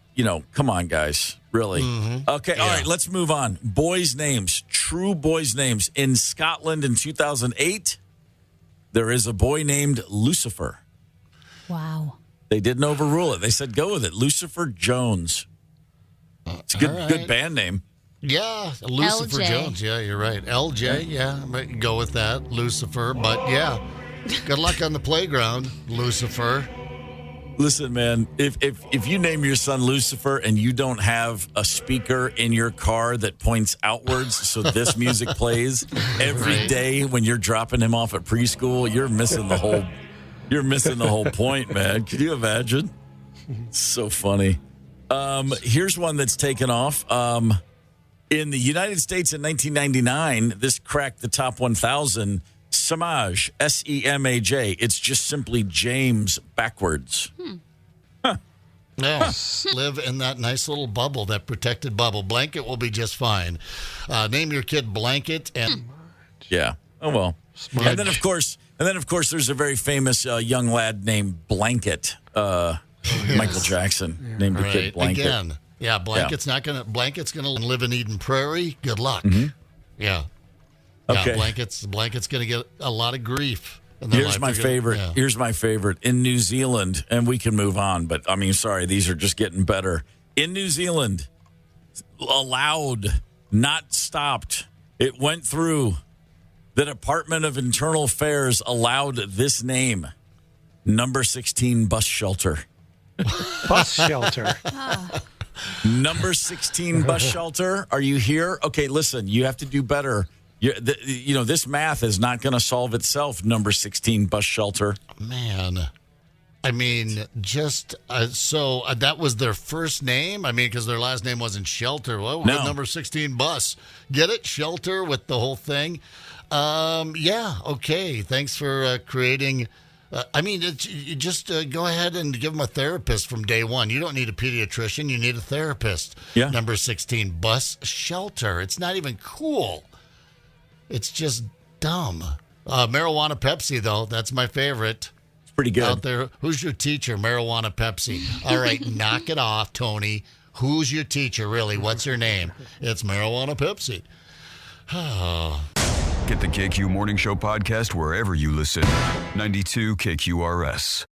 come on, guys. Really? Mm-hmm. Okay, all right, let's move on. Boys' names, true boys' names. In Scotland in 2008, there is a boy named Lucifer. Wow. They didn't overrule it. They said, go with it. Lucifer Jones. It's a good band name. Yeah, Lucifer LJ. Jones. Yeah, you're right. LJ, yeah, I might go with that. Lucifer, but yeah. Good luck on the playground, Lucifer. Listen, man, if you name your son Lucifer and you don't have a speaker in your car that points outwards so this music plays every day when you're dropping him off at preschool, you're missing the whole point, man. Can you imagine? So funny. Here's one that's taken off. In the United States in 1999, this cracked the top 1,000. Semaj, S-E-M-A-J. It's just simply James backwards. Huh. Yeah, live in that nice little bubble, that protected bubble. Blanket will be just fine. Name your kid Blanket and... Yeah. Oh, well. Smudge. And then, of course, there's a very famous young lad named Blanket. Michael Jackson named the kid Blanket. Again. Yeah, Blanket's gonna live in Eden Prairie. Good luck. Mm-hmm. Yeah. Okay. Yeah, Blanket's gonna get a lot of grief. Here's my favorite. Here's my favorite. In New Zealand, and we can move on, but sorry, these are just getting better. In New Zealand, allowed, not stopped. It went through. The Department of Internal Affairs allowed this name. Number 16 bus shelter. Bus shelter. Number 16 bus shelter. Are you here? Okay, listen, you have to do better. This math is not going to solve itself. Number 16 bus shelter. Man, I mean, just so that was their first name. I mean, because their last name wasn't Shelter. Well, no. Number 16 bus. Get it? Shelter with the whole thing. Yeah. Okay. Thanks for creating You just go ahead and give them a therapist from day one. You don't need a pediatrician. You need a therapist. Yeah. Number 16, bus shelter. It's not even cool. It's just dumb. Marijuana Pepsi, though, that's my favorite. It's pretty good. Out there, who's your teacher? Marijuana Pepsi. All right, knock it off, Tony. Who's your teacher, really? What's her name? It's Marijuana Pepsi. Get the KQ Morning Show podcast wherever you listen. 92 KQRS.